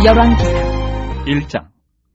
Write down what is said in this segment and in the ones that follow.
열왕기상 1장.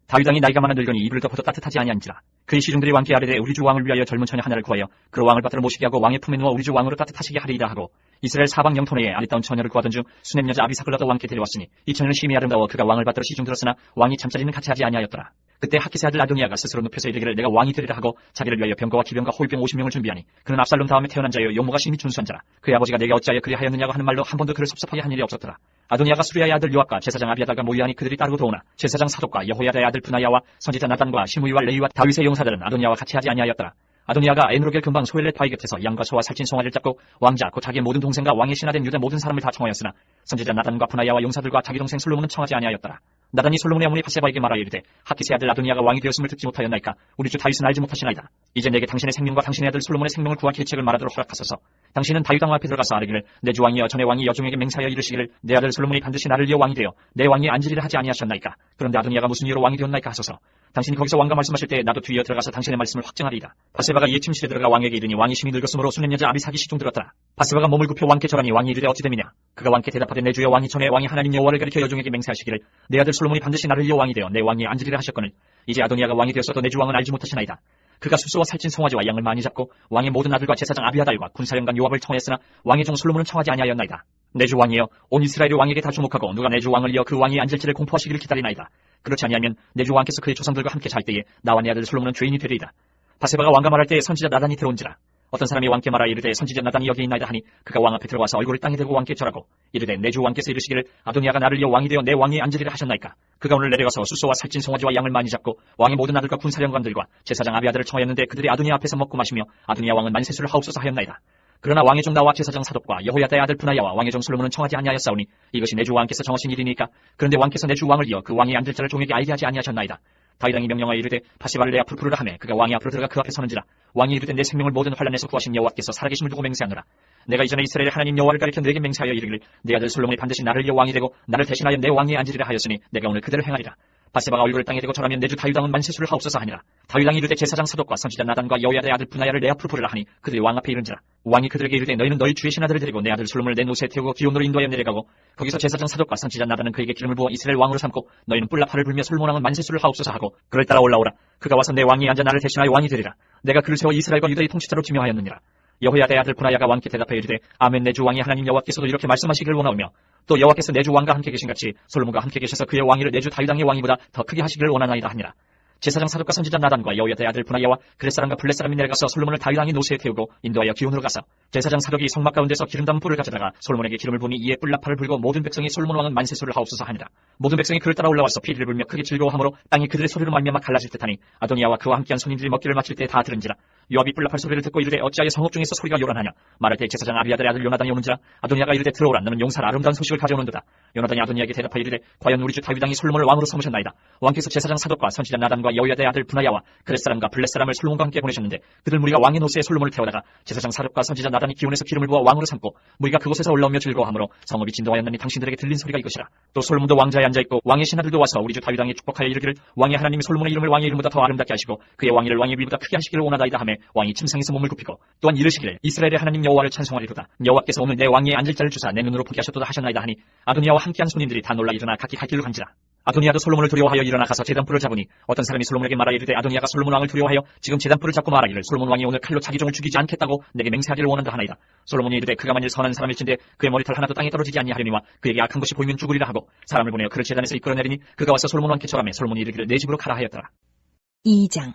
다윗 왕이 나이가 많아 늙으니 이불을 덮어도 따뜻하지 아니한지라. 그의 시중들이 왕께 아뢰되 우리 주 왕을 위하여 젊은 처녀 하나를 구하여 그로 왕을 받들어 모시게 하고 왕의 품에 누워 우리 주 왕으로 따뜻하시게 하리이다 하고 이스라엘 사방 영토내에 아리따운 처녀를 구하던 중 수냄 여자 아비삭을 얻어 왕께 데려왔으니 이 처녀는 심히 아름다워 그가 왕을 받들어 시중 들었으나 왕이 잠자리는 같이 하지 아니하였더라. 그때 하키스 아들 아도니아가 스스로 눕혀서 이르기를 내가 왕이 되리라 하고 자기를 위하여 병거와 기병과 호위병 50명을 준비하니 그는 압살롬 다음에 태어난 자여 용모가 심히 준수한 자라. 그의 아버지가 내게 어찌하여 그리 하였느냐고 하는 말로 한 번도 그를 섭섭하게 한 일이 없었더라. 아도니아가 수리아의 아들 요압과 제사장 아비아달과 모의하니 그들이 따르고 도오나 제사장 사독과 여호야다의 아들 브나야와 선지자 나단과 시므이와 레위와 다윗의 용사들은 아도니아와 같이 하지 아니하였더라. 아도니아가 에누로겔 근방 소엘렛 바위 곁에서 양과 소와 살찐 송아지를 잡고 왕자 곧 자기의 모든 동생과 왕의 신하된 유다 모든 사람을 다 청하였으나 선지자 나단과 브나야와 용사들과 자기 동생 솔로몬은 청하지 아니하였더라. 나단이 솔로몬의 어머니 바세바에게 말하여 이르되 하키스의 아들 아도니아가 왕이 되었음을 듣지 못하였나이까. 우리 주 다윗은 알지 못하시나이다. 이제 내게 당신의 생명과 당신의 아들 솔로몬의 생명을 구할 계책을 말하도록 허락하소서. 당신은 다윗 왕 앞에 들어가서 아뢰기를 내 주 왕이여 전에 왕이 여종에게 맹세하여 이르시기를 내 아들 솔로몬이 반드시 나를 이어 왕이 되어 내 왕위에 앉으리라 하지 아니하셨나이까. 그런데 아도니아가 무슨 이유로 왕이 되었나이까 하소서. 당신이 거기서 왕과 말씀하실 때 나도 뒤이어 들어가서 당신의 말씀을 확증하리이다. 바세바가 이에 침실에 들어가 왕에게 이르니 왕이 심히 늙었으므로 수냄 여자 아비삭이 시중 들었더라. 바세바가 몸을 굽혀 왕께 절하니 왕이 이르되 어찌 됨이냐. 그가 왕께 대답하되 내 주여 왕이 전에 왕이 하나님 여호와를 가리켜 여종에게 맹세하시기를 내 아들 솔로몬이 반드시 나를 이어 왕이 되어 내 왕위에 앉으리라 하셨거늘 이제 아도니아가 왕이 되었어도 내 주 왕은 알지 못하시나이다. 그가 숫소와 살찐 송아지와 양을 많이 잡고 왕의 모든 아들과 제사장 아비아달과 군사령관 요압을 청하였으나 왕의 종 솔로몬은 청하지 아니하였나이다. 내 주 왕이여 온 이스라엘이 왕에게 다 주목하고 누가 내 주 왕을 이어 그 왕이 앉을지를 공포하시기를 기다리나이다. 그렇지 아니하면 내 주 왕께서 그의 조상들과 함께 잘 때에 나와 내 아들 솔로몬은 죄인이 되리이다. 바세바가 왕과 말할 때에 선지자 나단이 들어온지라. 어떤 사람이 왕께 말하여 이르되 선지자 나단이 여기 있나이다 하니 그가 왕 앞에 들어와서 얼굴을 땅에 대고 왕께 절하고 이르되 내 주 왕께서 이르시기를 아도니아가 나를 이어 왕이 되어 내 왕위에 앉으리라 하셨나이까. 그가 오늘 내려가서 숫소와 살찐 송아지와 양을 많이 잡고 왕의 모든 아들과 군사령관들과 제사장 아비아들을 청하였는데 그들이 아도니아 앞에서 먹고 마시며 아도니아 왕은 만세수를 하옵소서 하였나이다. 그러나 왕의 종 나와 제사장 사독과 여호야다의 아들 브나야와 왕의 종 솔로몬은 청하지 아니하였사오니 이것이 내 주 왕께서 정하신 일이니까. 그런데 왕께서 내 주 왕을 이어 그 왕이 앉을 자를 종에게 알게 하지 아니하셨나이다. 다윗 왕이 명령하여 이르되 바세바를 내 앞으로 부르라 하매 그가 왕이 앞으로 들어가 그 앞에 서는지라. 왕이 이르되 내 생명을 모든 환난에서 구하신 여호와께서 살아계심을 두고 맹세하노라. 내가 이전에 이스라엘의 하나님 여호와를 가리켜 내게 맹세하여 이르기를 내 아들 솔로몬이 반드시 나를 이어 왕이 되고 나를 대신하여 내 왕위에 앉으리라 하였으니 내가 오늘 그대로 행하리라. 바세바가 얼굴을 땅에 대고 절하면 내 주 다윗 왕은 만세수를 하옵소서 하니라. 다윗 왕이 이르되 제사장 사독과 선지자 나단과 여호야다의 아들 브나야를 내 앞으로 부르라 하니 그들이 왕 앞에 이른지라. 왕이 그들에게 이르되 너희는 너희 주의 신하들을 데리고 내 아들 솔로몬을 내 노새에 태우고 기온으로 인도하여 내려가고 거기서 제사장 사독과 선지자 나단은 그에게 기름을 부어 이스라엘 왕으로 삼고 너희는 뿔나팔을 불며 솔로몬 왕은 만세수를 하옵소서 하고 그를 따라 올라오라. 그가 와서 내 왕위에 앉아 나를 대신하여 왕이 되리라. 내가 그를 세워 이스라엘과 유다의 통치자로 지명하였느니라. 여호야다의 아들 브나야가 왕께 대답하여 이르되 아멘. 내 주 왕이 하나님 여호와께서도 이렇게 말씀하시기를 원하오며 또 여호와께서 내 주 왕과 함께 계신같이 솔로몬과 함께 계셔서 그의 왕위를 내 주 다윗 왕의 왕위보다 더 크게 하시기를 원하나이다 하니라. 제사장 사독과 선지자 나단과 여호야다의 아들 브나야와 그렛 사람과 블렛 사람이 내려가서 솔로몬을 다윗 왕의 노새에 태우고 인도하여 기온으로 가서 제사장 사독이 성막 가운데서 기름 담은 불을 가져다가 솔로몬에게 기름을 부니 이에 뿔나팔을 불고 모든 백성이 솔로몬 왕은 만세수를 하옵소서 하니라. 모든 백성이 그를 따라 올라와서 피리를 불며 크게 즐거워하므로 땅이 그들의 소리로 말미암아 갈라질 듯하니 아도니아와 그와 함께한 손님들이 먹기를 마칠 때 다 들은지라. 요압이 뿔나팔 소리를 듣고 이르되 어찌하여 성읍 중에서 소리가 요란하냐. 말할 때 제사장 아비아들의 아들 요나단이 오는지라. 아도니아가 이르되 들어오라. 너는 용사라 아름다운 소식을 가져오는도다. 요나단이 아도니아에게 대답하여 이르되 과연 우리 주 다윗 왕이 솔로몬을 왕으로 삼으셨나이다. 왕께서 제사장 사독과 선지자 나단과 여호야다의 아들 브나야와 그렛 사람과 블렛 사람을 솔로몬과 함께 보내셨는데 그들 무리가 왕의 노새에 솔로몬을 태워다가 제사장 사독과 선지자 나단이 기온에서 기름을 부어 왕으로 삼고 무리가 그곳에서 올라오며 즐거워하므로 성읍이 진동하였나니 당신들에게 들린 소리가 이것이라. 또 솔로몬도 왕자에 앉아있고 왕의 신하들도 와서 우리 주 다윗 왕에 축복하여 이르기를 왕의 하나님이 솔로몬의 이름을 왕의 이름보다 더 아름답게 하시고 그의 왕위를 왕의 위보다 크게 하시기를 원하다이다 하매 왕이 침상에서 몸을 굽히고 또한 이르시기를 이스라엘의 하나님 여호와를 찬송하리로다. 여호와께서 오늘 내 왕위에 앉을 자를 주사 내 눈으로 보게 하셨도다 하셨나이다 하니 아도니아와 함께한 손님들이 다 놀라 일어나 각기 갈 길로 간지라. 아도니아도 솔로몬을 두려워하여 일어나 가서 제단불을 잡으니 어떤 사람이 솔로몬에게 말하여 이르되 아도니아가 솔로몬 왕을 두려워하여 지금 제단불을 잡고 말하기를 솔로몬 왕이 오늘 칼로 자기 종을 죽이지 않겠다고 내게 맹세하기를 원한다 하나이다. 솔로몬이 이르되 그가 만일 선한 사람일진데 그의 머리털 하나도 땅에 떨어지지 아니하려니와 그에게 악한 것이 보이면 죽으리라 하고 사람을 보내어 그를 제단에서 이끌어내리니 그가 와서 솔로몬 왕께 절하매 솔로몬이 이르기를 내 집으로 가라 하였더라. 2장.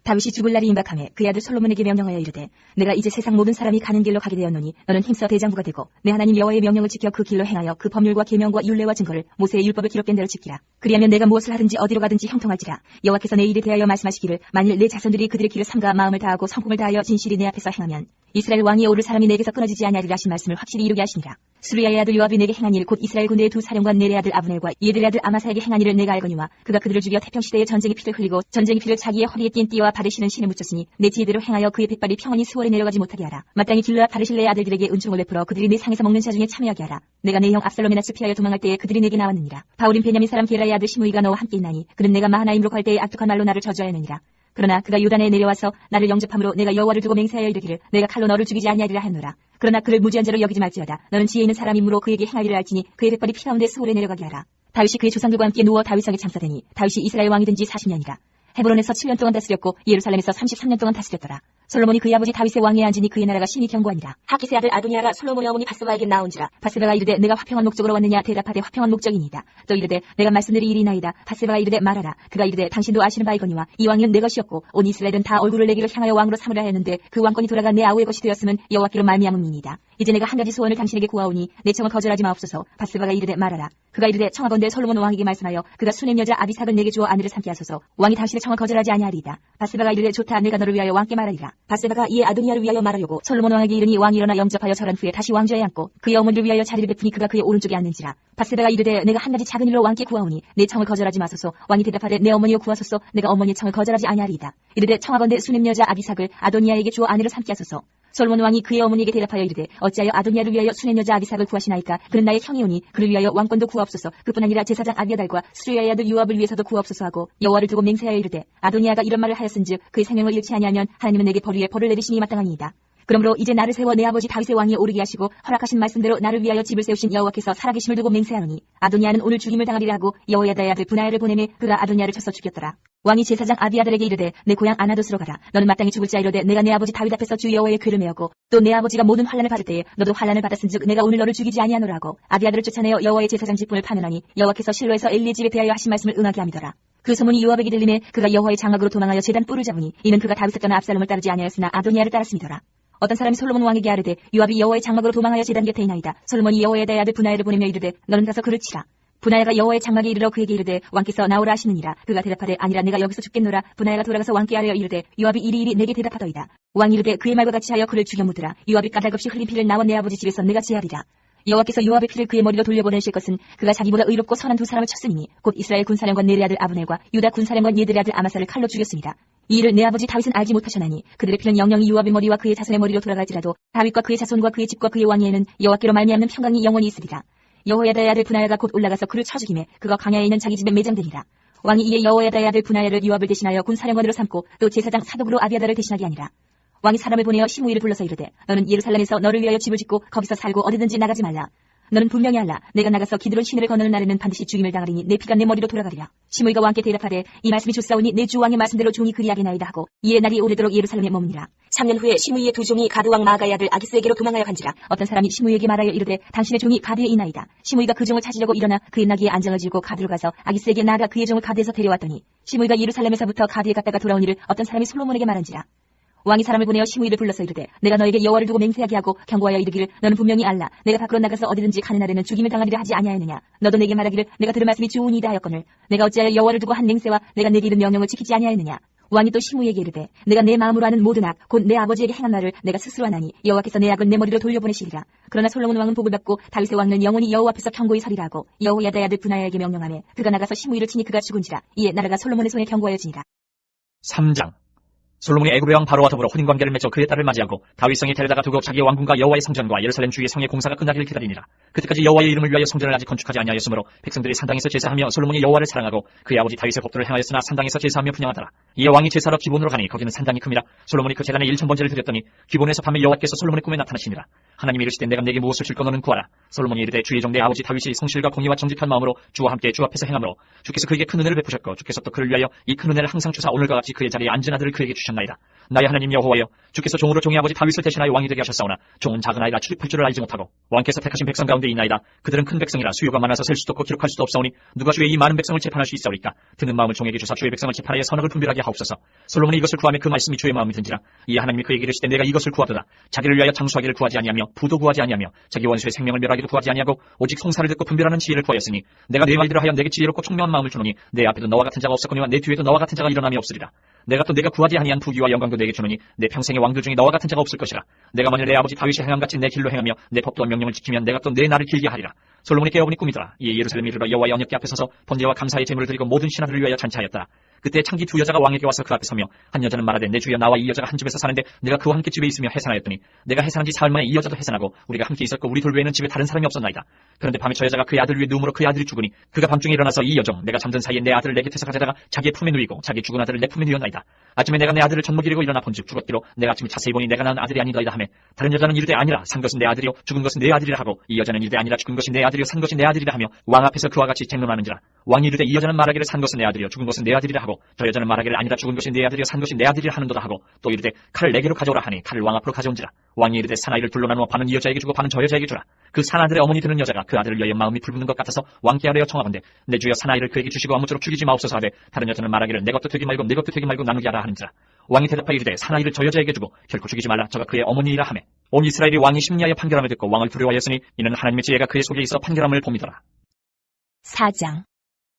다윗이 죽을 날이 임박하매 그의 아들 솔로몬에게 명령하여 이르되 내가 이제 세상 모든 사람이 가는 길로 가게 되었노니 너는 힘써 대장부가 되고 내 하나님 여호와의 명령을 지켜 그 길로 행하여 그 법률과 계명과 율례와 증거를 모세의 율법에 기록된 대로 지키라. 그리하면 내가 무엇을 하든지 어디로 가든지 형통할지라. 여호와께서 내 일에 대하여 말씀하시기를 만일 내 자손들이 그들의 길을 삼가 마음을 다하고 성품을 다하여 진실이 내 앞에서 행하면 이스라엘 왕위에 오를 사람이 내게서 끊어지지 아니하리라 하신 말씀을 확실히 이루게 하시니라. 수르야의 아들 요압이 내게 행한 일 곧 이스라엘 군대의 두 사령관 넬의 아들 아브넬과 이에들의 아들 아마사에게 행한 일을 내가 알거니와 그가 그들을 죽여 태평시대에 전쟁의 피를 흘리고 전쟁의 피를 자기의 허리에 띤 띠와 발에 신은 신에 묻혔으니 내 지혜대로 행하여 그의 백발이 평안히 수월에 내려가지 못하게 하라. 마땅히 길르앗 바르실레의 아들들에게 은총을 베풀어 그들이 내 상에서 먹는 자 중에 참여하게 하라. 내가 내 형 압살롬의 낯을 피하여 도망할 때에 그들이 내게 나왔느니라. 바울인 베냐민 사람 게라의 아들 시므이가 너와 함께 있나니 그는 내가 마하나임으로 갈 때에 악독한 말로 나를 저주하였느니라. 그러나 그가 요단에 내려와서 나를 영접함으로 내가 여호와를 두고 맹세하여 이르기를 내가 칼로 너를 죽이지 아니하리라 하노라. 그러나 그를 무지한 자로 여기지 말지어다. 너는 지혜 있는 사람이므로 그에게 행할 일을 알지니 그의 백발이 피 가운데 수월에 내려가게 하라. 다윗이 그의 조상들과 함께 누워 다윗성에 참사되니 다윗이 이스라엘 왕이 된 지 40년이라. 헤브론에서 7년 동안 다스렸고 예루살렘에서 33년 동안 다스렸더라. 솔로몬이 그의 아버지 다윗의 왕위에 앉으니 그의 나라가 심히 견고하니라. 하깃의 아들 아도니아가 솔로몬의 어머니 바스바에게 나온지라. 바스바가 이르되 내가 화평한 목적으로 왔느냐 대답하되 화평한 목적이니이다. 또 이르되 내가 말씀드리리이나이다. 바스바가 이르되 말하라. 그가 이르되 당신도 아시는 바이거니와 이 왕위는 내 것이었고 온 이스라엘은 다 얼굴을 내기를 향하여 왕으로 삼으려 했는데 그 왕권이 돌아가 내 아우의 것이 되었음은 여호와께로 말미암음이니이다. 이제 내가 한 가지 소원을 당신에게 구하오니 내 청을 거절하지 마옵소서. 바스바가 이르되 말하라. 그가 이르되 청하건대 솔로몬 왕에게 말씀하여 그가 수냄 여자 아비삭을 내게 주어 아내를 삼게 하소서. 왕이 당신의 청을 거절하지 아니하리이다. 바스바가 이르되 좋다. 내가 너를 위하여 왕께 말하리라. 바스바가 이에 아도니아를 위하여 말하려고 솔로몬 왕에게 이르니 왕이 일어나 영접하여 절한 후에 다시 왕좌에 앉고 그의 어머니를 위하여 자리를 베푸니 그가 그의 오른쪽에 앉는지라. 바스바가 이르되 내가 한 가지 작은 일로 왕께 구하오니 내 청을 거절하지 마소서. 왕이 대답하되 내 어머니여 구하소서. 내가 어머니의 청을 거절하지 아니하리이다. 이르되 청하건대 수냄 여자 아비삭을 아도니아에게 주어 아내를 삼게 하소서. 솔로몬 왕이 그의 어머니에게 대답하여 이르되 어찌하여 아도니아를 위하여 수냄 여자 아비삭을 구하시나이까. 그는 나의 형이오니 그를 위하여 왕권도 구하옵소서. 그뿐 아니라 제사장 아비아달과 스루야의 아들 요압을 위해서도 구하옵소서 하고 여호와를 두고 맹세하여 이르되 아도니아가 이런 말을 하였은즉 그의 생명을 잃지 아니하면 하나님은 내게 벌 위에 벌을 내리시니 마땅하니이다. 그러므로 이제 나를 세워 내 아버지 다윗의 왕위에 오르게 하시고 허락하신 말씀대로 나를 위하여 집을 세우신 여호와께서 살아계심을 두고 맹세하노니 아도니아는 오늘 죽임을 당하리라 하고 여호야다의 아들 분하야를 보내매 그가 아도니아를 쳐서 죽였더라. 왕이 제사장 아비아달에게 이르되 내 고향 아나돗으로 가라. 너는 마땅히 죽을 자 이르되 내가 내 아버지 다윗 앞에서 주 여호와의 궤를 메었고 또 내 아버지가 모든 환난을 받을 때에 너도 환난을 받았은즉 내가 오늘 너를 죽이지 아니하노라 하고 아비아달을 쫓아내어 여호와의 제사장 직분을 파면하니 여호와께서 실로에서 엘리의 집에 대하여 하신 말씀을 응하게 함이더라. 그 소문이 요압에게 들림에 그가 여호와의 장막으로 도망하여 제단 뿔을 잡으니 이는 그가 다윗을 떠나 압살롬을 따르지 아니하였으나 아도니아를 따랐음이더라. 어떤 사람이 솔로몬 왕에게 아뢰되 요압이 여호와의 장막으로 도망하여 제단 곁에 있나이다. 솔로몬이 여호와의 아들 분하야를 보내며 이르되 너는 가서 그를 치라. 분하야가 여호와의 장막에 이르러 그에게 이르되 왕께서 나오라 하시느니라. 그가 대답하되 아니라 내가 여기서 죽겠노라. 분하야가 돌아가서 왕께 아뢰어 이르되 요압이 이리이리 내게 대답하더이다. 왕이 이르되 그의 말과 같이 하여 그를 죽여 묻으라. 요압이 까닭없이 흘린 피를 나와 내 아버지 집에서 내가 제하리라. 여호와께서 요압의 피를 그의 머리로 돌려보내실 것은 그가 자기보다 의롭고 선한 두 사람을 쳤으니 곧 이스라엘 군사령관 네르의 아들 아브넬과 유다 군사령관 예들의 아들 아마사를 칼로 죽였습니다. 이 일을 내 아버지 다윗은 알지 못하셨나니 그들의 피는 영영이 요압의 머리와 그의 자손의 머리로 돌아갈지라도 다윗과 그의 자손과 그의 집과 그의 왕위에는 여호와께로 말미암는 평강이 영원히 있으리라. 여호야다의 아들 분하야가 곧 올라가서 그를 쳐 죽이매 그가 광야에 있는 자기 집에 매장되니라. 왕이 이에 여호야다의 아들 분하야를 요압을 대신하여 군사령관으로 삼고 또 제사장 사독으로 아비아달을 대신하게 하니라. 왕이 사람을 보내어 시므이를 불러서 이르되 너는 예루살렘에서 너를 위하여 집을 짓고 거기서 살고 어디든지 나가지 말라. 너는 분명히 알라. 내가 나가서 기드론 시내를 건너는 날에는 반드시 죽임을 당하리니 내 피가 내 머리로 돌아가리라. 시므이가 왕께 대답하되 이 말씀이 좋사오니 내 주 왕의 말씀대로 종이 그리하게나이다 하고 이에 날이 오래도록 예루살렘에 머무니라. 3년 후에 시므이의 두 종이 가드 왕 마아가의 아들 아기스에게로 도망하여 간지라. 어떤 사람이 시므이에게 말하여 이르되 당신의 종이 가드에 있나이다. 시므이가 그 종을 찾으려고 일어나 그의 나귀에 안장을 지고 가드로 가서 아기스에게 나아가 그의 종을 가드에서 데려왔더니 시므이가 예루살렘에서부터 가드에 갔다가 돌아온 일을 어떤 사람이 솔로몬에게 말한지라. 왕이 사람을 보내어 시므이를 불러서 이르되 내가 너에게 여호와를 두고 맹세하게 하고 경고하여 이르기를 너는 분명히 알라. 내가 밖으로 나가서 어디든지 가는 날에는 죽임을 당하리라 하지 아니하였느냐. 너도 내게 말하기를 내가 들은 말씀이 좋으니이다 하였거늘 내가 어찌하여 여호와를 두고 한 맹세와 내가 내게 이른 명령을 지키지 아니하였느냐. 왕이 또 시므이에게 이르되 내가 내 마음으로 하는 모든 악 곧 내 아버지에게 행한 말을 내가 스스로 하나니 여호와께서 내 악을 내 머리로 돌려보내시리라. 그러나 솔로몬 왕은 복을 받고 다윗의 왕은 영원히 여호와 앞에서 경고히 서리라 하고 여호야다의 아들 분하야에게 명령하며 그가 나가서 시므이를 치니 그가 죽은지라. 이에 나라가 솔로몬의 손에 경고하여지니라. 3장. 솔로몬이 애굽의 왕 바로와 더불어 혼인관계를 맺어 그의 딸을 맞이하고 다윗성에 데려다가 두고 자기의 왕궁과 여호와의 성전과 예루살렘 주의 성의 공사가 끝나기를 기다리니라. 그때까지 여호와의 이름을 위하여 성전을 아직 건축하지 아니하였으므로 백성들이 산당에서 제사하며 솔로몬이 여호와를 사랑하고 그의 아버지 다윗의 법도를 행하였으나 산당에서 제사하며 분향하더라. 이에 왕이 제사하러 기본으로 가니 거기는 산당이 큼이라. 솔로몬이 그 제단에 1000번제를 드렸더니 기본에서 밤에 여호와께서 솔로몬의 꿈에 나타나시니라. 하나님이 이르시되 내가 내게 무엇을 줄까 너는 구하라. 솔로몬이 이르되 주의 종 내 아버지 다윗이 성실과 공의와 정직한 마음으로 주와 함께 주 앞에서 행함으로 주께서 그에게 큰 은혜를 베푸셨고 주께서 또 그를 위하여 이 큰 은혜를 항상 주사 오늘과 같이 그의 자리에 앉은 아들을 그에게 주셨나이다. 나의 하나님 여호와여 주께서 종으로 종의 아버지 다윗을 대신하여 왕이 되게 하셨사오나 종은 작은 아이라 출입할 줄을 알지 못하고 왕께서 택하신 백성 가운데 있나이다. 그들은 큰 백성이라 수요가 많아서 셀 수도 없고 기록할 수도 없사오니 누가 주의 이 많은 백성을 재판할 수 있사오리까. 드는 마음을 종에게 주사 주의 백성을 재판하여 선악을 분별하게 하옵소서. 솔로몬이 이것을 구하며 그 말씀이 주의 마음에 든지라. 이에 하나님이 그에게 이르시되 내가 이것을 구하도다. 자기를 위하여 장수하기를 구하지 아니하며 부도 구하지 아니하며 자기 원수의 생명을 멸하기를 구하지 아니하고 오직 송사를 듣고 분별하는 지혜를 구하였으니 내가 내 말대로 하여 내게 지혜롭고 총명한 마음을 주노니 내 앞에도 너와 같은 자가 없었거니와 내 뒤에도 너와 같은 자가 일어남이 없으리라. 내가 또 내가 구하지 아니한 부귀와 영광도 내게 주노니 내 평생의 왕들 중에 너와 같은 자가 없을 것이라. 내가 만일 내 아버지 다윗이 행함같이 내 길로 행하며 내 법도와 명령을 지키면 내가 또 내 날을 길게 하리라. 솔로몬이 깨어보니 꿈이더라. 이에 예루살렘에 이르러 여호와의 언약궤 앞에 서서 번제와 감사의 제물을 드리고 모든 신하들을 위하여 잔치하였더라. 그때 창기 두 여자가 왕에게 와서 그 앞에 서며 한 여자는 말하되 내 주여 나와 이 여자가 한 집에서 사는데 내가 그와 함께 집에 있으며 해산하였더니 내가 해산한 지 사흘 만에 이 여자도 해산하고 우리가 함께 있었고 우리 둘 외에는 집에 다른 사람이 없었나이다. 그런데 밤에 저 여자가 그의 아들 위에 누움으로 그의 아들이 죽으니 그가 밤중에 일어나서 이 여종 내가 잠든 사이에 내 아들을 내 곁에서 가져다가 자기의 품에 누이고 자기 죽은 아들을 내 품에 누였나이다. 아침에 내가 내 아들을 젖먹이려고 일어나 본즉 죽었기로 내가 아침에 자세히 보니 내가 낳은 아들이 아니더이다 하매 다른 여자는 이르되 아니라 산 것은 내 아들이요 죽은 것은 내 아들이라 하고 이 여자는 이르되 아니라 죽은 것이 내 아들이요 산 것이 내 아들이라 하며 왕 앞에서 그와 같이 쟁론하는지라. 왕이 이르되 이 여자는 말하기를 산 것은 내 아들이요 죽은 것은 내 아들이라 하고 저 여자는 말하기를 아니라 죽은 것이 내 아들이요 산 것이 내 아들이라 하는도다 하고 또 이르되 칼을 내게로 가져오라 하니 칼을 왕 앞으로 가져온지라. 왕이 이르되 사나이를 둘로 나누어 반은 이 여자에게 주고 반은 저 여자에게 주라. 그 사나들의 어머니 되는 여자가 그 아들을 위하여 마음이 불붙는 것 같아서 왕께 아뢰어 청하건대 내 주여 사나이를 그에게 주시고 아무쪼록 죽이지 마옵소서 하되 다른 여자는 말하기를 내 것도 되게 말고 내 것도 되게 말고 나누게 하라 하는지라. 왕이 대답하여 이르되 사나이를 저 여자에게 주고 결코 죽이지 말라 저가 그의 어머니이라 하매 온 이스라엘이 왕이 심리하여 판결함을 듣고 왕을 두려워하였으니 이는 하나님의 지혜가 그의 속에 있어 판결함을 봄이더라. 4장.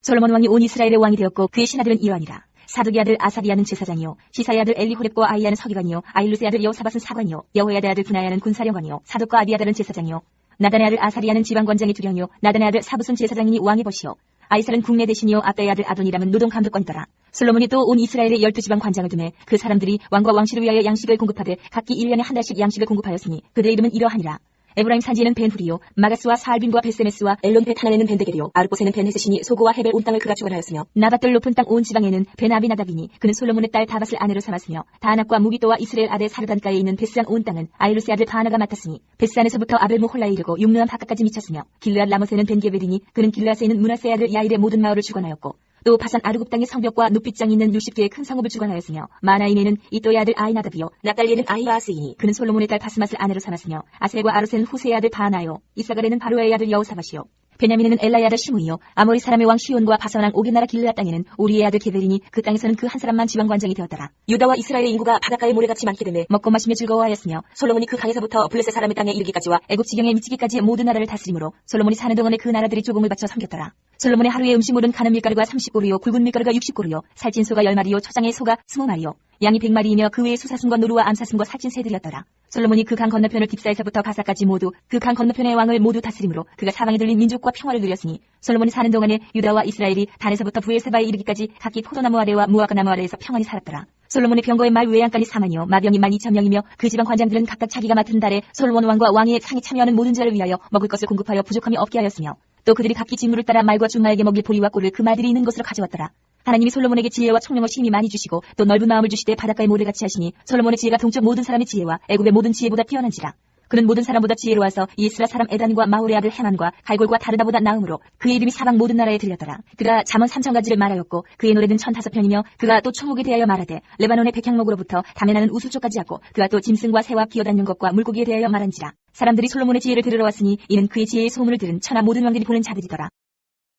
솔로몬 왕이 온 이스라엘의 왕이 되었고 그의 신하들은 이러하니라. 사독의 아들 아사리아는 제사장이요 시사의 아들 엘리호렙과 아이야는 서기관이요 아일루스의 아들 여호사밧은 사관이요 여호야다의 아들 분하야는 군사령관이요 사독과 아비아달은 제사장이요 나단의 아들 아사리아는 지방관장이 두령이요 나단의 아들 사붓은 제사장이니 왕의 벗이요 아이살은 국내 대신이요 아따의 아들 아도니람은 노동감독관이더라. 솔로몬이 또 온 이스라엘의 12지방 관장을 두매 그 사람들이 왕과 왕실을 위하여 양식을 공급하되 각기 1년에 한 달씩 양식을 공급하였으니 그들의 이름은 이러하니라. 에브라임 산지에는 벤후리요 마가스와 사알빔과 베세메스와 엘론 베타나에는 벤데겔이요 아르곳에는 벤헤세시니 소고와 헤벨 온 땅을 그가 주관하였으며 나밧들 높은 땅 온 지방에는 벤아비나답이니 그는 솔로몬의 딸 다밧을 아내로 삼았으며 다나과 무기또와 이스라엘 아들 사르단가에 있는 베스안 온 땅은 아일루스의 아들 바나가 맡았으니 베스안에서부터 아벨모홀라에 이르고 육르암 바깥까지 미쳤으며 길르앗 라못에는 벤게벨이니 그는 길르앗에 있는 문하세의 아들 야일의 모든 마을을 주관하였고 또 바산 아르굽 땅의 성벽과 눕빗장이 있는 60개의 큰 성읍을 주관하였으며 마나임에는 이또의 아들 아이나답이요 나달리에는 아히아스이니 그는 솔로몬의 딸 바스맛을 아내로 삼았으며 아셀과 아로세는 후세의 아들 바나요 이사갈에는 바로의 아들 여호사밧이요 베냐민에는 엘라의 아들 시므이요 아모리 사람의 왕 시온과 바산 왕 오겐 나라 길르앗 땅에는 우리의 아들 게벨이니 그 땅에서는 그 한 사람만 지방관장이 되었더라. 유다와 이스라엘의 인구가 바닷가에 모래같이 많게 되매 먹고 마시며 즐거워하였으며 솔로몬이 그 강에서부터 블레셋 사람의 땅에 이르기까지와 애굽 지경에 미치기까지의 모든 나라를 다스림으로 솔로몬이 사는 동안에 그 나라들이 조공을 바쳐 섬겼더라. 솔로몬의 하루의 음식물은 가는 밀가루가 30고루요 굵은 밀가루가 60고루요 살찐 소가 10마리요 초장의 소가 20마리요 양이 100마리이며 그 외에 수사슴과 노루와 암사슴과 살찐 새들이었더라. 솔로몬이 그 강 건너편을 딥사에서부터 가사까지 모두 그 강 건너편의 왕을 모두 다스림으로 그가 사방에 들린 민족과 평화를 누렸으니 솔로몬이 사는 동안에 유다와 이스라엘이 단에서부터 부엘세바에 이르기까지 각기 포도나무 아래와 무화과나무 아래에서 평안히 살았더라. 솔로몬의 병거의 말 외양간이 4만이요 마병이 12,000명이며 그 지방 관장들은 각각 자기가 맡은 달에 솔로몬 왕과 왕의 상에 참여하는 모든 자를 위하여 먹을 것을 공급하여 부족함이 없게 하였으며 또 그들이 각기 직무를 따라 말과 중마에게 먹일 보리와 꿀을 그 말들이 있는 곳으로 가져왔더라. 하나님이 솔로몬에게 지혜와 총명을 심히 많이 주시고 또 넓은 마음을 주시되 바닷가의 모래같이 하시니 솔로몬의 지혜가 동쪽 모든 사람의 지혜와 애굽의 모든 지혜보다 뛰어난지라. 그는 모든 사람보다 지혜로워서 이스라 사람 에단과 마홀의 아들 헤만과 갈골과 다르다보다 나음으로 그의 이름이 사방 모든 나라에 들렸더라. 그가 잠언 3,000가지를 말하였고 그의 노래는 1,005편이며 그가 또 총목에 대하여 말하되 레바논의 백향목으로부터 담에 나는 우수초까지 하고 그가 또 짐승과 새와 기어다니는 것과 물고기에 대하여 말한지라. 사람들이 솔로몬의 지혜를 들으러 왔으니 이는 그의 지혜의 소문을 들은 천하 모든 왕들이 보는 자들이더라.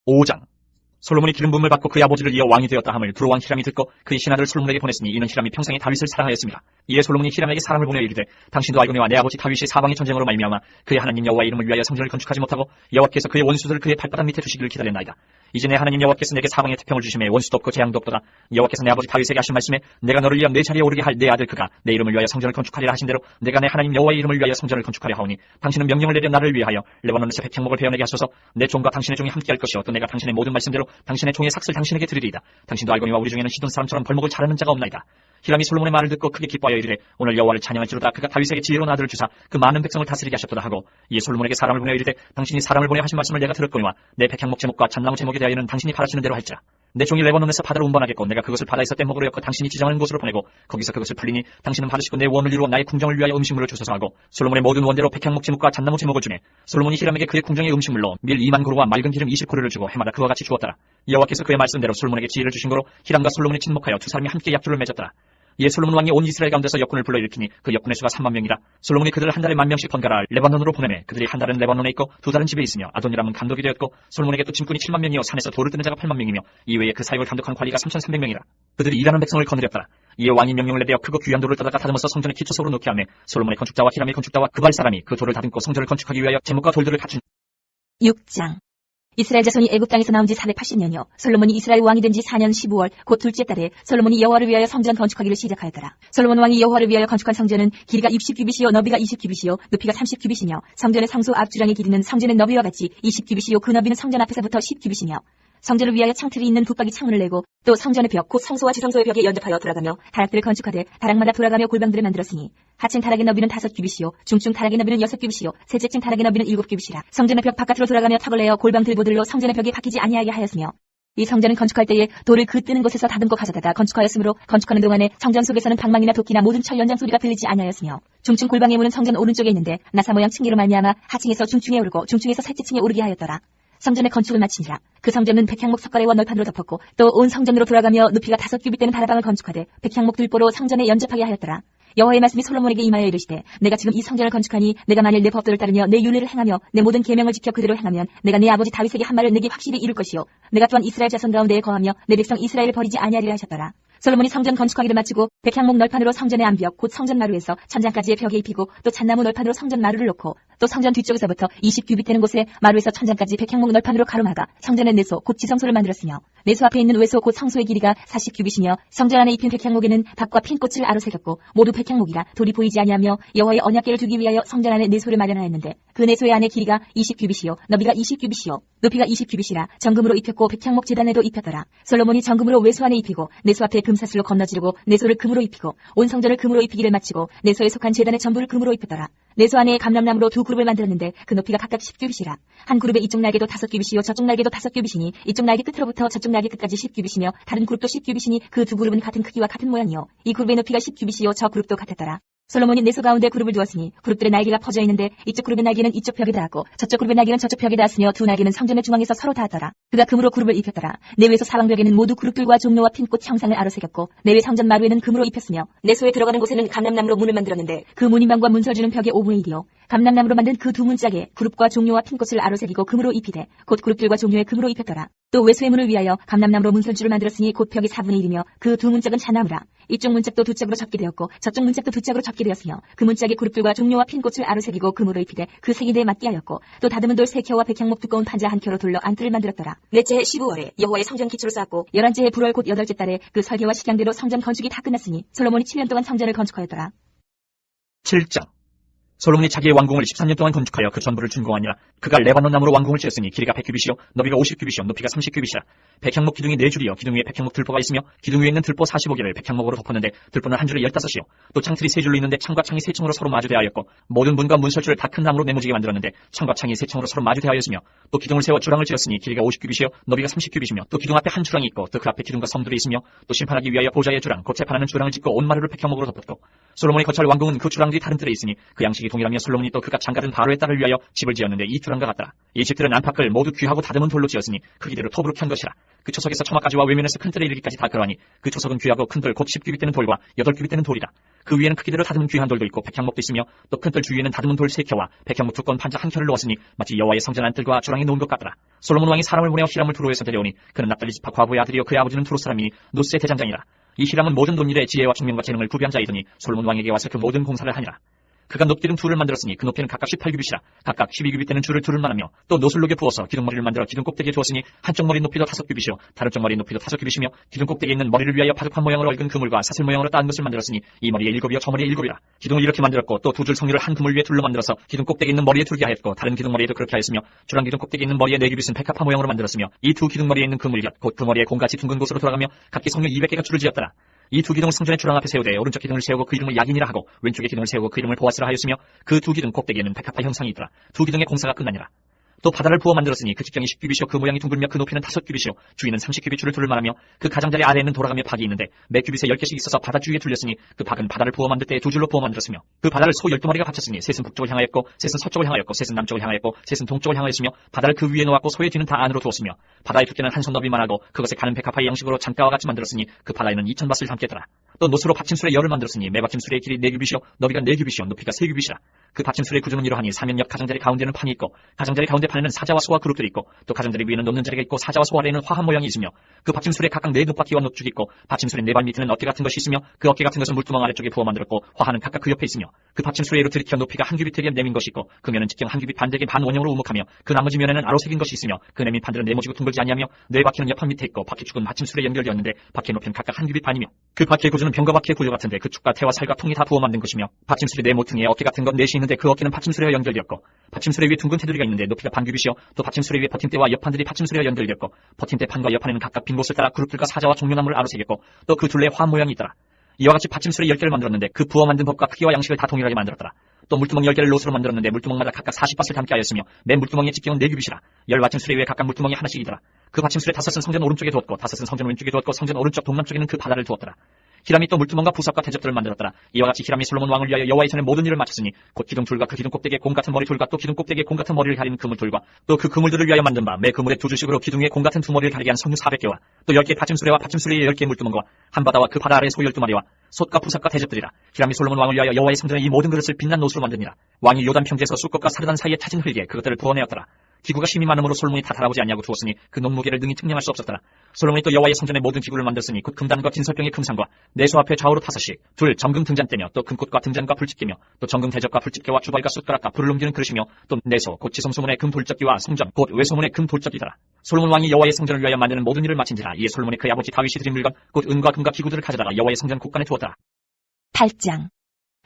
5장. 솔로몬이 기름 부음을 받고 그의 아버지를 이어 왕이 되었다 함을 두로 왕 히람이 듣고 그의 신하들을 솔로몬에게 보냈으니 이는 히람이 평생에 다윗을 사랑하였습니다. 이에 솔로몬이 히람에게 사람을 보내어 이르되 당신도 알거니와 내 아버지 다윗이 사방의 전쟁으로 말미암아 그의 하나님 여호와의 이름을 위하여 성전을 건축하지 못하고 여호와께서 그의 원수들을 그의 발바닥 밑에 두시기를 기다렸나이다. 이제 내 하나님 여호와께서 내게 사방의 태평을 주심에 원수도 없고 재앙도 없도다. 여호와께서 내 아버지 다윗에게 하신 말씀에 내가 너를 위하여 내 자리에 오르게 할 내 아들 그가 내 이름을 위하여 성전을 건축하리라 하신 대로 내가 내 하나님 여호와의 이름을 위하여 성전을 건축하려 하오니 당신은 명령을 내려 나를 위하여 레바논에서 백향목을 베어내게 하소서. 내 종과 당신의 종이 함께할 것이요 또 내가 당신의 모든 말씀대로 당신의 종의 삭슬 당신에게 드리리이다. 당신도 알거니와 우리 중에는 시돈 사람처럼 벌목을 잘하는 자가 없나이다. 히람이 솔로몬의 말을 듣고 크게 기뻐하여 이르되 오늘 여호와를 찬양할지로다. 그가 다윗에게 지혜로운 아들을 주사 그 많은 백성을 다스리게 하셨도다 하고 이에 솔로몬에게 사람을 보내어 이르되 당신이 사람을 보내 하신 말씀을 내가 들었거니와 내 백향목 제목과 잣나무 제목에 대하여는 당신이 바라시는 대로 할지라. 내 종이 레바논에서 바다로 운반하겠고 내가 그것을 바다에서 떼먹으로 엮어 당신이 지정하는 곳으로 보내고 거기서 그것을 팔리니 당신은 받으시고 내 원을 이루어 나의 궁정을 위하여 음식물을 주소서 하고 솔로몬의 모든 원대로 백향목 제목과 잣나무 제목을 주매 솔로몬이 히람에게 그의 궁정의 음식물로 밀 2만 고루와 맑은 기름 20고루를 주고 해마다 그와 같이 주었더라. 여호와께서 그의 말씀대로 솔로몬에게 지혜를 주신 거로 히람과 솔로몬이 친목하여 두 사람이 함께 약조를 맺었더라. 이에 솔로몬 왕이 온 이스라엘 가운데서 역군을 불러일으키니 그 역군의 수가 3만 명이라. 솔로몬이 그들을 한 달에 10,000명씩 번갈아 레바논으로 보내매 그들이 한 달은 레바논에 있고 두 달은 집에 있으며 아도니람은 감독이 되었고 솔로몬에게 또 짐꾼이 7만 명이요 산에서 돌을 뜨는 자가 8만 명이며 이외에 그 사역을 감독한 관리가 3,300명이라. 그들이 일하는 백성을 거느렸더라. 이에 왕이 명령을 내려 크고 귀한 돌을 따다가 다듬어서 성전의 기초석으로 놓게 하매 솔로몬의 건축자와 히람의 건축자와 그발 사람이 그 돌을 다듬고 성전을 건축하기 위하여 제목과 돌들을 갖춘. 6장. 이스라엘 자손이 애굽 땅에서 나온 지 480년이요 솔로몬이 이스라엘 왕이 된 지 4년 15월 곧 둘째 달에 솔로몬이 여호와를 위하여 성전 건축하기를 시작하였더라. 솔로몬 왕이 여호와를 위하여 건축한 성전은 길이가 60규빗이요 너비가 20규빗이요 높이가 30규빗이며 성전의 성소 앞주랑의 길이는 성전의 너비와 같이 20규빗이요 그 너비는 성전 앞에서부터 10규빗이며 성전을 위하여 창틀이 있는 붙박이 창문을 내고 또 성전의 벽 곧 성소와 지성소의 벽에 연접하여 돌아가며 다락들을 건축하되 다락마다 돌아가며 골방들을 만들었으니 하층 다락의 너비는 5규빗이요 중층 다락의 너비는 6규빗이요 셋째층 다락의 너비는 7규빗이라. 성전의 벽 바깥으로 돌아가며 턱을 내어 골방 들보들로 성전의 벽이 바뀌지 아니하게 하였으며 이 성전은 건축할 때에 돌을 그 뜨는 곳에서 다듬고 가져다가 건축하였으므로 건축하는 동안에 성전 속에서는 방망이나 도끼나 모든 철 연장 소리가 들리지 아니하였으며 중층 골방의 문은 성전 오른쪽에 있는데 나사 모양 층계로 말미암아 하층에서 중층에 오르고 중층에서 셋째 층에 오르게 하였더라. 성전의 건축을 마치니라. 그 성전은 백향목 석가래와 널판으로 덮었고 또 온 성전으로 돌아가며 높이가 5규빗 되는 다라방을 건축하되 백향목 들보로 성전에 연접하게 하였더라. 여호와의 말씀이 솔로몬에게 임하여 이르시되 내가 지금 이 성전을 건축하니 내가 만일 내 법도를 따르며 내 율례를 행하며 내 모든 계명을 지켜 그대로 행하면 내가 내 아버지 다윗에게 한 말을 내게 확실히 이룰 것이요 내가 또한 이스라엘 자손 가운데에 거하며 내 백성 이스라엘을 버리지 아니하리라 하셨더라. 솔로몬이 성전 건축하기를 마치고 백향목 널판으로 성전의 안벽 곧 성전 마루에서 천장까지의 벽에 입히고 또 잣나무 널판으로 성전 마루를 놓고 또 성전 뒤쪽에서부터 20규빗 되는 곳에 마루에서 천장까지 백향목 널판으로 가로막아 성전의 내소 곧 지성소를 만들었으며 내소 앞에 있는 외소 곧 성소의 길이가 40규빗이며 성전 안에 입힌 백향목에는 밭과 핀꽃을 아로 새겼고 모두 백향목이라 돌이 보이지 아니하며 여호와의 언약궤를 두기 위하여 성전 안에 내소를 마련하였는데 그 내소의 안에 길이가 20규빗이요 너비가 20규빗이요 높이가 20규빗이라 정금으로 입혔고 백향목 제단에도 입혔더라. 솔로몬이 정금으로 외소 안에 입히고 내소 앞에 금사슬로 건너지르고 내소를 금으로 입히고 온 성전을 금으로 입히기를 마치고 내소에 속한 제단의 전부를 금으로 입혔더라. 내소 안에 감람나무로 두 그룹을 만들었는데 그 높이가 각각 10규빗이라. 한 그룹의 이쪽 날개도 5규빗이요 저쪽 날개도 5규빗이니 이쪽 날개 끝으로부터 저쪽 날개 끝까지 10규빗이며 다른 그룹도 10규빗이니 그 두 그룹은 같은 크기와 같은 모양이요 이 그룹의 높이가 10규빗이요 저 그룹도 같았더라. 솔로몬이 내소 가운데 그룹을 두었으니 그룹들의 날개가 퍼져 있는데 이쪽 그룹의 날개는 이쪽 벽에 닿았고 저쪽 그룹의 날개는 저쪽 벽에 닿았으며 두 날개는 성전의 중앙에서 서로 닿았더라. 그가 금으로 그룹을 입혔더라. 내외에서 사방벽에는 모두 그룹들과 종로와 핀꽃 형상을 아로 새겼고 내외 성전 마루에는 금으로 입혔으며 내소에 들어가는 곳에는 감람나무로 문을 만들었는데 그 문인방과 문설주는 벽의 5분의 1이요 감람나무로 만든 그 두 문짝에 그룹과 종료와 핀꽃을 아로 새기고 금으로 입히되 곧 그룹들과 종료에 금으로 입혔더라. 또 외소의 문을 위하여 감람나무로 문설주를 만들었으니 곧 벽의 4분의 1이며 그 두 문짝은 잣나무라. 이쪽 문짝도 두 짝으로 접게 되었고 저쪽 문짝도 두 짝으로 접게 되었으며 그 문짝에 그룹들과 종료와 핀꽃을 아로 새기고 금으로 입히되 그 색이 내 맞게 하였고 또 다듬은 돌 3켜와 백향목 두꺼운 판자 1켜로 둘러 안뜰을 만들었더라. 넷째 해 15월에 여호와의 성전 기초를 쌓았고 11째 해 불월 곧 8째 달에 그 설계와 식양대로 성전 건축이 다 끝났으니 솔로몬이 7년 동안 성전을 건축하였더라. 7장. 솔로몬이 자기의 왕궁을 13년 동안 건축하여 그 전부를 준공하니라. 그가 레바논 나무로 왕궁을 지었으니 길이가 100규빗이요 너비가 50규빗이요 높이가 30규빗이라. 백향목 기둥이 4줄이요 기둥 위에 백향목 들보가 있으며 기둥 위에 있는 들보 45개를 백향목으로 덮었는데 들보는 한 줄에 15이요 또 창틀이 3줄로 있는데 창과 창이 3층으로 서로 마주대하였고 모든 문과 문설주를 다 큰 나무로 네모지게 만들었는데 창과 창이 3층으로 서로 마주대하였으며 또 기둥을 세워 주랑을 지었으니 길이가 50규빗이요 너비가 30규빗이며 또 기둥 앞에 한 주랑이 있고 또 그 앞에 기둥과 성들이 있으며 또 심판하기 위하여 보좌의 주랑 곧 재판하는 주랑을 짓고 온 마루를 백향목으로 덮었고 솔로몬이 거처할 왕궁은 그 주랑 뒤 다른 뜰에 있으니 그 양식이 동일하며 솔로몬이 또 그가 장가든 바로의 딸을 위하여 집을 지었는데 이 주랑과 같더라. 이 집들은 안팎을 모두 귀하고 다듬은 돌로 지었으니 그 기대로 톱으로 켠 것이라. 그 초석에서 처마까지와 외면에서 큰 뜰에 이르기까지 다 그러하니 그 초석은 귀하고 큰 돌 곧 10규빗 되는 돌과 8규빗 되는 돌이다. 그 위에는 크기대로 다듬은 귀한 돌도 있고 백향목도 있으며 또 큰 뜰 주위에는 다듬은 돌 3켜와 백향목 두꺼운 판자 1켜를 놓았으니 마치 여호와의 성전 안뜰과 주랑이 놓은 것 같더라. 솔로몬 왕이 사람을 보내어 히람을 두로에서 데려오니 그는 납달리 지파 과부의 아들이요 그의 아버지는 두로 사람이니 노스의 대장장이라. 이 히람은 모든 논일에 지혜와 총명과 재능을 구비한 자이더니 솔로몬 왕에게 와서 그 모든 공사를 하니라. 그가 높기둥 둘을 만들었으니 그 높이는 각각 18규빗이라. 각각 12규빗 되는 줄을 둘을 만하며 또 노슬록에 부어서 기둥머리를 만들어 기둥 꼭대기에 두었으니 한쪽 머리 높이도 5규빗이요 다른 쪽 머리 높이도 5규빗이며 기둥 꼭대기에 있는 머리를 위하여 바둑판 모양으로 얽은 그물과 사슬 모양으로 따은 것을 만들었으니 이 머리에 7이요 저 머리에 7이라. 기둥을 이렇게 만들었고 또 두 줄 성류를 한 그물 위에 둘러 만들어서 기둥 꼭대기에 있는 머리에 둘게 하였고 다른 기둥 머리에도 그렇게 하였으며 주랑 기둥 꼭대기에 있는 머리에 4규빗은 백합화 모양으로 만들었으며 이 두 기둥 머리에 있는 그물 곁 곧 그 머리에 공같이 둥근 곳으로 돌아가며 각기 성류 200개가 줄을 지었더라. 이 두 기둥을 성전의 주랑 앞에 세우되 오른쪽 기둥을 세우고 그 이름을 야긴이라 하고 왼쪽의 기둥을 세우고 그 이름을 보아스라 하였으며 그 두 기둥 꼭대기에는 백합화 형상이 있더라. 두 기둥의 공사가 끝나니라. 또 바다를 부어 만들었으니 그 직경이 10규빗이요 그 모양이 둥글며 그 높이는 5규빗이요 주위는 30규빗 줄을 둘을 말하며 그 가장자리 아래에는 돌아가며 박이 있는데 매 규빗에 10개씩 있어서 바다 주위에 둘렸으니 그 박은 바다를 부어 만들 때에 두 줄로 부어 만들었으며 그 바다를 소 12마리가 받쳤으니 셋은 북쪽을 향하였고 셋은 서쪽을 향하였고 셋은 남쪽을 향하였고 셋은 동쪽을 향하였으며 바다를 그 위에 놓았고 소의 뒤는 다 안으로 두었으며 바다의 두께는 한 손 너비만 하고 그것에 가는 백합화의 양식으로 장가와 같이 만들었으니 그 바다에는 2000밭을 담겠더라. 또 노스로 받침술의 열을 만들었으니 매 받침술의 길이 4규빗이요 너비가 4규빗이요 높이가 3규빗이라. 그 받침술의 구조는 이러하니 사면 옆 가장자리 가운데는 판이 있고 가장자리 가운데 판에는 사자와 소와 그룹들이 있고 또 가장자리 위에는 놓는 자리가 있고 사자와 소 아래에는 화한 모양이 있으며 그 받침술에 각각 4놋바퀴와 놋죽이 있고 받침술의 4발 밑에는 어깨 같은 것이 있으며 그 어깨 같은 것은 물두멍 아래쪽에 부어 만들었고 화하는 각각 그 옆에 있으며 그 받침술에 이로 들이켜 높이가 한 규빗 내민 것이 있고 그 면은 직경 한 규빗 반대기 반 원형으로 우묵하며 그 나머지 면에는 아로 새긴 것이 있으며 그 내민 판들은 네모지고 둥글지 아니하며 4바퀴는 옆판 밑에 있고 바퀴축은 받침술에 연결되었는데 바퀴의 높이는 각각 한 규빗 반이며 그 바퀴의 고주는 우주는 병과 바퀴의 구조 같은데 그 축과 태와 살과 통이 다 부어 만든 것이며 받침술이 네 모퉁이에 어깨 같은 것 넷이 있는데 그 어깨는 받침술에 연결되었고 받침술에 위에 둥근 테두리가 있는데 높이가 반규빗이요 또 받침술에 위에 버팀대와 옆판들이 받침술에 연결되었고 버팀대 판과 옆판에는 각각 빈 곳을 따라 그룹들과 사자와 종려나무를 아로새겼고 또 그 둘레에 화 모양이 있더라. 이와 같이 받침술에 10개를 만들었는데 그 부어 만든 법과 크기와 양식을 다 동일하게 만들었더라. 또 물두멍 10개를 롯으로 만들었는데 물두멍마다 각각 40밭을 담게 하였으며 맨 물두멍의 집경은 4규빗이라 10받침술에 위에 각각 물두멍이 하나씩이더라. 그 받침술에 5은 성전 오른쪽에 두었고 5은 성전 왼쪽에 두었고 성전 오른쪽 동남쪽에는 그 바다를 두었더라. 히람이 또 물두멍과 부삽과 대접들을 만들었더라. 이와 같이 히람이 솔로몬 왕을 위하여 여호와의 전에 모든 일을 마쳤으니 곧 기둥 둘과 그 기둥 꼭대기에 공 같은 머리 둘과 또 기둥 꼭대기에 공 같은 머리를 가리는 그물 둘과 또 그 그물들을 위하여 만든 바 매 그물에 두 줄씩으로 기둥 위에 공 같은 두 머리를 가리게 한 석류 400개와 또 10개 받침수레와 받침수레에 10개 물두멍과 한 바다와 그 바다 아래 소 12마리와 솥과 부삽과 대접들이라. 히람이 솔로몬 왕을 위하여 여호와의 성전에 이 모든 그릇을 빛난 노수로 만드니라. 왕이 요단 평지에서 쑥것과 사르단 사이에 타진 흙에 그것들을 부어내었더라. 기구가 심히 많음으로 솔로몬이 다 달아보지 않냐고 두었으니 그 농무게를 능히 측량할 수 없었더라. 솔로몬이 또 여호와의 성전에 모든 기구를 만들었으니 곧 금단과 진설병의 금상과 내소 앞에 좌우로 5씩 둘 정금 등잔대며 또 금꽃과 등잔과 불집게며 또 정금 대접과 불집게와 주발과 숟가락과 불을 옮기는 그릇이며 또 내소 곧 지성소문의 금 돌적기와 성전 곧 외소문의 금 돌적기더라. 솔로몬 왕이 여호와의 성전을 위하여 만드는 모든 일을 마친지라. 이에 솔로몬이 그의 아버지 다윗이 드린 물건 곧 은과 금과 기구들을 가져다가 여호와의 성전 곳간에 두었더라. 8장.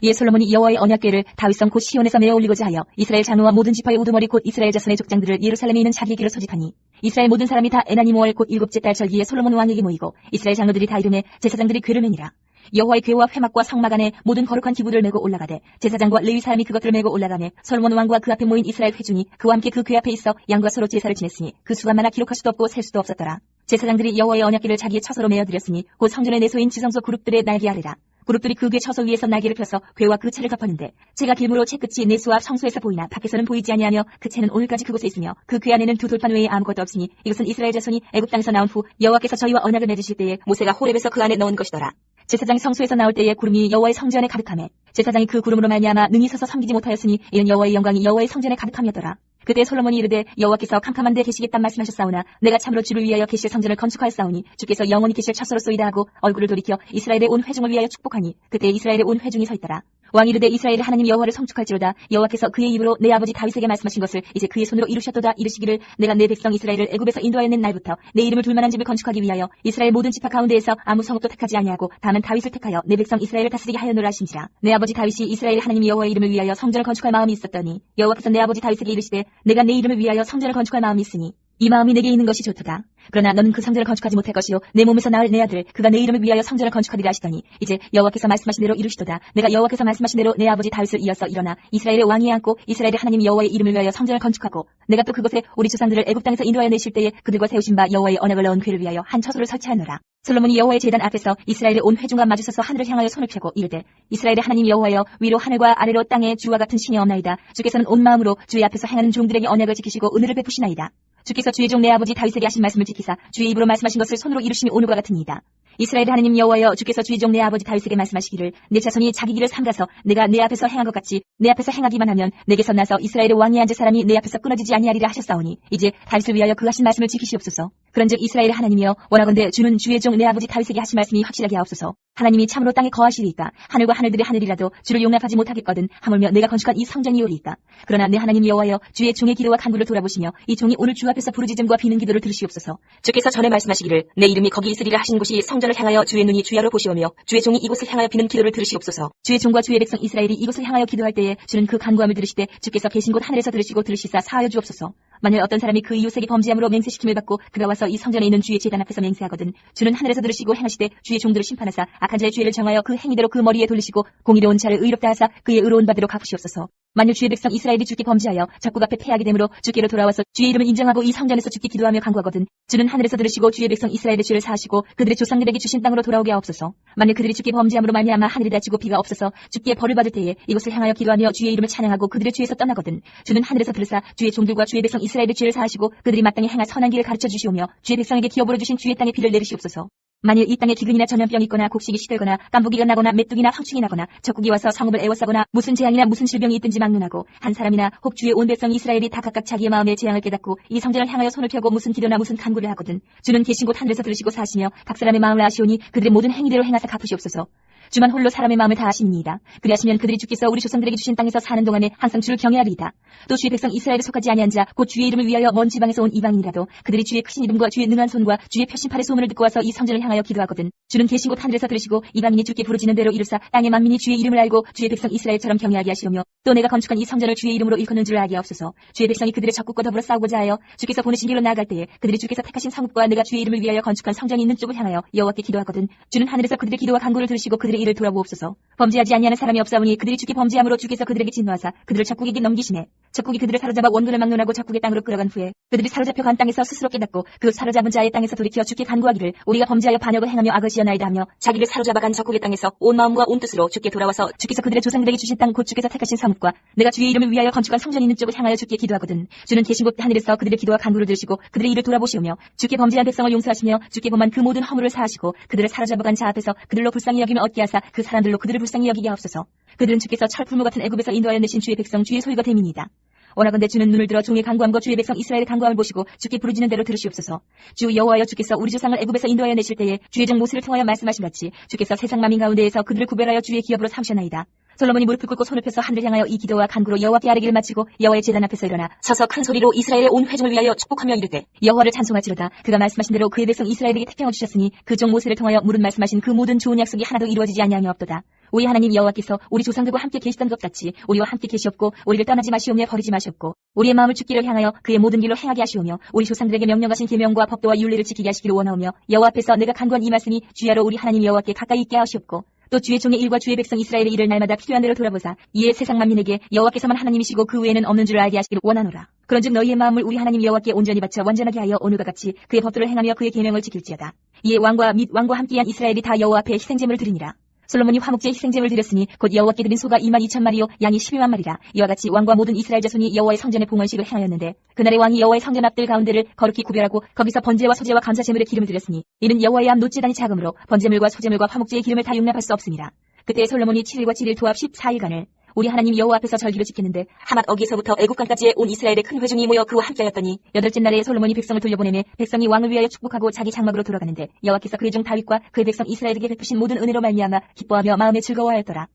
이에 솔로몬이 여호와의 언약궤를 다윗성 곧 시온에서 메어 올리고자 하여 이스라엘 장로와 모든 지파의 우두머리 곧 이스라엘 자손의 족장들을 예루살렘에 있는 자기에게로 소집하니 이스라엘 모든 사람이 다 에나니 모월 곧 7째 달 절기에 솔로몬 왕에게 모이고 이스라엘 장로들이 다 이름에 제사장들이 궤를 매니라. 여호와의 궤와 회막과 성막 안에 모든 거룩한 기구를 메고 올라가되 제사장과 레위 사람이 그것들을 메고 올라가매 솔로몬 왕과 그 앞에 모인 이스라엘 회중이 그와 함께 그 궤 앞에 있어 양과 서로 제사를 지냈으니 그 수가 많아 기록할 수도 없고 셀 수도 없었더라. 제사장들이 여호와의 언약궤를 자기의 처소로 메어 드렸으니 곧 성전의 내소인 지성소 그룹들의 날개 아래라. 그룹들이 그 궤 처소 위에서 날개를 펴서 궤와 그 채를 덮었는데 채가 길므로 채 끝이 내수 앞 성소에서 보이나 밖에서는 보이지 아니하며 그 채는 오늘까지 그곳에 있으며 그 궤 안에는 두 돌판 외에 아무것도 없으니 이것은 이스라엘 자손이 애굽 땅에서 나온 후 여호와께서 저희와 언약을 맺으실 때에 모세가 호렙에서 그 안에 넣은 것이더라. 제사장이 성소에서 나올 때에 구름이 여호와의 성전에 가득하매 제사장이 그 구름으로 말미암아 능히 서서 섬기지 못하였으니 이는 여호와의 영광이 여호와의 성전에 가득함이었더라. 그때 솔로몬이 이르되 여호와께서 캄캄한 데 계시겠다 말씀하셨사오나 내가 참으로 주를 위하여 계실 성전을 건축하였사오니 주께서 영원히 계실 처소로소이다 하고 얼굴을 돌이켜 이스라엘의 온 회중을 위하여 축복하니 그때 이스라엘의 온 회중이 서 있더라. 왕이 이르되 이스라엘의 하나님 여호와를 성축할지로다. 여호와께서 그의 입으로 내 아버지 다윗에게 말씀하신 것을 이제 그의 손으로 이루셨도다. 이르시기를 내가 내 백성 이스라엘을 애굽에서 인도하여 낸 날부터 내 이름을 둘 만한 집을 건축하기 위하여 이스라엘 모든 지파 가운데에서 아무 성읍도 택하지 아니하고 다만 다윗을 택하여 내 백성 이스라엘을 다스리게 하였노라 하신지라. 내 아버지 다윗이 이스라엘 하나님 여호와의 이름을 위하여 성전을 건축할 마음이 있었더니 여호와께서 내 아버지 다윗에게 이르시되 내가 내 이름을 위하여 성전을 건축할 마음이 있으니 이 마음이 내게 있는 것이 좋도다. 그러나 너는 그 성전을 건축하지 못할 것이요 내 몸에서 낳을 내 아들 그가 내 이름을 위하여 성전을 건축하리라 하시더니 이제 여호와께서 말씀하신 대로 이루시도다. 내가 여호와께서 말씀하신 대로 내 아버지 다윗을 이어서 일어나 이스라엘의 왕위에 앉고 이스라엘의 하나님 여호와의 이름을 위하여 성전을 건축하고 내가 또 그곳에 우리 조상들을 애굽 땅에서 인도하여 내실 때에 그들과 세우신 바 여호와의 언약을 넣은 궤를 위하여 한 처소를 설치하노라. 솔로몬이 여호와의 제단 앞에서 이스라엘의 온 회중과 마주서서 하늘을 향하여 손을 펴고 이르되 이스라엘의 하나님 여호와여 위로 하늘과 아래로 땅에 주와 같은 신이 없나이다. 주께서는 온 마음으로 주의 앞에서 행하는 종들에게 언약을 지키시고 은혜를 베푸시나이다. 주께서 주의 종 내 아버지 다윗에게 하신 말씀을 지키사 주의 입으로 말씀하신 것을 손으로 이루심이 오늘과 같으니이다. 이스라엘 하나님 여호와여 주께서 주의 종 내 아버지 다윗에게 말씀하시기를 내 자손이 자기 길을 삼가서 내가 내 앞에서 행한 것 같이 내 앞에서 행하기만 하면 내게서 나서 이스라엘의 왕위에 앉을 사람이 내 앞에서 끊어지지 아니하리라 하셨사오니 이제 다윗을 위하여 그 하신 말씀을 지키시옵소서. 그런즉 이스라엘의 하나님이여 원하건대 주는 주의 종 내 아버지 다윗에게 하신 말씀이 확실하게 하옵소서. 하나님이 참으로 땅에 거하시리이까 하늘과 하늘들의 하늘이라도 주를 용납하지 못하겠거든 하물며 내가 건축한 이 성전이오리이까. 그러나 내 하나님 여호와여 주의 종의 기도와 간구를 돌아보시며 이 종이 오늘 주 앞에서 부르짖음과 비는 기도를 들으시옵소서. 주께서 전에 말씀하시기를 내 이름이 거기 있으리라 하신 곳이 성전을 향하여 주의 눈이 주야로 보시오며 주의 종이 이곳을 향하여 비는 기도를 들으시옵소서. 주의 종과 주의 백성 이스라엘이 이곳을 향하여 기도할 때에 주는 그 간구함을 들으시되 주께서 계신 곳 하늘에서 들으시고 들으시사 사하여 주옵소서. 만일 어떤 사람이 그 이웃에게 범죄함으로 맹세시킴을 받고 그가 와서 이 성전에 있는 주의 제단 앞에서 맹세하거든 주는 하늘에서 들으시고 행하시되 주의 종들을 심판하사 악한 자의 죄를 정하여 그 행위대로 그 머리에 돌리시고 공의로운 자를 의롭다 하사 그의 의로운 바대로 갚으시옵소서. 만일 주의 백성 이스라엘이 주께 범죄하여 적국 앞에 패하게 되므로 주께로 돌아와서 주의 이름을 인정하고 이 성전에서 주께 기도하며 간구하거든 주는 하늘에서 들으시고 주의 백성 이스라엘의 죄를 사하시고 그들의 조상들에게 주신 땅으로 돌아오게 하옵소서. 만일 그들이 주께 범죄함으로 말미암아 하늘이 닫히고 비가 없어서 주께 벌을 받을 때에 이곳을 향하여 기도하며 주의 이름을 찬양하고 그들의 죄에서 떠나거든 주는 하늘에서 들으사 주의 종들과 주의 백성 이스라엘의 죄를 사하시고 그들이 마땅히 행할 선한 길을 가르쳐 주시오며 주의 백성에게 기업으로 주신 주의 땅에 비를 내리시옵소서. 만일 이 땅에 기근이나 전염병이 있거나 곡식이 시들거나 깐부기가 나거나 메뚜기나 황충이 나거나 적국이 와서 성읍을 에워싸거나 무슨 재앙이나 무슨 질병이 있든지 막론하고 한 사람이나 혹 주의 온 백성 이스라엘이 다 각각 자기의 마음의 재앙을 깨닫고 이 성전을 향하여 손을 펴고 무슨 기도나 무슨 간구를 하거든 주는 계신 곳 하늘에서 들으시고 사시며 각 사람의 마음을 아시오니 그들의 모든 행위대로 행하사 갚으시옵소서. 주만 홀로 사람의 마음을 다 아시니이다. 그리하시면 그들이 주께서 우리 조상들에게 주신 땅에서 사는 동안에 항상 주를 경외하리이다. 또 주의 백성 이스라엘에 속하지 아니한 자 곧 주의 이름을 위하여 먼 지방에서 온 이방인이라도 그들이 주의 크신 이름과 주의 능한 손과 주의 펴신 팔의 소문을 듣고 와서 이 성전을 향하여 향하여 기도하거든 주는 계신 곳 하늘에서 들으시고 이방인이 주께 부르짖는 대로 이루사 땅의 만민이 주의 이름을 알고 주의 백성 이스라엘처럼 경외하게 하시오며 또 내가 건축한 이 성전을 주의 이름으로 일컫는 줄 알게 하옵소서. 주의 백성이 그들의 적국과 더불어 싸우고자 하여 주께서 보내신 길로 나아갈 때에 그들이 주께서 택하신 성읍과 내가 주의 이름을 위하여 건축한 성전이 있는 쪽을 향하여 여호와께 기도하거든 주는 하늘에서 그들의 기도와 간구를 들으시고 그들의 일을 돌아보옵소서. 범죄하지 아니하는 사람이 없사오니 그들이 주께 범죄함으로 주께서 그들에게 진노하사 그들을 적국에게 넘기시네. 적국이 그들을 사로잡아 원군을 막론하고 적국의 땅으로 끌어간 후에 그들이 사로잡혀 간 땅에서 스스로 깨닫고 그 사로잡은 자의 땅에서 돌이켜 주께 간구하기를 우리가 범죄하여 반역을 행하며 악을 지었나이다 하며 자기를 사로잡아 간 적국의 땅에서 온 마음과 온 뜻으로 주께 돌아와서 주께서 그들의 조상들에게 주신 땅 곧 주께서 택하신 성읍과 내가 주의 이름을 위하여 건축한 성전이 있는 쪽을 향하여 주께 기도하거든 주는 계신 곳 하늘에서 그들의 기도와 간구를 들으시고 그들의 일을 돌아보시오며 주께 범죄한 백성을 용서하시며 주께 범한 그 모든 허물을 사하시고 그들을 사로잡아 간 자 앞에서 그들로 불쌍히 여김을 얻게 하사 그 사람들로 그들을 불쌍히 여기게 하옵소서. 그들은 주께서 철풀무 같은 애굽에서 인도하여 내신 주의 백성 주의 소유가 됨이니이다. 원하건대 주는 눈을 들어 종의 간구함과 주의 백성 이스라엘의 간구함을 보시고 주께 부르짖는 대로 들으시옵소서. 주 여호와여 주께서 우리 조상을 애굽에서 인도하여 내실 때에 주의 종 모세를 통하여 말씀하신 같이 주께서 세상 만민 가운데에서 그들을 구별하여 주의 기업으로 삼으셨나이다. 솔로몬이 무릎을 꿇고 손을 펴서 하늘을 향하여 이 기도와 간구로 여호와께 아뢰기를 마치고 여호와의 제단 앞에서 일어나 서서 큰 소리로 이스라엘의 온 회중을 위하여 축복하며 이르되 여호와를 찬송하지로다. 그가 말씀하신 대로 그의 백성 이스라엘에게 태평을 주셨으니 그 종 모세를 통하여 물은 말씀하신 그 모든 좋은 약속이 하나도 이루어지지 아니하며 없도다. 우리 하나님 여호와께서 우리 조상들과 함께 계시던 것 같이 우리와 함께 계시옵고 우리를 떠나지 마시오며 버리지 마시옵고 우리의 마음을 주기를 향하여 그의 모든 길로 행하게 하시오며 우리 조상들에게 명령하신 계명과 법도와 율례를 지키게 하시기를 원하오며 여호와 앞에서 내가 간구한 이 말씀이 주야로 우리 하나님 여호와께 가까이 있게 하시옵고 또 주의 종의 일과 주의 백성 이스라엘의 일을 날마다 필요한 대로 돌아보사 이에 세상 만민에게 여호와께서만 하나님이시고 그 외에는 없는 줄 알게 하시기를 원하노라. 그런즉 너희의 마음을 우리 하나님 여호와께 온전히 바쳐 완전하게 하여 오늘과 같이 그의 법도를 행하며 그의 계명을 지킬지어다. 이에 왕과 및 왕과 함께한 이스라엘이 다 여호와 앞에 희생제물을 드리니라. 솔로몬이 화목제 희생제물을 드렸으니 곧 여호와께 드린 소가 22,000마리요 양이 12만 마리라. 이와 같이 왕과 모든 이스라엘 자손이 여호와의 성전에 봉헌식을 행하였는데 그날의 왕이 여호와의 성전 앞들 가운데를 거룩히 구별하고 거기서 번제와 소제와 감사제물의 기름을 드렸으니 이는 여호와의 앞 놋제단이 작으므로 번제물과 소제물과 화목제의 기름을 다 용납할 수 없습니다. 그때 솔로몬이 7일과 7일 도합 14일간을 우리 하나님 여호와 앞에서 절기로 지켰는데 하맛 어기서부터 애국강까지의 온 이스라엘의 큰 회중이 모여 그와 함께하였더니 여덟째 날에 솔로몬이 백성을 돌려보내매 백성이 왕을 위하여 축복하고 자기 장막으로 돌아가는데 여호와께서 그의 종 다윗과 그의 백성 이스라엘에게 베푸신 모든 은혜로 말미암아 기뻐하며 마음에 즐거워하였더라.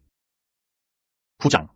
9장.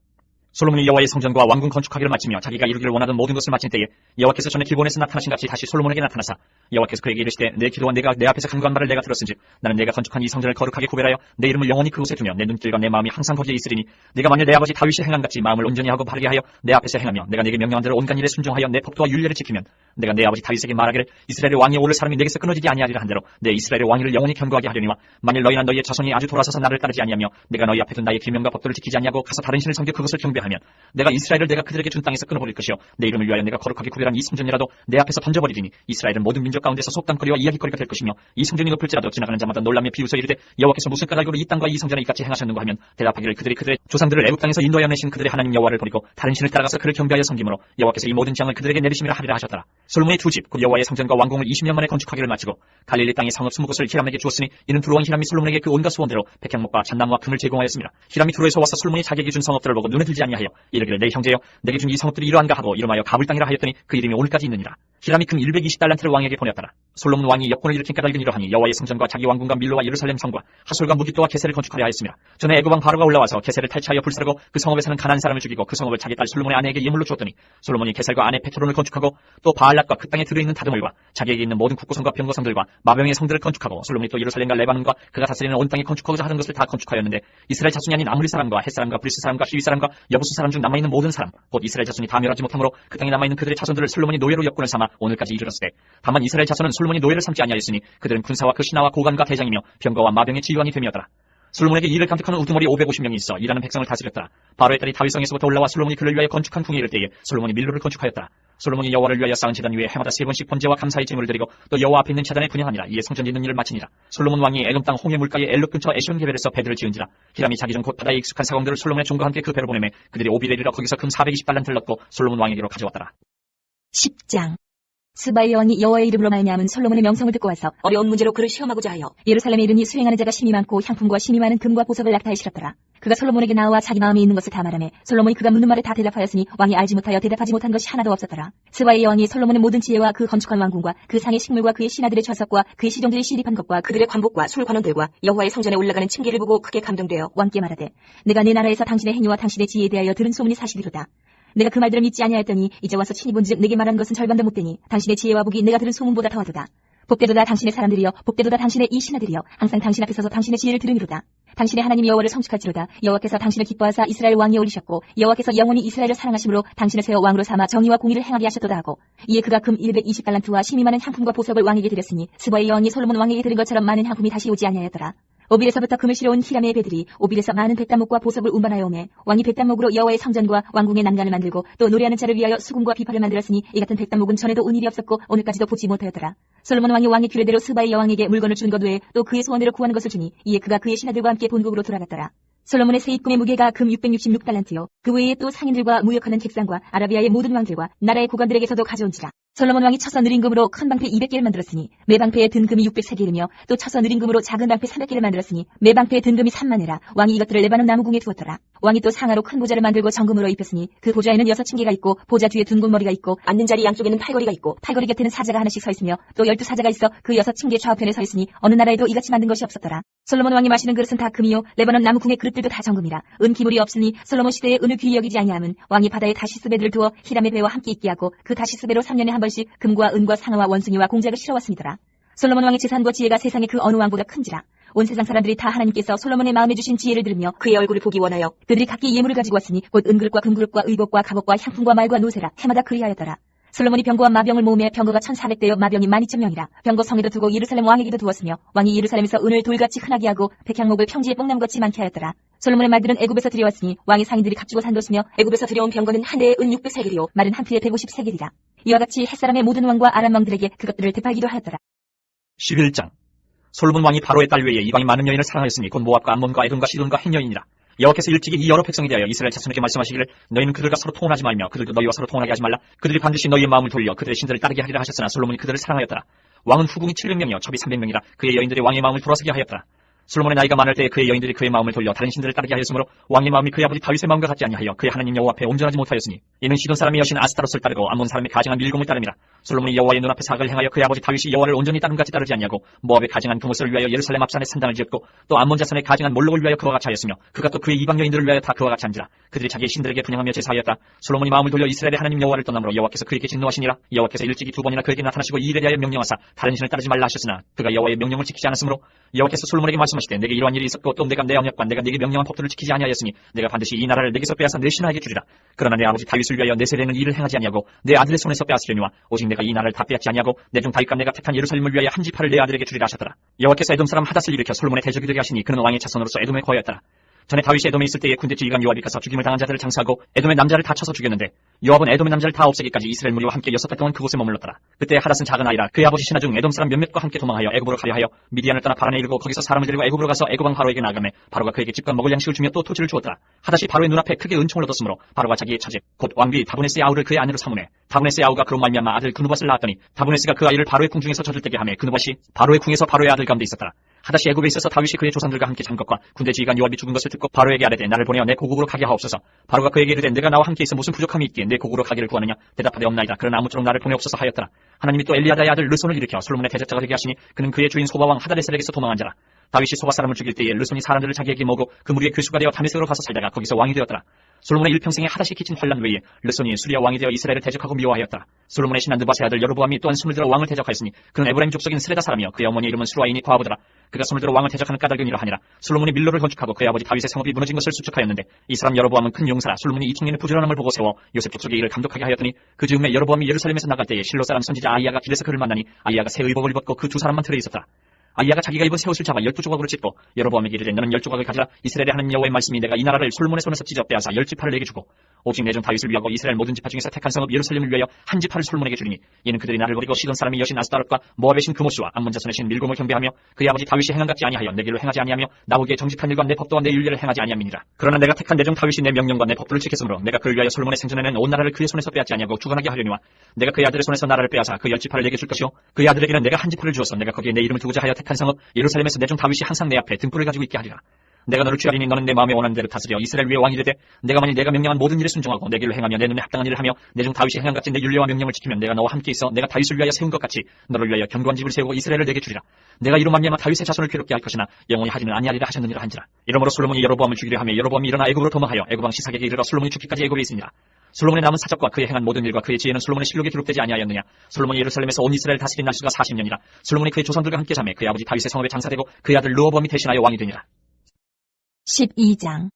솔로몬이 여호와의 성전과 왕궁 건축하기를 마치며 자기가 이루기를 원하던 모든 것을 마친 때에 여호와께서 전에 기본에서 나타나신 같이 다시 솔로몬에게 나타나사 여호와께서 그에게 이르시되 내 기도와 내가 내 앞에서 간구한 말을 내가 들었은즉 나는 내가 건축한 이 성전을 거룩하게 구별하여 내 이름을 영원히 그곳에 두며 내 눈길과 내 마음이 항상 거기에 있으리니 네가 만일 내 아버지 다윗이 행한 같이 마음을 온전히 하고 바르게 하여 내 앞에서 행하며 내가 네게 명령한 대로 온갖 일에 순종하여 내 법도와 율례를 지키면 내가 내 아버지 다윗에게 말하기를 이스라엘의 왕이 오를 사람이 내게서 끊어지지 아니하리라 한대로 내 이스라엘의 왕위를 영원히 견고하게 하려니와 만일 너희나 너희의 자손이 아주 돌아서서 나를 따르지 아니하며 내가 너희 앞에 둔 나의 계명과 법도를 지키지 아니하고 가서 다른 신을 섬겨 그것을 경배하면 내가 이스라엘을 내가 그들에게 준 땅에서 끊어버릴 것이요 내 이름을 위하여 내가 거룩하게 구별한 이 성전이라도 내 앞에서 던져버리리니 이스라엘은 모든 민족 가운데서 속담거리와 이야기거리가 될 것이며 이 성전이 높을지라도 지나가는 자마다 놀라며 비웃어 이르되 여호와께서 무슨 까닭으로 이 땅과 이 성전을 이같이 행하셨는가 하면 대답하기를 그들의 조상들을 애굽 땅에서 인도하여 내신 그들의 하나님 여호와를 버리고 다른 신을 따라가서 그를 경배하여 섬김으로 여호와께서 이 모든 재앙을 그들에게 내리심이라 하리라 하셨더라. 솔로몬의 두 집 곧 여호와의 성전과 왕궁을 20년 만에 건축하기를 마치고 갈릴리 땅의 성읍 20곳을 히람에게 주었으니 이는 두루왕 히람이 솔로몬에게 그 온갖 소원대로 백향목과 잣나무와 금을 제공하였습니다. 히람이 두로에서 와서 솔로몬이 자기에게 준 성읍들을 보고 눈에 들지 아니하여 이르기를 내 형제여 내게 준 이 성읍들이 이러한가 하고 이름하여 가불 땅이라 하였더니 그 이름이 오늘까지 있느니라. 히람이 금 120달란트를 왕에게 보냈더라. 솔로몬 왕이 역군을 일으킨 까닭은 이러하니 여호와의 성전과 자기 왕궁과 밀로와 예루살렘 성과 하솔과 무깃도와 게셀을 건축하려 하였습니다. 전에 애굽 왕 바로가 올라와서 게셀을 탈취하여 불사르고 그 성읍에 사는 가나안 사람을 죽이고 그 성읍을 자기 딸 솔로몬의 아내에게 예물로 주었더니 솔로몬이 게셀과 아내 페토론을 건축하고 또 바알랏과 그 땅에 들어있는 다드물과 자기에게 있는 모든 국고성과 병거성들과 마병의 성들을 건축하고 솔로몬이 또 예루살렘과 레바논과 그가 다스리는 온 땅에 건축하고자 하는 것을 다 건축하였는데 이스라엘 자손이 아닌 아무리 사람과 헷 사람과 브리스 사람과 히위 사람과 여부수 사람 중 남아있는 모든 사람 곧 이스라엘 자손이 다 멸하지 못하므로 그 땅에 남아있는 그들의 자손들을 솔로몬이 노예로 역군을 삼아 오늘까지 이르렀으되 다만 이스라엘 자손은 솔로몬이 노예를 삼지 아니하였으니 그들은 군사와 그 신하와 고관과 대장이며 병거와 마병의 지휘관이 됨이었더라. 솔로몬에게 이를 감독하는 우두머리 550명이 있어 일하는 백성을 다스렸더라. 바로의 딸이 다윗성에서부터 올라와 솔로몬이 그를 위하여 건축한 궁에 이를 때에 솔로몬이 밀로를 건축하였더라. 솔로몬이 여호와를 위하여 쌓은 제단 위에 해마다 3번씩 번제와 감사의 제물을 드리고 또 여호와 앞에 있는 제단에 분향하니라. 이에 성전 짓는 일을 마치니라. 솔로몬 왕이 에돔 땅 홍해 물가의 엘롯 근처 에시온 게벨에서 배들을 지은지라. 히람이 자기 전 곧 바다에 익숙한 사공들을 솔로몬의 종과 함께 그 배로 보내매 그들이 오빌에 이르러 거기서 금 420달란트를 얻고 솔로몬 왕에게로 가져왔더라. 10장. 스바의 왕이 여호와의 이름으로 말미암은 솔로몬의 명성을 듣고 와서 어려운 문제로 그를 시험하고자 하여 예루살렘에 이르니 수행하는 자가 심이 많고 향품과 신이 많은 금과 보석을 낙타에 실었더라. 그가 솔로몬에게 나와 자기 마음에 있는 것을 다 말하매 솔로몬이 그가 묻는 말에 다 대답하였으니 왕이 알지 못하여 대답하지 못한 것이 하나도 없었더라. 스바의 왕이 솔로몬의 모든 지혜와 그 건축한 왕궁과 그 상의 식물과 그의 신하들의 좌석과 그의 시종들이 시립한 것과 그들의 관복과 술관원들과 여호와의 성전에 올라가는 층계를 보고 크게 감동되어 왕께 말하되 내가 내 나라에서 당신의 행위와 당신의 지혜에 대하여 들은 소문이 사실이로다. 내가 그 말들을 믿지 아니하였더니 이제 와서 친히 본즉 내게 말한 것은 절반도 못되니 당신의 지혜와 복이 내가 들은 소문보다 더하도다. 복되도다 당신의 사람들이여, 복되도다 당신의 이 신하들이여, 항상 당신 앞에 서서 당신의 지혜를 들으미로다. 당신의 하나님 여호와를 성축할지로다. 여호와께서 당신을 기뻐하사 이스라엘 왕위에 올리셨고, 여호와께서 영원히 이스라엘을 사랑하심으로 당신을 세워 왕으로 삼아 정의와 공의를 행하게 하셨도다 하고, 이에 그가 금 120달란트와 심히 많은 향품과 보석을 왕에게 드렸으니 스바의 여왕이 솔로몬 왕에게 드린 것처럼 많은 향품이 다시 오지 아니하였더라. 오빌에서부터 금을 실어온 히람의 배들이 오빌에서 많은 백단목과 보석을 운반하여 오매, 왕이 백단목으로 여호와의 성전과 왕궁의 난간을 만들고 또 노래하는 자를 위하여 수금과 비파를 만들었으니 이 같은 백단목은 전에도 온 일이 없었고 오늘까지도 보지 못하였더라. 솔로몬 왕이 왕의 규례대로 스바의 여왕에게 물건을 준 것 외에 또 그의 소원대로 구하는 것을 주니, 이에 그가 그의 신하들과 함께 본국으로 돌아갔더라. 솔로몬의 새 입금의 무게가 금 666달란트요. 그 외에 또 상인들과 무역하는 객상과 아라비아의 모든 왕들과 나라의 고관들에게서도 가져온지라. 솔로몬 왕이 쳐서 느린 금으로 큰 방패 200개를 만들었으니 매 방패에 든 금이 600세겔이며 또 쳐서 느린 금으로 작은 방패 300개를 만들었으니 매 방패에 든 금이 3만회라. 왕이 이것들을 레바논 나무궁에 두었더라. 왕이 또 상하로 큰 보좌를 만들고 정금으로 입혔으니 그 보좌에는 6층계가 있고 보좌 뒤에 둥근 머리가 있고 앉는 자리 양쪽에는 팔걸이가 있고 팔걸이 곁에는 사자가 하나씩 서 있으며 또 12사자가 있어 그 6층계 좌우편에 서 있으니 어느 나라에도 이같이 만든 것이 없었더라. 솔로몬 왕이 마시는 그릇은 다 금이요 레바논 나무궁의 그릇들도 다 정금이라. 은 기물이 없으니 솔로몬 시대에 은을 귀히 여기지 아니함은 왕이 바다에 다시스 배들을 두어 히람의 배와 함께 있게 하고 그 다시스 배로 3년에 한 번씩 금과 은과 상아와 원숭이와 공작을 실어왔음이더라. 솔로몬 왕의 재산과 지혜가 세상의 그 어느 왕보다 큰지라. 온 세상 사람들이 다 하나님께서 솔로몬의 마음에 주신 지혜를 들으며 그의 얼굴을 보기 원하여 그들이 각기 예물을 가지고 왔으니 곧 은그릇과 금그릇과 의복과 갑옷과 향품과 말과 노새라. 해마다 그리하였더라. 솔로몬이 병거와 마병을 모으며 병거가 1400대여 마병이 12,000명이라. 병거 성에도 두고 예루살렘 왕에게도 두었으며 왕이 예루살렘에서 은을 돌같이 흔하게 하고 백향목을 평지에 뽕나무같이 많게 하였더라. 솔로몬의 말들은 애굽에서 들여왔으니 왕의 상인들이 값주고 산 것이며 애굽에서 들여온 병거는 한 대에 은 600세겔이요 말은 한 필에 150세겔이라. 이와 같이 햇사람의 모든 왕과 아람 왕들에게 그것들을 되팔기도 하였더라. 11장. 솔로몬 왕이 바로의 딸 외에 이방인 많은 여인을 사랑하였으니 곧 모압과 암몬과 에돔과 시돈과 행 여인이라. 여호와께서 일찍이 이 여러 백성에 대하여 이스라엘 자손에게 말씀하시기를 너희는 그들과 서로 통혼하지 말며 그들도 너희와 서로 통혼하게 하지 말라. 그들이 반드시 너희의 마음을 돌려 그들의 신들을 따르게 하리라 하셨으나 솔로몬이 그들을 사랑하였더라. 왕은 후궁이 700명이요 첩이 300명이라. 그의 여인들이 왕의 마음을 돌아서게 하였더라. 솔로몬의 나이가 많을 때에 그의 여인들이 그의 마음을 돌려 다른 신들을 따르게 하였으므로 왕의 마음이 그의 아버지 다윗의 마음과 같지 아니하여 그의 하나님 여호와 앞에 온전하지 못하였으니 이는 시돈 사람의 여신 아스타롯을 따르고 암몬 사람의 가증한 밀곰을 따름이라. 솔로몬이 여호와의 눈앞에 사악을 행하여 그의 아버지 다윗이 여호와를 온전히 따름같이 따르지 아니하고 모압의 가증한 두모스를 위하여 예루살렘 앞산에 산당을 지었고 또 암몬 자손의 가증한 몰록을 위하여 그와 같이 하였으며 그가 또 그의 이방 여인들을 위하여 다 그와 같이 한지라. 그들이 자기의 신들에게 분양하며 제사하였다. 솔로몬이 마음을 돌려 이스라엘의 하나님 여호와를 떠남으로 여호와께서 그에게 진노하시니라. 여호와께서 일찍이 2번이나 그에게 나타나시고 이 일에 대하여 명령하사 다른 신을 따르지 말라 하셨으나 그가 여호와의 명령을 지키지 않았으므로 여호와께서 솔로몬에게 말씀하시되 내게 이러한 일이 있었고 또 내가 내 언약과 내가 네게 명령한 법도를 지키지 아니하였으니 내가 반드시 이 나라를 내게서 빼앗아 내 신하에게 주리라. 그러나 내 아버지 다윗을 위하여 내 세례는 이를 행하지 아니하고 내 아들의 손에서 빼앗으려니와 오직 내가 이 나라를 다 빼앗지 아니하고 내 종 다윗과 내가 택한 예루살렘을 위하여 한 지파를 내 아들에게 주리라 하셨더라. 여호와께서 에돔 사람 하닷을 일으켜 솔로몬의 대적이 되게 하시니 그는 왕의 자손으로서 에돔에 거하였더라. 전에 다윗이 에돔에 있을 때에 군대 지휘관 요압이 가서 죽임을 당한 자들을 장사하고 에돔의 남자를 다 쳐서 죽였는데 요압은 에돔의 남자를 다 없애기까지 이스라엘 무리와 함께 6달 동안 그곳에 머물렀더라. 그때 하닷은 작은 아이라 그의 아버지 신하 중 에돔 사람 몇몇과 함께 도망하여 애굽으로 가려 하여 미디안을 떠나 바란에 이르고 거기서 사람을 데리고 애굽으로 가서 애굽 왕 바로에게 나아가매 바로가 그에게 집과 먹을 양식을 주며 또 토지를 주었더라. 하닷이 바로의 눈앞에 크게 은총을 얻었으므로 바로가 자기의 처제 곧 왕비 다보네스의 아우를 그의 아내로 삼으매 다보네스의 아우가 그로 말미암아 아들 그누밧을 낳았더니 다보네스가 그 아이를 바로의 궁중에서 젖을 때게 하매 그누밧이 바로의 궁에서 바로의 아들 가운데 있었더라. 하닷이 애굽에 있어서 다윗이 그의 조상들과 함께 잠 것과 군대 지휘관 요압이 죽은 것을 듣고 바로에게 아뢰되 나를 보내어 내 고국으로 가게 하옵소서. 바로가 그에게 이르되 내가 나와 함께 있어 무슨 부족함이 있기에 내 고국으로 가기를 구하느냐. 대답하되 없나이다. 그러나 아무쪼록 나를 보내옵소서 하였더라. 하나님이 또 엘리야다의 아들 르손을 일으켜 솔로몬의 대적자가 되게 하시니 그는 그의 주인 소바왕 하다레셀에게서 도망한 자라. 다윗이 소바 사람을 죽일 때에 르손이 사람들을 자기에게 모으고 그 무리의 교수가 되어 다메섹으로 가서 살다가 거기서 왕이 되었더라. 솔로몬의 일평생에 하닷이 끼친 환란 외에 르손이 수리아 왕이 되어 이스라엘을 대적하고 미워하였더라. 솔로몬의 신한 느밧의 아들 여로보암이 또한 숨을 들어 왕을 대적하였으니 그는 에브라임 족속인 스레다 사람이여 그의 어머니 이름은 수라이니 과부더라. 그가 숨을 들어 왕을 대적하는 까닭이니라 하니라. 솔로몬이 밀로를 건축하고 그의 아버지 다윗의 성읍이 무너진 것을 수축하였는데 이 사람 여로보암은 큰 용사라. 솔로몬이 이 청년의 부지런함을 보고 세워 요셉 족속의 일을 감독하게 하였더니 그 즈음에 여로보암이 예루살렘에서 나갈 때에 실로 사람 선지자 아이야가 길에서 그를 만나니 아이야가 새 의복을 입었고 그 두 사람만 틀에 있었더라. 아이야가 자기가 입은 새 옷을 잡아 12조각으로 찢고 여로보암에게 이르되 너는 10조각을 가지라. 이스라엘의 하나님 여호와의 말씀이 내가 이 나라를 솔로몬의 손에서 찢어 빼앗아 10지파를 내게 주고 오직 내 종 다윗을 위하고 이스라엘 모든 지파 중에서 택한 성읍 예루살렘을 위하여 한 지파를 솔로몬에게 주리니 이는 그들이 나를 버리고 시돈 사람의 여신 아스타롯과 모압의 신 그모시와 암몬 자손의 신 밀곰을 경배하며 그의 아버지 다윗이 행한 같지 아니하여 내 길로 행하지 아니하며 나보기에 정직한 일과 내 법도와 내 율례를 행하지 아니함이니라. 그러나 내가 택한 내 종 다윗이 내 명령과 내 법도를 지켰으므로 내가 그를 위하여 솔로몬의 생전에는 온 나라를 그의 손에서 빼앗지 아니하고 주관하게 하려니와 내가 그의 아들의 손에서 나라를 빼앗아 그 10지파를 내게 줄 것이요 그의 아들에게는 내가 한 지파를 주어서 내가 거기에 내 이름을 두고자 하여 택한 성읍 예루살렘에서 내 종 다윗이 항상 내 앞에 등불을 가지고 있게 하리라. 내가 너를 취하리니 너는 내 마음에 원하는 대로 다스려 이스라엘 위에 왕이 되되 내가 만일 내가 명령한 모든 일에 순종하고 내 길을 행하며 내 눈에 합당한 일을 하며 내 종 다윗이 행한 같이 내 율례와 명령을 지키면 내가 너와 함께 있어 내가 다윗을 위하여 세운 것 같이 너를 위하여 견고한 집을 세우고 이스라엘을 내게 주리라. 내가 이로 말미암아 다윗의 자손을 괴롭게 할 것이나 영원히 하지는 아니하리라 하셨느니라 한지라. 이러므로 솔로몬이 여로보암을 죽이려 하며 여로보암이 일어나 애굽으로 도망하여 애굽 왕 시삭에게 이르러 솔로몬이 죽기까지 애굽에 있으니라. 솔로몬의 남은 사적과 그의 행한 모든 일과 그의 지혜는 솔로몬의 실록에 기록되지 아니하였느냐? 솔로몬이 예루살렘에서 온 이스라엘 다스린 날수가 40년이라. 솔로몬이 그의 조상들과 함께 자매 그의 아버지 다윗의 성읍에 장사되고 그의 아들 르호보암이 대신하여 왕이 되니라. 12장.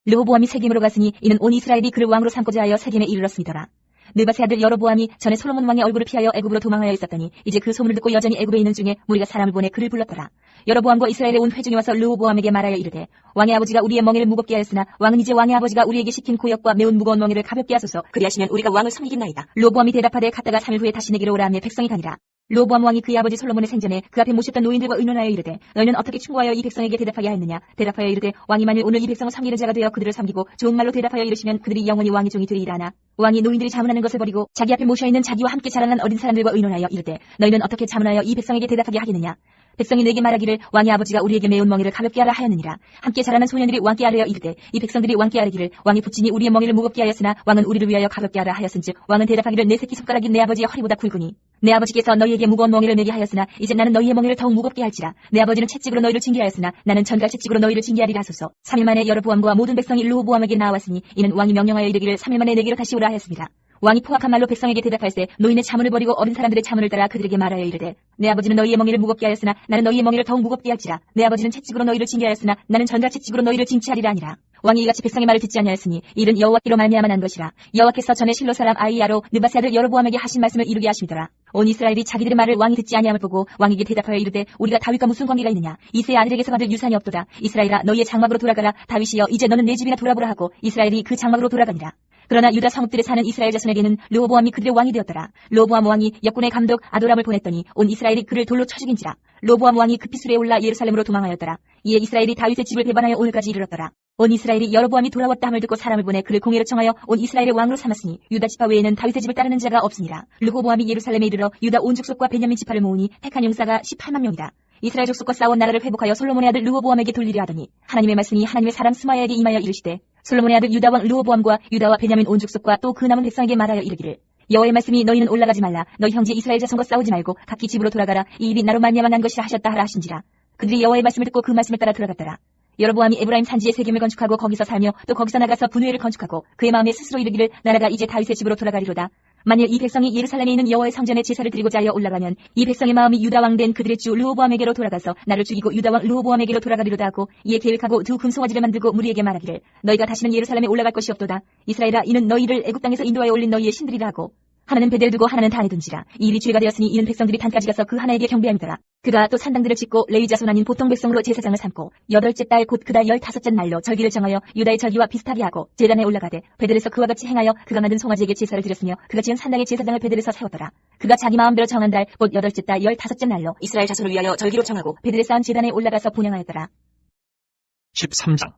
르호보암이 세겜으로 갔으니 이는 온 이스라엘이 그를 왕으로 삼고자 하여 세겜에 이르렀음이더라. 느밧의 아들 여로보암이 전에 솔로몬 왕의 얼굴을 피하여 애굽으로 도망하여 있었더니 이제 그 소문을 듣고 여전히 애굽에 있는 중에 무리가 사람을 보내 그를 불렀더라. 여로보암과 이스라엘에 온 회중이 와서 르호보암에게 말하여 이르되 왕의 아버지가 우리의 멍에를 무겁게 하였으나 왕은 이제 왕의 아버지가 우리에게 시킨 고역과 매운 무거운 멍에를 가볍게 하소서. 그리하시면 우리가 왕을 섬기겠나이다. 르호보암이 대답하되 갔다가 3일 후에 다시 내게로 오라 하며 백성이 가니라. 르호보암 왕이 그의 아버지 솔로몬의 생전에 그 앞에 모셨던 노인들과 의논하여 이르되 너희는 어떻게 충고하여 이 백성에게 대답하게 하였느냐. 대답하여 이르되 왕이 만일 오늘 이 백성을 섬기는 자가 되어 그들을 섬기고 좋은 말로 대답하여 이르시면 그들이 영원히 왕의 종이 되리이라 하나 왕이 노인들이 자문하는 것을 버리고 자기 앞에 모셔있는 자기와 함께 자라난 어린 사람들과 의논하여 이르되 너희는 어떻게 자문하여 이 백성에게 대답하게 하겠느냐. 백성이 내게 말하기를 왕의 아버지가 우리에게 매운 멍에를 가볍게 하라 하였느니라. 함께 자라난 소년들이 왕께 아뢰어 이르되 이 백성들이 왕께 아뢰기를 왕이 붙이니 우리의 멍에를 무겁게 하였으나 왕은 우리를 위하여 가볍게 하라 하였은즉 왕은 대답하기를 내 새끼 손가락이 내 아버지의 허리보다 굵으니 내 아버지께서 너희에게 무거운 멍에를 내게 하였으나 이제 나는 너희의 멍에를 더욱 무겁게 할지라. 내 아버지는 채찍으로 너희를 징계하였으나 나는 전갈 채찍으로 너희를 징계하리라 하소서. 3일 만에 여로보암과 모든 백성이 르호보암에게 나왔으니 이는 왕이 명령하여 이르기를 3일 만에 내게로 다시 오라 하였습니다. 왕이 포악한 말로 백성에게 대답할세 노인의 자문을 버리고 어린 사람들의 자문을 따라 그들에게 말하여 이르되 내 아버지는 너희의 멍에를 무겁게 하였으나 나는 너희의 멍에를 더욱 무겁게 할지라. 내 아버지는 채찍으로 너희를 징계하였으나 나는 전갈 채찍으로 너희를 징치하리라 하니라. 왕이 이같이 백성의 말을 듣지 아니하였으니 이는 여호와께로 말미암아 난 것이라. 여호와께서 전에 실로 사람 아이야로 느밧의 아들 여로보암에게 하신 말씀을 이루게 하심이더라. 온 이스라엘이 자기들의 말을 왕이 듣지 아니함을 보고 왕에게 대답하여 이르되 우리가 다윗과 무슨 관계가 있느냐. 이새의 아들에게서 받을 유산이 없도다. 이스라엘아 너희의 장막으로 돌아가라. 다윗이여 이제 너는 내 집이나 돌아보라 하고 이스라엘이 그 장막으로 돌아가니라. 그러나 유다 성읍들에 사는 이스라엘 자손에게는 르호보암이 그들의 왕이 되었더라. 르호보암 왕이 역군의 감독 아도람을 보냈더니 온 이스라엘이 그를 돌로 쳐 죽인지라. 르호보암 왕이 급히 수레에 올라 예루살렘으로 도망하였더라. 이에 이스라엘이 다윗의 집을 배반하여 오늘까지 이르렀더라. 온 이스라엘이 여로보암이 돌아왔다 함을 듣고 사람을 보내 그를 공회로 청하여 온 이스라엘의 왕으로 삼았으니 유다 지파 외에는 다윗의 집을 따르는 자가 없으니라. 르호보암이 예루살렘에 이르러 유다 온 족속과 베냐민 지파를 모으니 택한 용사가 18만 명이다. 이스라엘 족속과 싸운 나라를 회복하여 솔로몬의 아들 르호보암에게 돌리려 하더니 하나님의 말씀이 하나님의 사람 스마야에게 임하여 이르시되 솔로몬의 아들 유다 왕 르호보암과 유다와 베냐민 온 족속과 또 그 남은 백성에게 말하여 이르기를 여호와의 말씀이 너희는 올라가지 말라. 너희 형제 이스라엘 자손과 싸우지 말고 각기 집으로 돌아가라. 이 일이 나로 말미암아 난 것이라 하셨다 하라 하신지라. 그들이 여호와의 말씀을 듣고 그 말씀을 따라 돌아갔더라. 여로보암이 에브라임 산지에 세겜을 건축하고 거기서 살며 또 거기서 나가서 분회를 건축하고 그의 마음에 스스로 이르기를 나라가 이제 다윗의 집으로 돌아가리로다. 만일 이 백성이 예루살렘에 있는 여호와의 성전에 제사를 드리고자 하여 올라가면 이 백성의 마음이 유다 왕 된 그들의 주 르호보암에게로 돌아가서 나를 죽이고 유다 왕 르호보암에게로 돌아가리로다 하고 이에 계획하고 두 금송아지를 만들고 무리에게 말하기를 너희가 다시는 예루살렘에 올라갈 것이 없도다. 이스라엘아 이는 너희를 애굽 땅에서 인도하여 올린 너희의 신들이라 하고 하나는 베델을 두고 하나는 단에 둔지라. 이 일이 죄가 되었으니 이는 백성들이 단까지 가서 그 하나에게 경배함이더라. 그가 또 산당들을 짓고 레위 자손 아닌 보통 백성으로 제사장을 삼고 8째 달 곧 그달 15째 날로 절기를 정하여 유다의 절기와 비슷하게 하고 제단에 올라가되 베델에서 그와 같이 행하여 그가 만든 송아지에게 제사를 드렸으며 그가 지은 산당의 제사장을 베델에서 세웠더라. 그가 자기 마음대로 정한 달 곧 8째 달 15째 날로 이스라엘 자손을 위하여 절기로 정하고 베델에 쌓은 제단에 올라가서 분향하였더라. 13장.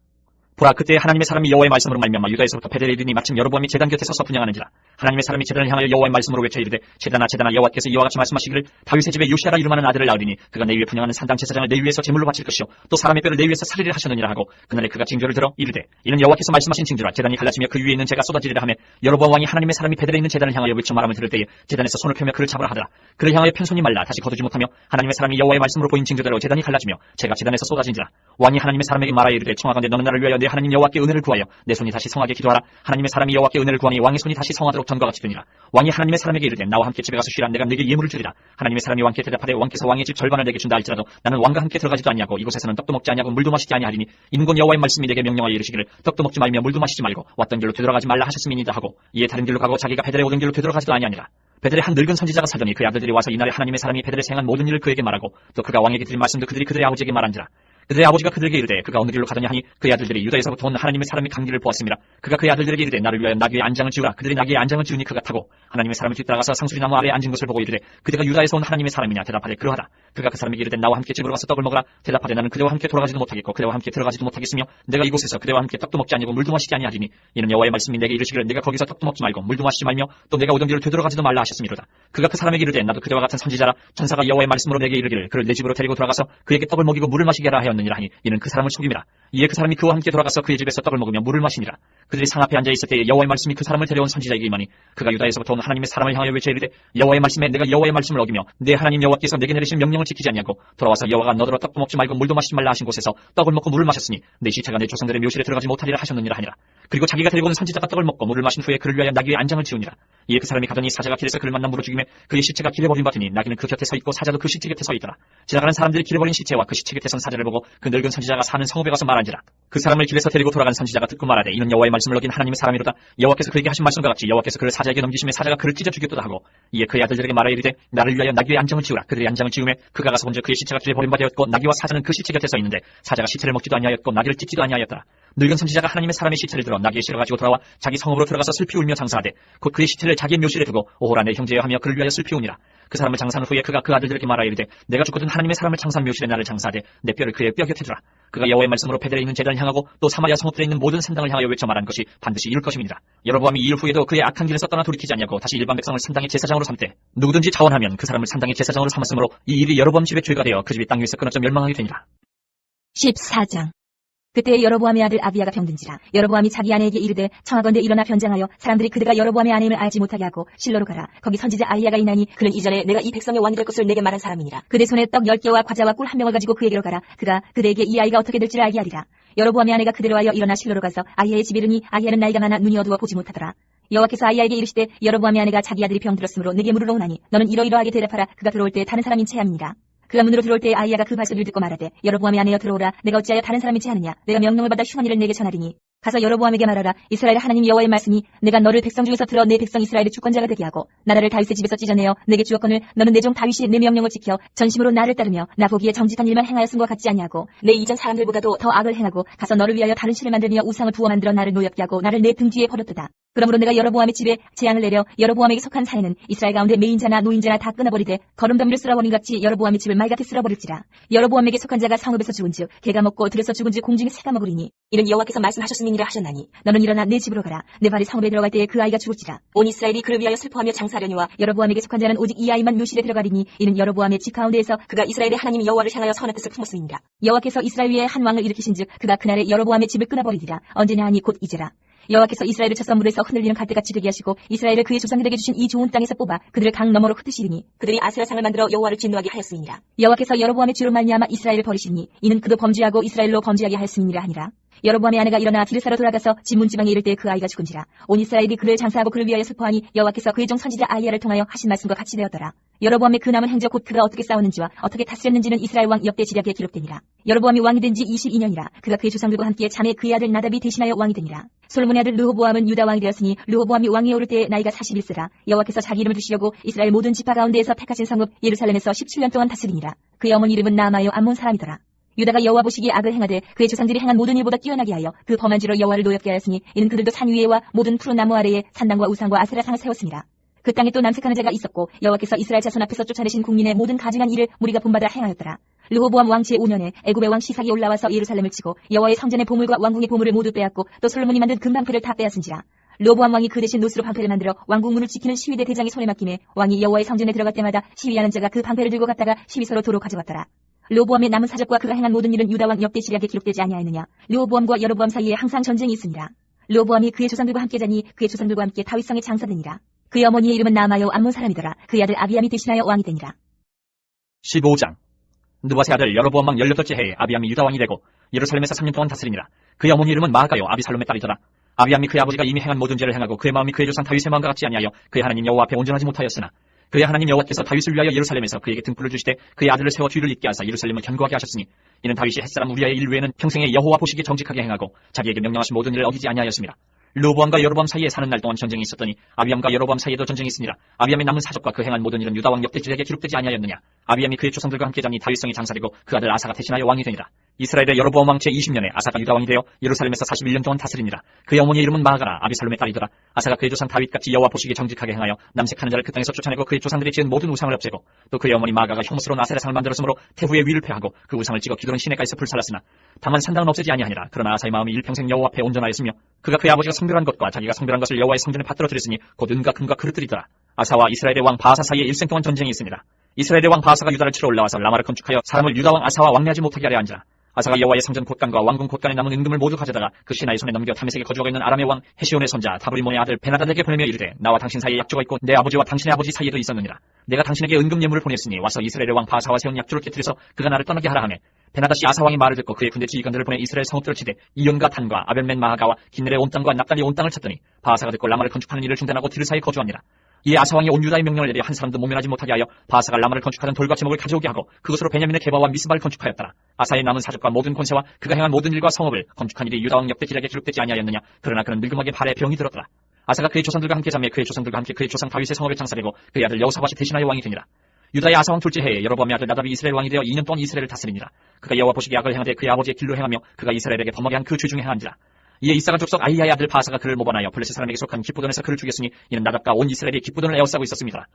보라 그때 하나님의 사람이 여호와의 말씀으로 말미암아 유다에서부터 베델에 이르니 마침 여로보암이 제단 곁에 서서 분향하는지라. 하나님의 사람이 제단을 향하여 여호와의 말씀으로 외쳐 이르되 제단아 제단아 여호와께서 이와 같이 말씀하시기를 다윗의 집에 요시아라 이름하는 아들을 낳으리니 그가 내 위에 분향하는 산당 제사장을 내 위에서 제물로 바칠 것이요 또 사람의 뼈를 내 위에서 살리리라 하셨느니라 하고 그날에 그가 징조를 들어 이르되 이는 여호와께서 말씀하신 징조라. 제단이 갈라지며 그 위에 있는 재가 쏟아지리라 하며 여로보암 왕이 하나님의 사람이 베델에 있는 제단을 향하여 외쳐 말함을 들을 때에 제단에서 손을 펴며 그를 잡으라 하더라. 그를 향하여 편손이 말라 다시 거두지 못하며 하나님의 사람이 여호와의 말씀으로 보인 징조대로 제단이 갈라지며 재가 제단에서 쏟아진지라. 왕이 하나님의 사람에게 말하여 이르되 청하건대 너는 나를 위하여 내 하나님 여호와께 은혜를 구하여 내 손이 다시 성하게 기도하라. 하나님의 사람이 여호와께 은혜를 구하니 왕의 손이 다시 성하도록 전과 같이 되니라. 왕이 하나님의 사람에게 이르되 나와 함께 집에 가서 쉬라. 내가 네게 예물을 주리라. 하나님의 사람이 왕께 대답하되 왕께서 왕의 집 절반을 내게 준다 할지라도 나는 왕과 함께 들어가지도 아니하고 이곳에서는 떡도 먹지 아니하고 물도 마시지 아니하리니 이는 곧 여호와의 말씀이 내게 명령하여 이르시기를 떡도 먹지 말며 물도 마시지 말고 왔던 길로 되돌아가지 말라 하셨음이니이다 하고 이에 다른 길로 가고 자기가 베델에 오던 길로 되돌아가지도 아니하니라. 베델에 한 늙은 선지자가 살더니 그의 아들들이 와서 이날에 하나님의 사람이 베델에서 행한 모든 일을 그에게 말하고 또 그가 왕에게 드린 말씀도 그들이 그들의 아버지에게 말한지라. 그들의 아버지가 그들에게 이르되 그가 어느 길로 가더냐 하니 그의 아들들이 유다에서부터 온 하나님의 사람이 강기를 보았습니다. 그가 그의 아들들에게 이르되 나를 위하여 나귀의 안장을 지우라. 그들이 나귀의 안장을 지우니 그가 타고 하나님의 사람을 뒤따라가서 상수리 나무 아래에 앉은 것을 보고 이르되 그대가 유다에서 온 하나님의 사람이냐. 대답하되 그러하다. 그가 그 사람에게 이르되 나와 함께 집으로 가서 떡을 먹으라. 대답하되 나는 그대와 함께 돌아가지도 못하겠고 그대와 함께 들어가지도 못하겠으며 내가 이곳에서 그대와 함께 떡도 먹지 아니고 물도 마시지 아니하리니 이는 여호와의 말씀이 내게 이르시기를 내가 거기서 떡도 먹지 말고 물도 마시지 말며 또 내가 오던 길을 되돌아가지도 말라 하셨음이로다. 그가 그 사람에게 이르되 나도 그대와 같은 선지자라. 천사가 여호와의 말씀으로 내게 이르기를 그를 내 집으로 데리고 돌아가서 그에게 떡을 먹이고 물을 마시게 하라 하였느니라. 하였느니라 하니 이는 그 사람을 속임이라. 이에 그 사람이 그와 함께 돌아가서 그의 집에서 떡을 먹으며 물을 마시니라. 그들이 상 앞에 앉아 있을 때에 여호와의 말씀이 그 사람을 데려온 선지자에게 임하니 그가 유다에서부터 온 하나님의 사람을 향하여 외쳐 이르되 여호와의 말씀에 내가 여호와의 말씀을 어기며 내 하나님 여호와께서 내게 내리신 명령을 지키지 아니하고 돌아와서 여호와가 너더러 떡도 먹지 말고 물도 마시지 말라 하신 곳에서 떡을 먹고 물을 마셨으니 내 시체가 내 조상들의 묘실에 들어가지 못하리라 하셨느니라 하니라. 그리고 자기가 데리고 온 선지자가 떡을 먹고 물을 마신 후에 그를 위하여 나귀 위에 안장을 지으니라. 이에 그 사람이 가더니 사자가 길에서 그를 만나 물어 죽이매 그의 시체가 길에 버림받으니 나귀는 그 곁에 서 있고 사자도 그 시체 곁에 서 있더라. 지나가는 사람들이 길에 버린 시체와 그 시체 곁에 선 사자를 보고 그 늙은 선지자가 사는 성읍에 가서 말한지라. 그 사람을 길에서 데리고 돌아간 선지자가 듣고 말하되 이는 여호와의 말씀을 어긴 하나님의 사람이로다. 여호와께서 그에게 하신 말씀과 같이 여호와께서 그를 사자에게 넘기심에 사자가 그를 찢어 죽였도다 하고 이에 그의 아들들에게 말하여 이르되 나를 위하여 나귀 위에 안장을 지으라. 그들이 안장을 지으매 그가 가서 본즉 그의 시체가 길에 버림받았고 나귀와 사자는 그 시체 곁에 서 있는데 사자가 시체를 먹지도 아니하였고 나귀를 찢지도 아니하였더라. 늙은 선지자가 하나님의 사람의 시체를 들어 나귀에 실어 가지고 돌아와 자기 성읍으로 들어가서 슬피 울며 장사하되 곧 그의 시체를 자기의 묘실에 두고 오호라 내 형제여 하며 그를 위하여 슬피 우니라. 그 사람을 장사한 후에 그가 그 아들들에게 말하여 이르되 내가 죽거든 하나님의 사람을 장사한 묘실에 나를 장사하되 내 뼈를 그의 뼈 곁에 두라. 그가 여호와의 말씀으로 베델에 있는 제단을 향하고 또 사마리아 성읍들에 있는 모든 산당을 향하여 외쳐 말한 것이 반드시 이룰 것임이니라. 여로보암이 이 일 후에도 그의 악한 길에서 떠나 돌이키지 아니하고 다시 일반 백성을 산당의 제사장으로 삼되 누구든지 자원하면 그 사람을 산당의 제사장으로 삼았으므로 이 일이 여로보암 집의 죄가 되어 그 집이 땅 위에서 끊어져 멸망하게 되니라. 14장. 그때 여로보암의 아들 아비야가 병든지라. 여로보암이 자기 아내에게 이르되 청하건대 일어나 변장하여 사람들이 그대가 여로보암의 아내임을 알지 못하게 하고 실로로 가라. 거기 선지자 아히야가 있나니 그는 이전에 내가 이 백성의 왕이 될 것을 내게 말한 사람이니라. 그대 손에 떡 10개와 과자와 꿀 1명을 가지고 그에게로 가라. 그가 그대에게 이 아이가 어떻게 될지를 알게 하리라. 여로보암의 아내가 그대로 하여 일어나 실로로 가서 아히야의 집에 이르니 아히야는 나이가 많아 눈이 어두워 보지 못하더라. 여호와께서 아히야에게 이르시되 여로보암의 아내가 자기 아들이 병들었으므로 내게 물으러 오나니 너는 이러이러하게 대답하라. 그가 들어올 때 다른 사람인 체함이니라. 그가 문으로 들어올 때 아히야가 그 발소리를 듣고 말하되 여로보암의 아내여 들어오라. 내가 어찌하여 다른 사람이 체하느냐. 내가 명령을 받아 흉한 일을 내게 전하리니 가서 여로보암에게 말하라. 이스라엘 하나님 여호와의 말씀이 내가 너를 백성 중에서 들어 내 백성 이스라엘의 주권자가 되게 하고 나라를 다윗의 집에서 찢어내어 내게 주었거늘 너는 내 종 다윗이 내 명령을 지켜 전심으로 나를 따르며 나 보기에 정직한 일만 행하였음과 같지 아니하고 내 이전 사람들보다도 더 악을 행하고 가서 너를 위하여 다른 신을 만들며 우상을 부어 만들어 나를 노엽게 하고 나를 내 등 뒤에 버렸도다. 그러므로 내가 여로보암의 집에 재앙을 내려 여로보암에게 속한 사내는 이스라엘 가운데 매인자나 노인자나 다 끊어버리되 거름더미를 쓸어버린 같이 여로보암의 집을 말갛게 쓸어버릴지라. 여로보암에게 속한 자가 성읍에서 죽은즉 개가 먹고 들에서 죽은즉 공중에 새가 먹으리니 이는 여호와께서 말씀하셨음이니라 하셨나니 너는 일어나 내 집으로 가라. 내 발이 성읍에 들어갈 때에 그 아이가 죽을지라. 온 이스라엘이 그를 위하여 슬퍼하며 장사하려니와 여로보암에게 속한 자는 오직 이 아이만 묘실에 들어가리니 이는 여로보암의 집 가운데에서 그가 이스라엘의 하나님 여호와를 향하여 선한 뜻을 품었음이니라. 여호와께서 이스라엘 위에 한 왕을 일으키신즉 그가 그날에 여로보암의 집을 끊어버리리라. 언제냐 하니 곧 이제라. 여호와께서 이스라엘을 첫 선물에서 흔들리는 갈대같이 되게 하시고 이스라엘을 그의 조상들에게 주신 이 좋은 땅에서 뽑아 그들을 강 너머로 흩으시리니 그들이 아세라상을 만들어 여호와를 진노하게 하였음이니라. 여호와께서 여로보암의 죄로 말미암아 이스라엘을 버리시니 이는 그도 범죄하고 이스라엘로 범죄하게 하였음이니라 하니라. 여로보암의 아내가 일어나 기르사로 돌아가서 집 문지방에 이를 때 그 아이가 죽은지라. 온 이스라엘이 그를 장사하고 그를 위하여 슬퍼하니 여호와께서 그의 종 선지자 아히야를 통하여 하신 말씀과 같이 되었더라. 여로보암의 그 남은 행적 곧 그가 어떻게 싸웠는지와 어떻게 다스렸는지는 이스라엘 왕 역대 지략에 기록되니라. 여로보암이 왕이 된 지 22년이라. 그가 그의 조상들과 함께 자매 그의 아들 나답이 대신하여 왕이 되니라. 솔로몬의 아들 르호보암은 유다 왕이 되었으니 르호보암이 왕위에 오를 때에 나이가 41세라. 여호와께서 자기 이름을 두시려고 이스라엘 모든 지파 가운데에서 택하신 성읍 예루살렘에서 17년 동안 다스리니라. 그의 어머니 이름은 나아마요 암몬 사람이더라. 유다가 여호와 보시기에 악을 행하되 그의 조상들이 행한 모든 일보다 뛰어나게 하여 그 범한 죄로 여호와를 노엽게 하였으니 이는 그들도 산 위에와 모든 푸른 나무 아래에 산당과 우상과 아세라상을 세웠습니다. 그 땅에 또 남색하는 자가 있었고 여호와께서 이스라엘 자손 앞에서 쫓아내신 국민의 모든 가증한 일을 무리가 본받아 행하였더라. 르호보암 왕 제5년에 애굽의 왕 시삭이 올라와서 예루살렘을 치고 여호와의 성전의 보물과 왕궁의 보물을 모두 빼앗고 또 솔로몬이 만든 금방패를 다 빼앗은지라. 르호보암 왕이 그 대신 노스로 방패를 만들어 왕궁문을 지키는 시위대 대장이 손에 맡기매 왕이 여호와의 성전에 들어갈 때마다 시위하는 자가 그 방패를 들고 갔다가 시위소로 도로 가져갔더라. 르호보암의 남은 사적과 그가 행한 모든 일은 유다 왕 역대 지략에 기록되지 아니하였느냐. 르호보암과 여로보암 사이에 항상 전쟁이 있습니다. 르호보암이 그의 조상들과 함께 자니 그의 조상들과 함께 다윗성에 장사되니라. 그의 어머니의 이름은 나아마요 암몬 사람이더라. 그의 아들 아비암이 대신하여 왕이 되니라. 15장. 느바세 아들 여로보암 왕 18째 해에 아비암이 유다 왕이 되고 예루살렘에서 3년 동안 다스리니라. 그의 어머니 이름은 마아가요 아비살롬의 딸이더라. 아비암이 그의 아버지가 이미 행한 모든 죄를 행하고 그의 마음이 그의 조상 다윗의 마음과 같지 아니하여 그의 하나님 여호와 앞에 온전하지 못하였으나 그의 하나님 여호와께서 다윗을 위하여 예루살렘에서 그에게 등불을 주시되 그의 아들을 세워 뒤를 잇게 하사 예루살렘을 견고하게 하셨으니 이는 다윗이 햇사람 우리아의 일 외에는 평생에 여호와 보시기에 정직하게 행하고 자기에게 명령하신 모든 일을 어기지 아니하였습니다. 르호보암과 여로보암 사이에 사는 날 동안 전쟁이 있었더니 아비암과 여로보암 사이에도 전쟁이 있으니라. 아비암의 남은 사적과 그 행한 모든 일은 유다 왕 역대 지략에 기록되지 아니하였느냐. 아비암이 그의 조상들과 함께 자니 다윗성이 장사되고 그 아들 아사가 대신하여 왕이 되니라. 이스라엘의 여로보암 왕 제20년에 아사가 유다 왕이 되어 예루살렘에서 41년 동안 다스리니라. 그의 어머니의 이름은 마아가라 아비살롬의 딸이더라. 아사가 그의 조상 다윗같이 여호와 보시기에 정직하게 행하여 남색하는 자를 그 땅에서 쫓아내고 그의 조상들이 지은 모든 우상을 없애고 또 그의 어머니 마아가가 혐오스러운 아세라상을 만들었으므로 태후의 위를 패하고 그 우상을 찍어 기도는 시내가에서 불살랐으나 다만 산당은 없애지 아니하니라. 그러나 아사의 마음이 일평생 여호와 앞에 온전하였으며 그가 그의 아버지가 성별한 것과 자기가 성별한 것을 여호와의 성전에 받들어 드렸으니 곧 은과 금과 그릇들이더라. 아사와 이스라엘의 왕 바하사 사이에 일생 동안 전쟁이 있으니라. 이스라엘의 왕 바하사가 유다를 치러 올라와서 라마를 건축하여 사람을 유다 왕 아사와 왕래하지 못하게 하려 한지라. 아사가 여호와의 성전 곳간과 왕궁 곳간에 남은 은금을 모두 가져다가 그 신하의 손에 넘겨 다메섹에 거주하고 있는 아람의 왕 헤시온의 손자 다브리몬의 아들 베나단에게 보내며 이르되 나와 당신 사이에 약조가 있고 내 아버지와 당신의 아버지 사이에도 있었느니라. 내가 당신에게 은금 예물을 보냈으니 와서 이스라엘의 왕 바사와 세운 약조를 깨뜨려서 그가 나를 떠나게 하라 하매 베나다시 아사 왕의 말을 듣고 그의 군대 지휘관들을 보내 이스라엘 성읍들을 치되 이온과 단과 아벨멘 마하가와 긴넬의 온 땅과 납달리 온 땅을 쳤더니 바사가 듣고 라마를 건축하는 일을 중단하고 디르사에 거주하니라. 이에 아사 왕이 온 유다의 명령을 내려 한 사람도 모면하지 못하게 하여 바사가 라마를 건축하던 돌과 제목을 가져오게 하고 그것으로 베냐민의 게바와 미스바를 건축하였더라. 아사의 남은 사적과 모든 권세와 그가 행한 모든 일과 성읍을 건축한 일이 유다 왕 역대 기록에 기록되지 아니하였느냐. 그러나 그는 늙음하게 발에 병이 들었더라. 아사가 그의 조상들과 함께 잠에 그의 조상들과 함께 그의 조상 다윗의 성읍에 장사되고 그의 아들 여호사밧이 대신하여 왕이 되니라. 유다의 아사 왕 둘째 해에 여로보암의 아들 나답이 이스라엘 왕이 되어 2년 동안 이스라엘을 다스리니라. 그가 여호와 보시기에 악을 행하되 그의 아버지의 길로 행하며 그가 이스라엘에게 범하게 한 그 죄 중에 행한지라. 이에 이사가 족속 아이야의 아들 바사가 그를 모반하여 블레셋 사람에게 속한 기쁘돈에서 그를 죽였으니 이는 나답과 온 이스라엘이 기쁘돈을 에워싸고 있었습니다.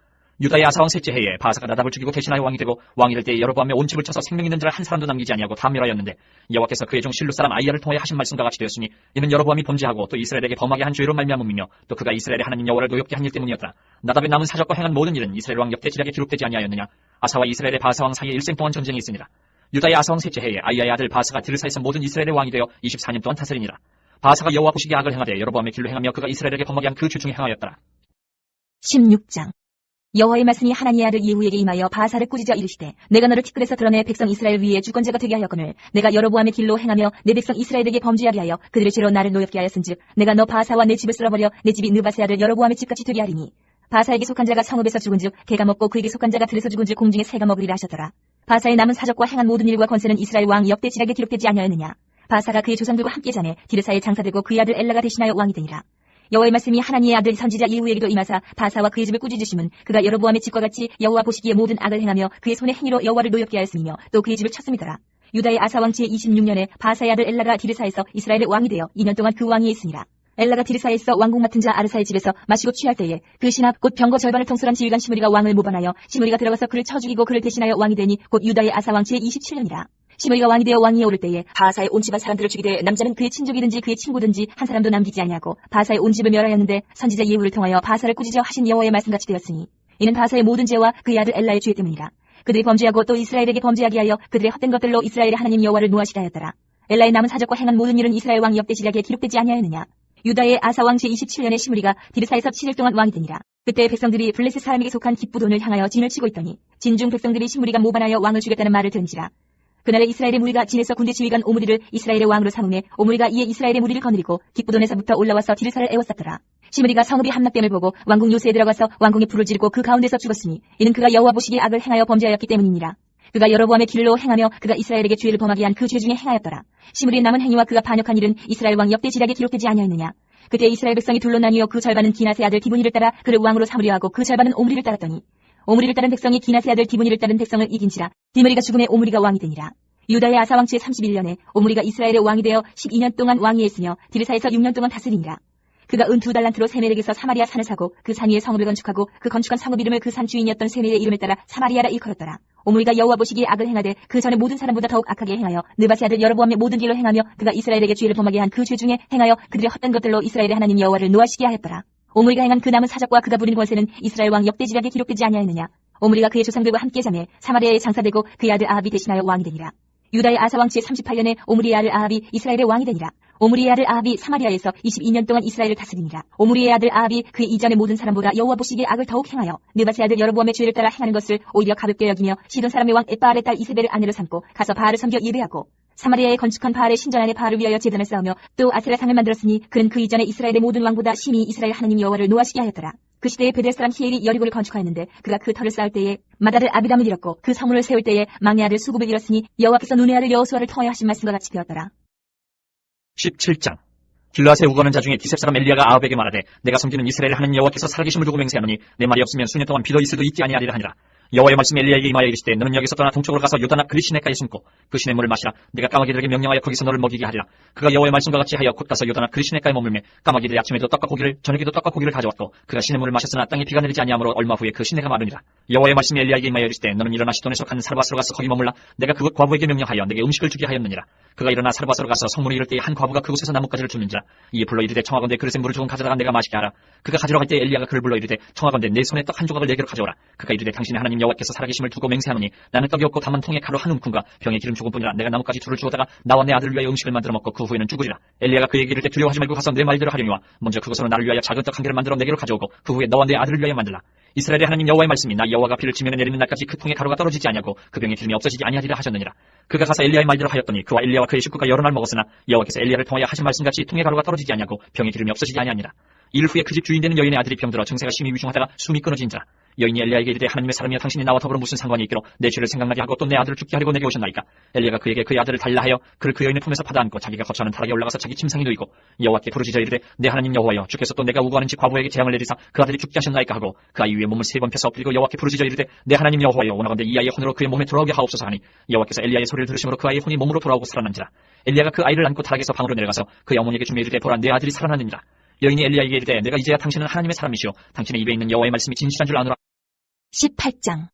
유다의 아사 왕 셋째 해에 바사가 나답을 죽이고 대신하여 왕이 되고 왕이 될 때에 여로보암의 온 집을 쳐서 생명 있는 자를 한 사람도 남기지 아니하고 다 멸하였는데 여호와께서 그의 종 실루 사람 아이야를 통하여 하신 말씀과 같이 되었으니 이는 여로보암이 범죄하고 또 이스라엘에게 범하게 한 죄로 말미암음이며 또 그가 이스라엘의 하나님 여호와를 노엽게 한 일 때문이었더라. 나답의 남은 사적과 행한 모든 일은 이스라엘 왕 역대 지략에 기록되지 아니하였느냐. 아사와 이스라엘의 바사 왕 사이에 일생 동안 전쟁이 있으니라. 유다의 아사 왕 셋째 해에 아이야의 아들 바사가 디르사에서 모든 이스라엘의 왕이 되어 24년 동안 다스리니라. 바사가 여호와 보시기에 악을 행하되 여로보암의 길로 행하며 그가 이스라엘에게 범하게 한 그 죄 중에 행하였더라. 16장. 여호와의 말씀이 하나니의 아들 예후에게 임하여 바사를 꾸짖어 이르시되 내가 너를 티끌에서 드러내 백성 이스라엘 위에 주권자가 되게 하였거늘 내가 여로보암의 길로 행하며 내 백성 이스라엘에게 범죄하게 하여 그들의 죄로 나를 노엽게 하였은즉 내가 너 바사와 내 집을 쓸어버려 내 집이 느바스의 아들 여로보암의 집같이 되게 하리니 바사에게 속한 자가 성읍에서 죽은즉 개가 먹고 그에게 속한 자가 들에서 죽은즉 공중에 새가 먹으리라 하셨더라. 바사의 남은 사적과 행한 모든 일과 권세는 이스라엘 왕 역대 지략에 기록되지 아니하였느냐. 바사가 그의 조상들과 함께 자매 디르사에 장사되고 그의 아들 엘라가 대신하여 왕이 되니라. 여호와의 말씀이 하나니의 아들 선지자 예후에게도 임하사 바사와 그의 집을 꾸짖으심은 그가 여로보암의 집과 같이 여호와 보시기에 모든 악을 행하며 그의 손의 행위로 여호와를 노엽게 하였으며 또 그의 집을 쳤음이더라. 유다의 아사 왕 제26년에 바사의 아들 엘라가 디르사에서 이스라엘의 왕이 되어 2년 동안 그 왕위에 있으니라. 엘라가 디르사에서 왕궁 맡은 자 아르사의 집에서 마시고 취할 때에 그 신하 곧 병거 절반을 통솔한 지휘관 시므리가 왕을 모반하여 시므리가 들어가서 그를 쳐 죽이고 그를 대신하여 왕이 되니 곧 유다의 아사 왕 제27년이라. 시므리가 왕이 되어 왕위에 오를 때에 바사의 온 집안 사람들을 죽이되 남자는 그의 친족이든지 그의 친구든지 한 사람도 남기지 아니하고 바사의 온 집을 멸하였는데 선지자 예후를 통하여 바사를 꾸짖어 하신 여호와의 말씀같이 되었으니 이는 바사의 모든 죄와 그의 아들 엘라의 죄 때문이라. 그들이 범죄하고 또 이스라엘에게 범죄하게 하여 그들의 헛된 것들로 이스라엘의 하나님 여호와를 노하시게 하였더라. 엘라의 남은 사적과 행한 모든 일은 이스라엘 왕 역대 지략에 기록되지 아니하였느냐. 유다의 아사 왕 제27년에 시므리가 디르사에서 7일 동안 왕이 되니라. 그때 백성들이 블레셋 사람에게 속한 기쁘돈을 향하여 진을 치고 있더니 진중 백성들이 시므리가 모반하여 왕을 죽였다는 말을 들은지라. 그날에 이스라엘의 무리가 진에서 군대 지휘관 오므리를 이스라엘의 왕으로 삼음에 오므리가 이에 이스라엘의 무리를 거느리고 기쁘돈에서부터 올라와서 디르사를 에워쌌더라. 시므리가 성읍이 함락됨을 보고 왕궁 요새에 들어가서 왕궁에 불을 지르고 그 가운데서 죽었으니 이는 그가 여호와 보시기에 악을 행하여 범죄하였기 때문이니라. 그가 여로보암의 길로 행하며 그가 이스라엘에게 죄를 범하게 한 그 죄 중에 행하였더라. 시므리의 남은 행위와 그가 반역한 일은 이스라엘 왕 역대 지략에 기록되지 아니하였느냐. 그때 이스라엘 백성이 둘로 나뉘어 그 절반은 기낫의 아들 디브니를 따라 그를 왕으로 삼으려 하고 그 절반은 오므리를 따랐더니 오므리를 따른 백성이 기낫의 아들 디브니를 따른 백성을 이긴지라. 디므리가 죽음에 오므리가 왕이 되니라. 유다의 아사 왕 제31년에 오므리가 이스라엘의 왕이 되어 12년 동안 왕위에 있으며 디르사에서 6년 동안 다스리니라. 그가 은 2달란트로 세멜에게서 사마리아 산을 사고 그 산 위에 성읍을 건축하고 그 건축한 성읍 이름을 그 산 주인이었던 세멜의 이름을 따라 사마리아라 일컬었더라. 오므리가 여호와 보시기에 악을 행하되 그 전에 모든 사람보다 더욱 악하게 행하여 느바스의 아들 여로보암의 모든 길로 행하며 그가 이스라엘에게 죄를 범하게 한 그 죄 중에 행하여 그들의 헛된 것들로 이스라엘의 하나님 여호와를 노하시게 하였더라. 오므리가 행한 그 남은 사적과 그가 부린 권세는 이스라엘 왕 역대 지략에 기록되지 아니하였느냐. 오므리가 그의 조상들과 함께 자매 사마리아에 장사되고 그의 아들 아합이 대신하여 왕이 되니라. 유다의 아사 왕 제38년에 오므리의 아들 아합이 이스라엘의 왕이 되니라. 오므리의 아들 아합이 사마리아에서 22년 동안 이스라엘을 다스리니라. 오므리의 아들 아합이 그 이전의 모든 사람보다 여호와 보시기에 악을 더욱 행하여 느바스의 아들 여로보암의 죄를 따라 행하는 것을 오히려 가볍게 여기며 시돈 사람의 왕 에바알의 딸 이세벨을 아내로 삼고 가서 바알을 섬겨 예배하고 사마리아에 건축한 바알의 신전 안에 바알을 위하여 제단을 쌓으며 또 아세라상을 만들었으니 그는 그 이전에 이스라엘의 모든 왕보다 심히 이스라엘 하나님 여호와를 노하시게 하였더라. 그 시대에 베델 사람 히엘이 여리고를 건축하였는데 그가 그 터를 쌓을 때에 맏아들 아비담을 잃었고 그 성문을 세울 때에 막내 아들 수굽을 잃었으니 여호와께서 눈의 아들 여호수아를 통하여 하신 말씀과 같이 되었더라. 17장. 길르앗에 우거는 자 중에 디셉 사람 엘리야가 아합에게 말하되 내가 섬기는 이스라엘 하나님 여호와께서 살아계심을 두고 맹세하노니 내 말이 없으면 수년 동안 비도 있을도 있지 아니하리라 하니라. 여호와의 말씀이 엘리야에게 임하여 이르시되 너는 여기서 떠나 동쪽으로 가서 요단 앞 그리 시내가에 숨고 그 시내 물을 마시라. 내가 까마귀들에게 명령하여 거기서 너를 먹이게 하리라. 그가 여호와의 말씀과 같이 하여 곧 가서 요단 앞 그리 시내가에 머물매 까마귀들이 아침에도 떡과 고기를 저녁에도 떡과 고기를 가져왔고 그가 시내 물을 마셨으나 땅에 비가 내리지 아니하므로 얼마 후에 그 시내가 마르니라. 여호와의 말씀이 엘리야에게 임하여 이르시되 너는 일어나 시돈에 속한 사르밧으로 가서 거기 머물라. 내가 그곳 과부에게 명령하여 내게 음식을 주게 하였느니라. 그가 일어나 사르밧으로 가서 성문에 이를 때에 한 과부가 그곳에서 나뭇가지를 줍는지라. 이에 불러 이르되 청하건대 그릇에 물을 조금 가져다가 내가 마시게 하라. 그가 가지러 갈 때 엘리야가 그를 불러 이르되 청하건대 내 손에 떡 한 조각을 내게로 가져오라. 그가 이르되 당신의 하나님 여호와께서 살아계심을 두고 맹세하노니 나는 떡이 없고 다만 통에 가루 한 움큼과 병에 기름 조금뿐이라. 내가 나뭇가지 둘을 주어다가 나와 내 아들을 위하여 음식을 만들어 먹고 그 후에는 죽으리라. 엘리야가 그에게 이르되 두려워하지 말고 가서 내 말대로 하려니와 먼저 그것으로 나를 위하여 작은 떡 한 개를 만들어 내게로 가져오고 그 후에 너와 내 아들을 위하여 만들라. 이스라엘의 하나님 여호와의 말씀이 나 여호와가 비를 지면에 내리는 날까지 그 통에 가루가 떨어지지 아니하고 그 병에 기름이 없어지지 아니하리라 하셨느니라. 그가 가서 엘리야의 말대로 하였더니 그와 엘리야와 그의 식구가 여러 날 먹었으나 여호와께서 엘리야를 통하여 하신 말씀같이 통에 가루가 떨어지지 아니하고 병에 기름이 없어지지 아니하니라. 일 후에 그 집 주인 되는 여인의 아들이 병들어 증세가 심히 위중하다가 숨이 끊어진지라. 여인이 엘리야에게 이르되 하나님의 사람이여 당신이 나와 더불어 무슨 상관이 있기로 내 죄를 생각나게 하고 또 내 아들을 죽게 하려고 내게 오셨나이까. 엘리야가 그에게 그의 아들을 달라 하여 그를 그 여인의 품에서 받아 안고 자기가 거처하는 타락에 올라가서 자기 침상에 누이고 여호와께 부르짖어 이르되 내 하나님 여호와여 주께서 또 내가 우고하는 집 과부에게 재앙을 내리사 그 아들이 죽게 하셨나이까 하고 그 아이 위에 몸을 3번 펴서 엎드리고 여호와께 부르짖어 이르되 내 하나님 여호와여 원하건대 이 아이의 혼으로 그의 몸에 돌아오게 하옵소서 하니 여호와께서 엘리야의 소리를 들으심으로 그 아이의 혼이 몸으로 돌아오고 살아난지라. 엘리야가 그 아이를 안고 타락에서 방으로 내려가서 그의 어머니에게 주며 이르되 보라 내 아들이 살아났느니라. 여인이 엘리야에게 이르되 내가 이제야 당신은 하나님의 사람이시오 당신의 입에 있는 여호와의 말씀이 진실한 줄 아노라. 18장.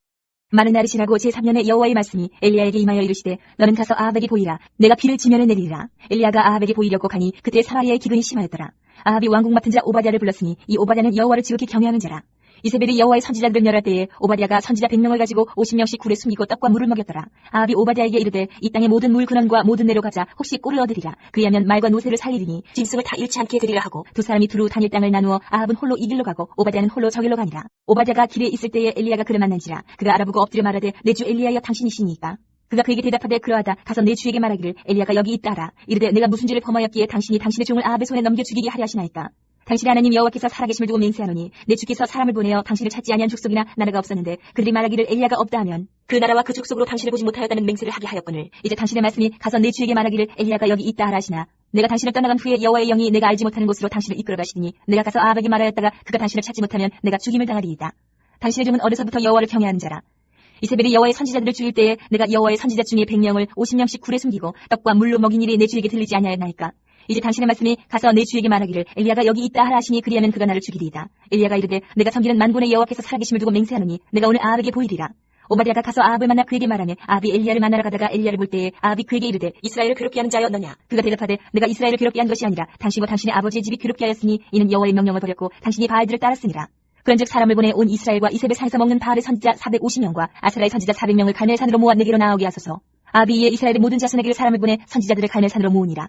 많은 날이 지나고 제3년에 여호와의 말씀이 엘리야에게 임하여 이르시되 너는 가서 아합에게 보이라. 내가 비를 지면에 내리리라. 엘리야가 아합에게 보이려고 가니 그때 사마리아의 기근이 심하였더라. 아합이 왕궁 맡은 자 오바댜를 불렀으니 이 오바댜는 여호와를 지극히 경외하는 자라. 이세벨이 여호와의 선지자들을 멸할 때에 오바댜가 선지자 100명을 가지고 50명씩 굴에 숨기고 떡과 물을 먹였더라. 아합이 오바댜에게 이르되 이 땅의 모든 물 근원과 모든 내로 가자 혹시 꿀을 얻으리라. 그리하면 말과 노새를 살리리니 짐승을 다 잃지 않게 되리라 하고 두 사람이 두루 다닐 땅을 나누어 아합은 홀로 이 길로 가고 오바댜는 홀로 저 길로 가니라. 오바댜가 길에 있을 때에 엘리야가 그를 만난지라. 그가 알아보고 엎드려 말하되 내 주 엘리야여 당신이시니까. 그가 그에게 대답하되 그러하다. 가서 내 주에게 말하기를 엘리야가 여기 있다 하라. 이르되 내가 무슨 죄를 범하였기에 당신이 당신의 종을 아합의 손에 넘겨 죽이게 하려 하시나이까. 당신의 하나님 여호와께서 살아계심을 두고 맹세하노니 내 주께서 사람을 보내어 당신을 찾지 아니한 족속이나 나라가 없었는데 그들이 말하기를 엘리야가 없다 하면 그 나라와 그 족속으로 당신을 보지 못하였다는 맹세를 하게 하였거늘 이제 당신의 말씀이 가서 내 주에게 말하기를 엘리야가 여기 있다 하라 하시나 내가 당신을 떠나간 후에 여호와의 영이 내가 알지 못하는 곳으로 당신을 이끌어 가시니 내가 가서 아합에게 말하였다가 그가 당신을 찾지 못하면 내가 죽임을 당하리이다. 당신의 종은 어려서부터 여호와를 경외하는 자라. 이세벨이 여호와의 선지자들을 죽일 때에 내가 여호와의 선지자 중에 100명을 50명씩 굴에 숨기고 떡과 물로 먹인 일이 내 주에게 들리지 아니하였나이까. 이제 당신의 말씀이 가서 내 주에게 말하기를 엘리야가 여기 있다 하라 하시니 그리하면 그가 나를 죽이리이다. 엘리야가 이르되 내가 섬기는 만군의 여호와께서 살아계심을 두고 맹세하노니 내가 오늘 아합에게 보이리라. 오바댜가 가서 아합을 만나 그에게 말하며 아합이 엘리야를 만나러 가다가 엘리야를 볼 때에 아합이 그에게 이르되 이스라엘을 괴롭게 하는 자였느냐. 그가 대답하되 내가 이스라엘을 괴롭게 한 것이 아니라 당신과 당신의 아버지의 집이 괴롭게 하였으니 이는 여호와의 명령을 버렸고 당신이 바알들을 따랐으니라. 그런즉 사람을 보내 온 이스라엘과 이세벨 산에서 먹는 바알의 선지자 450명과 아스라의 선지자 400명을 갈멜산으로 모아 내게로 나오게 하소서. 아합이 이에 이스라엘의 모든 자손에게 사람을 보내 선지자들을 갈멜산으로 모으니라.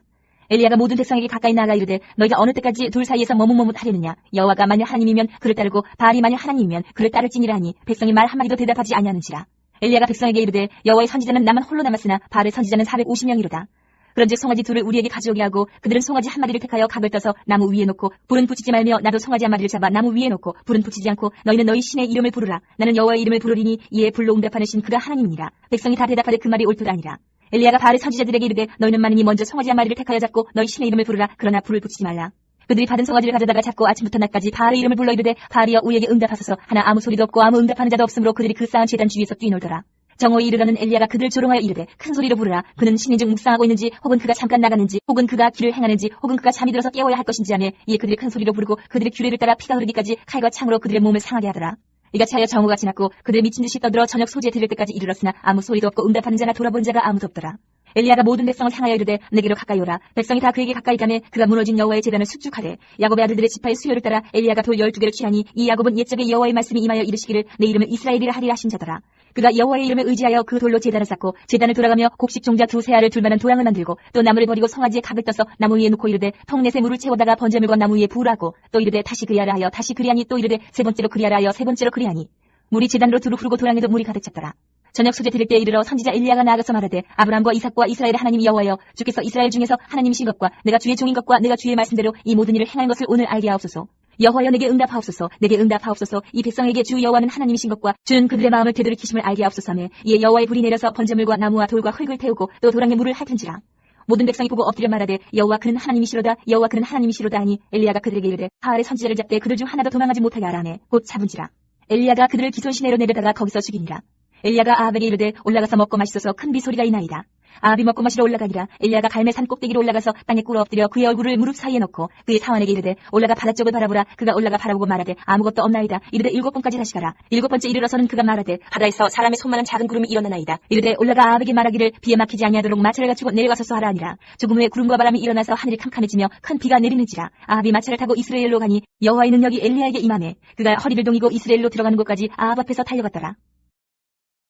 엘리야가 모든 백성에게 가까이 나아가 이르되 너희가 어느 때까지 둘 사이에서 머뭇머뭇하려느냐. 여호와가 만일 하나님이면 그를 따르고 바알이 만일 하나님이면 그를 따를지니라 하니 백성이 말 한마디도 대답하지 아니하는지라. 엘리야가 백성에게 이르되 여호와의 선지자는 나만 홀로 남았으나 바알의 선지자는 450명이로다. 그런즉 송아지 둘을 우리에게 가져오게 하고 그들은 송아지 한 마리를 택하여 각을 떠서 나무 위에 놓고 불은 붙이지 말며 나도 송아지 한 마리를 잡아 나무 위에 놓고 불은 붙이지 않고 너희는 너희 신의 이름을 부르라. 나는 여호와의 이름을 부르리니 이에 불로 응답하는 신 그가 하나님이니라. 백성이 다 대답하되 그 말이 옳도다니라. 엘리야가 바알의 선지자들에게 이르되 너희는 많으니 먼저 송아지 한 마리를 택하여 잡고 너희 신의 이름을 부르라. 그러나 불을 붙이지 말라. 그들이 받은 송아지를 가져다가 잡고 아침부터 낮까지 바알의 이름을 불러 이르되 바알이여 우리에게 응답하소서 하나 아무 소리도 없고 아무 응답하는 자도 없으므로 그들이 그 쌓은 제단 주위에서 뛰놀더라. 정오에 이르러는 엘리야가 그들을 조롱하여 이르되 큰 소리로 부르라. 그는 신인 중 묵상하고 있는지 혹은 그가 잠깐 나가는지 혹은 그가 길을 행하는지 혹은 그가 잠이 들어서 깨워야 할 것인지 하며 이에 그들이 큰 소리로 부르고 그들의 규례를 따라 피가 흐르기까지 칼과 창으로 그들의 몸을 상하게 하더라. 이같이 하여 정오가 지났고 그들의 미친 듯이 떠들어 저녁 소지에 들릴 때까지 이르렀으나 아무 소리도 없고 응답하는 자나 돌아본 자가 아무도 없더라. 엘리야가 모든 백성을 향하여 이르되 내게로 가까이 오라. 백성이 다 그에게 가까이 가매 그가 무너진 여호와의 제단을 숙죽하되 야곱의 아들들의 지파의 수요를 따라 엘리야가 돌 12개를 취하니 이 야곱은 옛적에 여호와의 말씀이 임하여 이르시기를 내 이름을 이스라엘이라 하리라 하신 자더라. 그가 여호와의 이름을 의지하여 그 돌로 제단을 쌓고 제단을 돌아가며 곡식 종자 2세 알을 둘 만한 도랑을 만들고 또 나무를 버리고 송아지에 각을 떠서 나무 위에 놓고 이르되 통넷에 물을 채우다가 번제물과 나무 위에 부으라고 또 이르되 다시 그리하라 하여 다시 그리하니 또 이르되 세 번째로 그리하라 하여 세 번째로 그리하니 물이 제단으로 두루 흐르고 도랑에도 물이 가득 찼더라. 저녁 소재 드릴 때에 이르러 선지자 엘리야가 나아가서 말하되 아브라함과 이삭과 이스라엘의 하나님 여호와여 주께서 이스라엘 중에서 하나님이신 것과 내가 주의 종인 것과 내가 주의 말씀대로 이 모든 일을 행한 것을 오늘 알게 하옵소서. 여호와여 내게 응답하옵소서. 내게 응답하옵소서. 이 백성에게 주 여호와는 하나님이신 것과 주는 그들의 마음을 되돌이키심을 알게 하옵소서 하며 이에 여호와의 불이 내려서 번제물과 나무와 돌과 흙을 태우고 또 도랑에 물을 핥은지라. 모든 백성이 보고 엎드려 말하되 여호와 그는 하나님이시로다. 여호와 그는 하나님이시로다 하니 엘리야가 그들에게 이르되 바알의 선지자를 잡되 그들 중 하나도 도망하지 못하게 하라 하매 곧 잡은지라. 엘리야가 그들을 기손 시내로 내려다가 거기서 죽이니라. 엘리야가 아합에게 이르되 올라가서 먹고 마시소서 큰 비소리가 이나이다. 아합이 먹고 마시러 올라가니라. 엘리야가 갈멜산 꼭대기로 올라가서 땅에 꿇어 엎드려 그의 얼굴을 무릎 사이에 놓고 그의 사환에게 이르되 올라가 바다 쪽을 바라보라. 그가 올라가 바라보고 말하되 아무것도 없나이다. 이르되 7번까지 다시 가라. 7번째 이르러서는 그가 말하되 바다에서 사람의 손만한 작은 구름이 일어나나이다. 이르되 올라가 아합에게 말하기를 비에 막히지 아니하도록 마차를 갖추고 내려가소서 하라 하니라. 조금 후에 구름과 바람이 일어나서 하늘이 캄캄해지며 큰 비가 내리는지라. 아합이 마차를 타고 이스라엘로 가니 여호와의 능력이 엘리야에게 임하매 그가 허리를 동이고 이스라엘로 들어가는 곳까지 아합 앞에서 달려갔더라.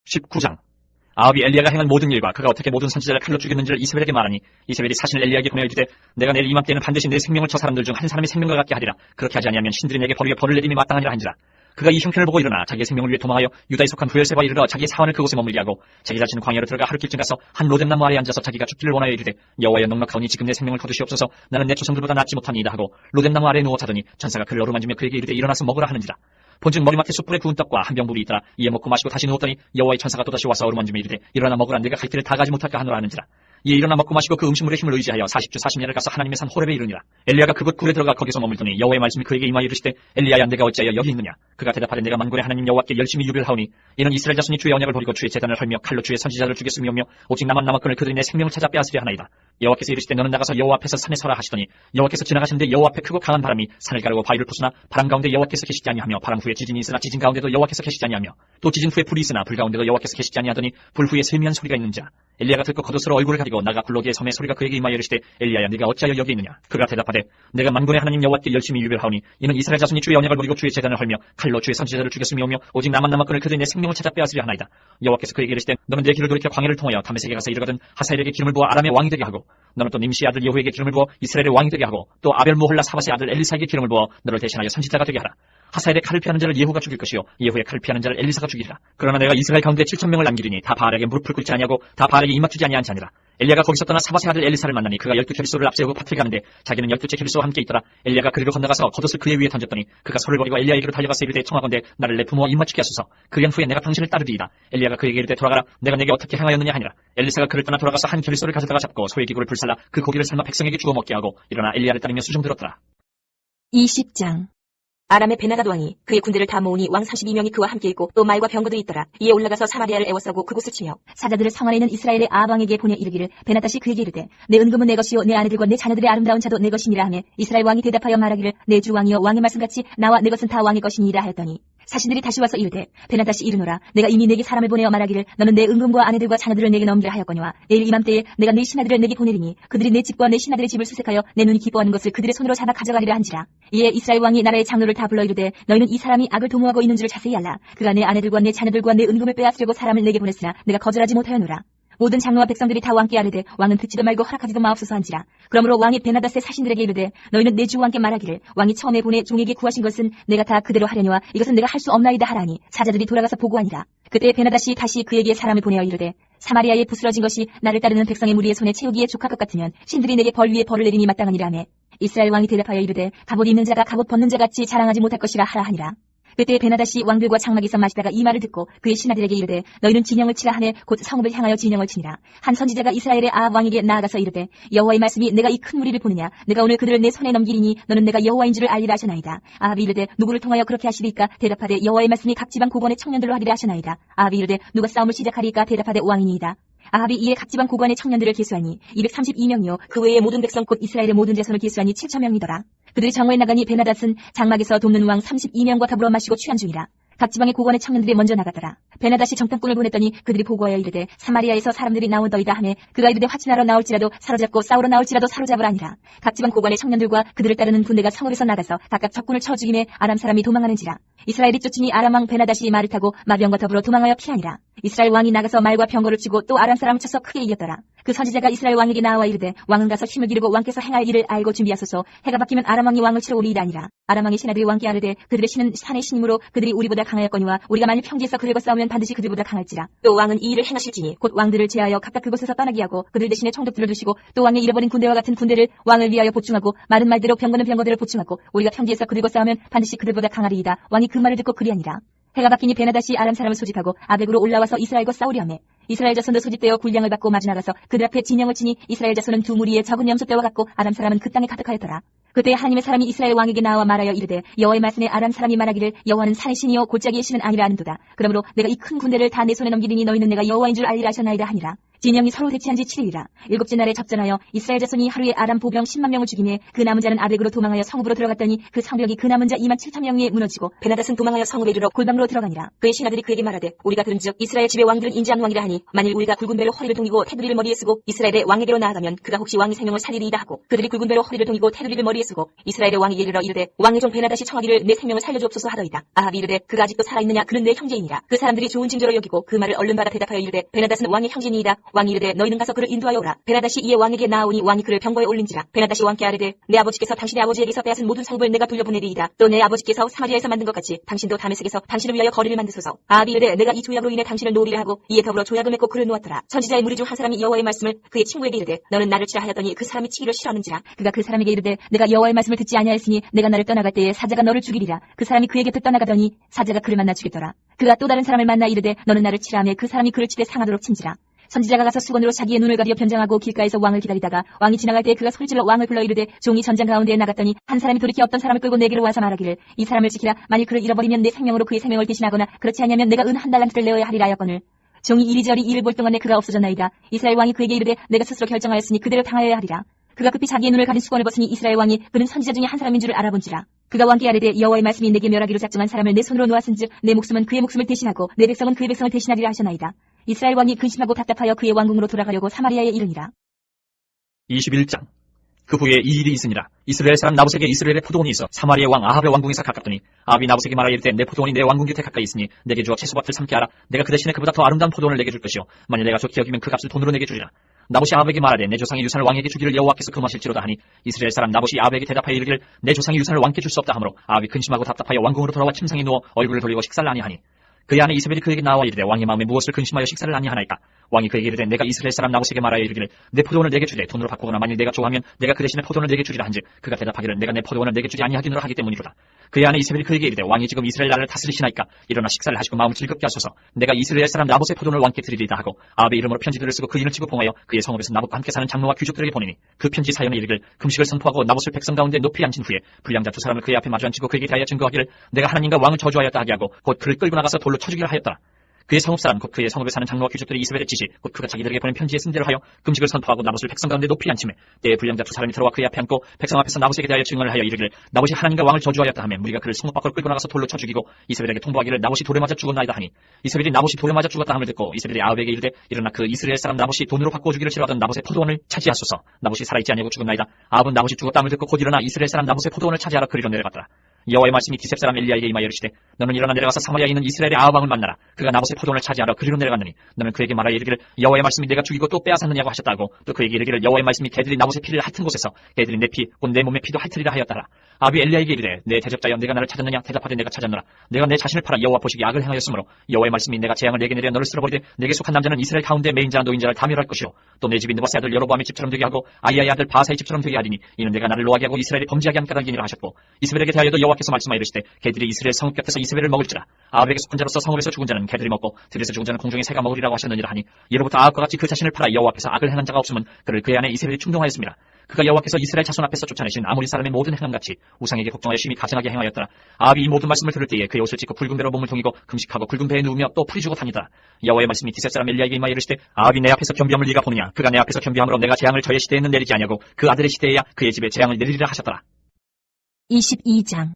19장. 아합이 엘리야가 행한 모든 일과 그가 어떻게 모든 선지자를 칼로 죽였는지를 이세벨에게 말하니 이세벨이 사신을 엘리야에게 보내어 이르되 내가 내일 이맘때에는 반드시 내 생명을 저 사람들 중 한 사람의 생명과 같게 하리라. 그렇게 하지 아니하면 신들이 내게 벌을 내림이 마땅하니라 한지라. 그가 이 형편을 보고 일어나 자기의 생명을 위해 도망하여 유다에 속한 부엘세바에 이르러 자기의 사환을 그곳에 머물게 하고 자기 자신은 광야로 들어가 하루길쯤 가서 한 로뎀나무 아래에 앉아서 자기가 죽기를 원하여 이르되 여호와여 넉넉하오니 지금 내 생명을 거두시옵소서. 나는 내 조상들보다 낫지 못하니이다 하고 로뎀나무 아래에 누워 자더니 천사가 그를 어루만지며 그에게 이르되 일어나서 먹으라 하는지라. 본즉 머리맡에 숯불에 구운 떡과 한 병 물이 있더라. 이에 먹고 마시고 다시 누웠더니 여호와의 천사가 또다시 와서 어루만지며 이르되 일어나 먹으라. 내가 갈 길을 다 가지 못할까 하노라 하는지라. 이에 일어나 먹고 마시고 그 음식물의 힘을 의지하여 40주 40년을 가서 하나님의 산 호렙에 이르니라. 엘리야가 그곳 굴에 들어가 거기서 머물더니 여호와의 말씀이 그에게 임하여 이르시되 엘리야야 내가 어찌하여 여기 있느냐. 그가 대답하되 내가 만군의 하나님 여호와께 열심히 유별하오니 이는 이스라엘 자손이 주의 언약을 버리고 주의 제단을 헐며 칼로 주의 선지자를 죽였음이오며 오직 나만 남았거늘 그들이 내 생명을 찾아 빼앗으려 하나이다. 여호와께서 이르시되 너는 나가서 여호와 앞에서 산에 서라 하시더니 여호와께서 지나가시는데 여호와 앞에 크고 강한 바람이 산을 가르고 바위를 부수나 바람 가운데 여호와께서 계시지 아니하며 바람 후에 지진이 있으나 지진 가운데도 여호와께서 계시지 아니하며 또 지진 후에 불이 있으나 불 가운데도 여호와께서 계시지 아니하더니 불 후에 세미한 소리가 있는지라. 엘리야가 듣고 겉옷으로 얼굴을 가리고 나가 굴러기의 섬에 소리가 그에게 임하여 이르시되 엘리야야 네가 어찌하여 여기 있느냐. 그가 대답하되 내가 만군의 하나님 여호와께 열심히 유별하오니 이는 이스라엘 자손이 주의 언약을 버리고 주의 제단을 헐며 칼로 주의 선지자를 죽였음이오며 오직 나만 남았거늘 그들이 내 생명을 찾아 빼앗으려 하나이다. 여호와께서 그에게 이르시되 너는 내 길을 돌이켜 광야를 통하여 다메섹에 가서 이르거든 하사엘에게 기름을 부어 아람의 왕이 되게 하고 너는 또 님시의 아들 예후에게 기름을 부어 이스라엘의 왕이 되게 하고 또 아벨모홀라 사밧의 아들 엘리사에게 기름을 부어 너를 대신하여 선지자가 되게 하라. 하사엘의 칼을 피하는 자를 예후가 죽일 것이요 예후의 칼을 피하는 자를 엘리사가 죽이리라. 그러나 내가 이스라엘 가운데 7,000명을 남기리니 다 바알에게 무릎을 꿇지 아니하고 다 바알에게 입맞추지 아니한 자니라. 엘리야가 거기서 떠나 사밧의 아들 엘리사를 만나니 그가 12캐리소를 앞세우고 밭을 가는데 자기는 12째 캐리소와 함께 있더라. 엘리야가 그리로 건너가서 겉옷을 그의 위에 던졌더니 그가 소를 버리고 엘리야에게로 달려가서 이르되 청하건대 나를 내 부모와 입맞추게 하소서. 그리한 후에 내가 당신을 따르리이다. 엘리야가 그에게 이르되 돌아가라. 내가 내게 어떻게 행하였느냐 하니라. 엘리사가 그를 떠나 돌아가서 한 캐리소를 가져다가 잡고 소의 기구를 불살라 그 고기를 삶아 백성에게 주워 먹게 하고 일어나 엘리야를 따르며 수종들었더라. 20장. 아람의 베나다드 왕이 그의 군대를 다 모으니 왕 32명이 그와 함께 있고 또 말과 병거도 있더라. 이에 올라가서 사마리아를 애워싸고 그곳을 치며 사자들을 성 안에 있는 이스라엘의 아합 왕에게 보내 이르기를 베나다시 그에게 이르되 내 은금은 내 것이요 내 아내들과 내 자녀들의 아름다운 차도 내 것이니라 하매 이스라엘 왕이 대답하여 말하기를 내 주 왕이여 왕의 말씀같이 나와 내 것은 다 왕의 것이니이다 하였더니 사신들이 다시 와서 이르되 베나다시 이르노라. 내가 이미 내게 사람을 보내어 말하기를 너는 내 은금과 아내들과 자녀들을 내게 넘기라 하였거니와 내일 이맘때에 내가 내 신하들을 내게 보내리니 그들이 내 집과 내 신하들의 집을 수색하여 내 눈이 기뻐하는 것을 그들의 손으로 잡아 가져가리라 한지라. 이에 이스라엘 왕이 나라의 장로를 다 불러 이르되 너희는 이 사람이 악을 도모하고 있는 줄을 자세히 알라. 그가 내 아내들과 내 자녀들과 내 은금을 빼앗으려고 사람을 내게 보냈으나 내가 거절하지 못하였노라. 모든 장로와 백성들이 다 왕께 아뢰되 왕은 듣지도 말고 허락하지도 마옵소서 한지라. 그러므로 왕이 베나닷의 사신들에게 이르되 너희는 내 주 왕께 말하기를 왕이 처음에 보내 종에게 구하신 것은 내가 다 그대로 하려니와 이것은 내가 할 수 없나이다 하라니 사자들이 돌아가서 보고하니라. 그때 베나닷이 다시 그에게 사람을 보내어 이르되 사마리아에 부스러진 것이 나를 따르는 백성의 무리의 손에 채우기에 족할 것 같으면 신들이 내게 벌 위에 벌을 내리니 마땅하니라 하매 이스라엘 왕이 대답하여 이르되 갑옷 입는 자가 갑옷 벗는 자 같이 자랑하지 못할 것이라 하라 하니라. 그때 베나닷이 왕들과 장막에서 마시다가 이 말을 듣고 그의 신하들에게 이르되 너희는 진영을 치라 하매 곧 성읍을 향하여 진영을 치니라. 한 선지자가 이스라엘의 아합 왕에게 나아가서 이르되 여호와의 말씀이 내가 이 큰 무리를 보느냐. 내가 오늘 그들을 내 손에 넘기리니 너는 내가 여호와인 줄을 알리라 하셔나이다. 아합이 이르되 누구를 통하여 그렇게 하시리까. 대답하되 여호와의 말씀이 각 지방 고관의 청년들로 하리라 하셔나이다. 아합이 이르되 누가 싸움을 시작하리까. 대답하되 왕이니이다. 아합이 이에 각 지방 고관의 청년들을 계수하니 232명이요 그 외의 모든 백성 곧 이스라엘의 모든 자손을 계수하니 7,000명이더라. 그들이 정오에 나가니 베나닷은 장막에서 돕는 왕 32명과 더불어 마시고 취한 중이라. 각 지방의 고관의 청년들이 먼저 나가더라. 베나닷이 정탐꾼을 보냈더니 그들이 보고하여 이르되 사마리아에서 사람들이 나오더이다 하매 그가 이르되 화친하러 나올지라도 사로잡고 싸우러 나올지라도 사로잡으라 하니라. 각 지방 고관의 청년들과 그들을 따르는 군대가 성읍에서 나가서 각각 적군을 쳐 죽이매 아람 사람이 도망하는지라. 이스라엘이 쫓으니 아람 왕 베나닷이 말을 타고 마병과 더불어 도망하여 피하니라. 이스라엘 왕이 나가서 말과 병거를 치고 또 아람 사람을 쳐서 크게 이겼더라. 그 선지자가 이스라엘 왕에게 나와 이르되 왕은 가서 힘을 기르고 왕께서 행할 일을 알고 준비하소서. 해가 바뀌면 아람 왕이 왕을 치러 오리이다 아니라. 아람 왕의 신하들이 왕께 아뢰되 그들의 신은 산의 신이므로 그들이 우리보다 강하였거니와 우리가 만일 평지에서 그들과 싸우면 반드시 그들보다 강할지라. 또 왕은 이 일을 행하실지니 곧 왕들을 제하여 각각 그곳에서 떠나게 하고 그들 대신에 총독들을 두시고 또 왕의 잃어버린 군대와 같은 군대를 왕을 위하여 보충하고 마른 말대로 병거는 병거대로 보충하고 우리가 평지에서 그들과 싸우면 반드시 그들보다 강하리이다. 왕이 그 말을 듣고 그리하니라. 해가 바뀌니 베나닷이 아람 사람을 소집하고 아벡으로 올라와서 이스라엘과 싸우려 하매 이스라엘 자손도 소집되어 군량을 받고 마주 나가서 그들 앞에 진영을 치니 이스라엘 자손은 두 무리의 적은 염소 떼와 같고 아람 사람은 그 땅에 가득하였더라. 그때 하나님의 사람이 이스라엘 왕에게 나와 말하여 이르되 여호와의 말씀에 아람 사람이 말하기를 여호와는 산의 신이요 골짜기의 신은 아니라 하는도다. 그러므로 내가 이 큰 군대를 다 내 손에 넘기리니 너희는 내가 여호와인 줄 알리라 하셨나이다 하니라. 진영이 서로 대치한 지 7일이라. 일곱째 날에 접전하여 이스라엘 자손이 하루에 아람 보병 10만 명을 죽이매 그 남은 자는 아벡으로 도망하여 성읍으로 들어갔더니 그 성벽이 그 남은 자 2만 7천 명 위에 무너지고 베나닷은 도망하여 성읍에 이르러 골방으로 들어가니라. 그의 신하들이 그에게 말하되 우리가 들은즉 이스라엘 집의 왕들은 인자한 왕이라 하니 만일 우리가 굵은 배로 허리를 동이고 테두리를 머리에 쓰고 이스라엘의 왕에게로 나아가면 그가 혹시 왕의 생명을 살리리이다 하고 그들이 굵은 배로 허리를 동이고 테두리를 머리에 쓰고 이스라엘의 왕에게 이르러 이르되 왕의 종 베나닷이 청하기를 내 생명을 살려주옵소서 하더이다. 아합이 이르되 그가 아직도 살아있느냐 그는 내 형제이니라. 그 사람들이 좋은 징조로 여기고 그 말을 얼른 받아 대답하여 이르되 베나닷은 왕의 형제니이다. 왕이 이르되 너희는 가서 그를 인도하여 오라. 베나닷이 이에 왕에게 나아오니 왕이 그를 병거에 올린지라. 베나닷이 왕께 아뢰되 내 아버지께서 당신의 아버지에게서 빼앗은 모든 성읍을 내가 돌려보내리이다. 또 내 아버지께서 사마리아에서 만든 것 같이 당신도 다메섹에서 당신을 위하여 거리를 만드소서. 아합이 이르되 내가 이 조약으로 인해 당신을 놓으리라 하고 이에 더불어 조약을 맺고 그를 놓았더라. 선지자의 무리 중 한 사람이 여호와의 말씀을 그의 친구에게 이르되 너는 나를 치라 하였더니 그 사람이 치기를 싫어하는지라. 그가 그 사람에게 이르되 내가 여호와의 말씀을 듣지 아니하였으니 내가 나를 떠나갈 때에 사자가 너를 죽이리라. 그 사람이 그의 곁을 떠나가더니 사자가 그를 만나 죽였더라. 그가 또 다른 사람을 만나 이르되 너는 나를 치라 하매 그 사람이 그를 치되 상하도록 친지라. 선지자가 가서 수건으로 자기의 눈을 가리어 변장하고 길가에서 왕을 기다리다가 왕이 지나갈 때에 그가 소리질러 왕을 불러 이르되 종이 전장 가운데에 나갔더니 한 사람이 돌이켜 어떤 사람을 끌고 내게로 와서 말하기를 이 사람을 지키라. 만일 그를 잃어버리면 내 생명으로 그의 생명을 대신하거나 그렇지 아니하면 내가 은 한 달란트를 내어야 하리라 하였거늘 종이 이리저리 이를 볼 동안에 그가 없어졌나이다. 이스라엘 왕이 그에게 이르되 내가 스스로 결정하였으니 그대로 당하여야 하리라. 그가 급히 자기의 눈을 가린 수건을 벗으니 이스라엘 왕이 그는 선지자 중에 한 사람인 줄을 알아본지라. 그가 왕께 아뢰되 여호와의 말씀이 내게 멸하기로 작정한 사람을 내 손으로 놓았은즉 내 목숨은 그의 목숨을 대신하고 내 백성은 그의 백성을 대신하리라 하셨나이다. 이스라엘 왕이 근심하고 답답하여 그의 왕궁으로 돌아가려고 사마리아에 이르니라. 21장. 그 후에 이 일이 있으니라. 이스라엘 사람 나봇에게 이스라엘의 포도원이 있어 사마리아 왕 아합의 왕궁에서 가깝더니 아합이 나봇에게 말하여 이르되 내 포도원이 내 왕궁 곁에 가까이 있으니 내게 주어 채소밭을 삼게 하라. 내가 그 대신에 그보다 더 아름다운 포도원을 내게 줄 것이요 만일 내가 좋게 여기면 그 값을 돈으로 내게 주리라. 나봇이 아합에게 말하되 내 조상의 유산을 왕에게 주기를 여호와께서 금하실지로다 하니 이스라엘 사람 나봇이 아합에게 대답하여 이르기를 내 조상의 유산을 왕께 줄 수 없다 하므로 아합이 근심하고 답답하여 왕궁으로 돌아와 침상에 누워 얼굴을 돌리고 식사를 아니하니 그의 아내 이세벨이 그에게 나와 이르되 왕의 마음에 무엇을 근심하여 식사를 아니하나이까. 왕이 그에게 이르되 내가 이스라엘 사람 나봇에게 말하여 이르기를 내 포도원을 내게 주되 돈으로 바꾸거나 만일 내가 좋아하면 내가 그 대신에 포도원을 내게 주리라 한즉 그가 대답하기를 내가 내 포도원을 내게 주지 아니하기노라 하기 때문이로다. 그의 아내 이세벨이 그에게 이르되 왕이 지금 이스라엘 나라를 다스리시나이까 일어나 식사를 하시고 마음을 즐겁게 하소서. 내가 이스라엘 사람 나봇의 포도원을 왕께 드리리다 하고 아합의 이름으로 편지들을 쓰고 그 이름을 치고 봉하여 그의 성읍에서 나봇과 함께 사는 장로와 귀족들에게 보내니 그 편지 사연에 이르기를 금식을 선포하고 나봇을 백성 가운데 높이 앉힌 후에 불량자 두 사람을 그의 앞에 마주 앉히고 그에게 대하여 증거하기를 내가 하나님과 왕을 저주하였다 하게 하고 곧 그를 끌고 나가서 돌로 쳐 죽이라 하였더라. 그의 성읍 사람 곧 그의 성읍에 사는 장로와 귀족들이 이스벨의 지시 곧 그가 자기들에게 보낸 편지에 쓴 대로 하여 금식을 선포하고 나봇을 백성 가운데 높이 앉히매 때에 불량자 두 사람이 들어와 그의 앞에 앉고 백성 앞에서 나봇에게 대하여 증언을 하여 이르기를 나봇이 하나님과 왕을 저주하였다 하며 무리가 그를 성읍 밖으로 끌고 나가서 돌로 쳐 죽이고 이스벨에게 통보하기를 나봇이 돌에 맞아 죽었나이다 하니 이스벨이 나봇이 돌에 맞아 죽었다 함을 듣고 이스벨이 아합에게 이르되 일어나 그 이스라엘 사람 나봇이 돈으로 바꾸어 주기를 싫어하던 나봇의 포도원을 차지하소서. 나봇이 살아있지 아니하고 죽었나이다. 아합은 나봇이 죽었다 함을 듣고 곧 일어나 이스라엘 사람 나봇의 포도원을 차지하러 그리로 내려갔더라. 여호와의 말씀이 디셉 사람 엘리야에게 임하여 이르시되 너는 일어나 내려가서 사마리아에 있는 이스라엘의 아합 왕을 만나라. 그가 나봇의 포도원을 차지하러 그리로 내려갔느니 너는 그에게 말하여 이르기를 여호와의 말씀이 내가 죽이고 또 빼앗았느냐고 하셨다고 또 그에게 이르기를 여호와의 말씀이 개들이 나봇의 피를 핥은 곳에서 개들이 내 피 곧 내 몸의 피도 핥으리라 하였더라. 아합이 엘리야에게 이르되 내 대적자여 내가 나를 찾았느냐. 대답하되 내가 찾았노라. 내가 내 자신을 팔아 여호와 보시기 악을 행하였으므로 여호와의 말씀이 내가 재앙을 내게 내려 너를 쓸어버리되 내게 속한 남자는 이스라엘 가운데 메인자와 노인자를 다 멸할 것이요 또 내 집이 느바세 아들 여로보암의 집처럼 되게 하고 아이야의 아들 바사의 집처럼 되게 하리니 이는 내가 나를 노하게 하고 이스라엘이 범죄하게 함 까닭이니라 하셨고 이스벨에게 대하여도 여호와께서 말씀하여 이르시되 개들이 이스라엘 성읍 곁에서 이스벨을 먹을지라. 아합에게 속한 자로서 성읍에서 죽은 자는 개들이 먹고 들에서 죽은 자는 공중의 새가 먹으리라고 하셨느니라 하니 이로부터 아합과 같이 그 자신을 팔아 여호와 앞에서 악을 행한 자가 없으면 그를 그의 아내 이세벨이 충동하였습니다. 그가 여호와께서 이스라엘 자손 앞에서 쫓아내신 아모리 사람의 모든 행함같이 우상에게 복종하여 심히 가증하게 행하였더라. 아합이 이 모든 말씀을 들을 때에 그의 옷을 찢고 굵은 배로 몸을 동이고 금식하고 굵은 배에 누우며 또 풀이 주고 다니더라. 여호와의 말씀이 디셉 사람 엘리야에게 임하여 이르시되 아합이 내 앞에서 겸비함을 네가 보느냐. 그가 내 앞에서 겸비함으로 내가 재앙을 저의 시대에는 내리지 아니하고 그 아들의 시대에야 그의 집에 재앙을 내리리라 하셨더라. 22장.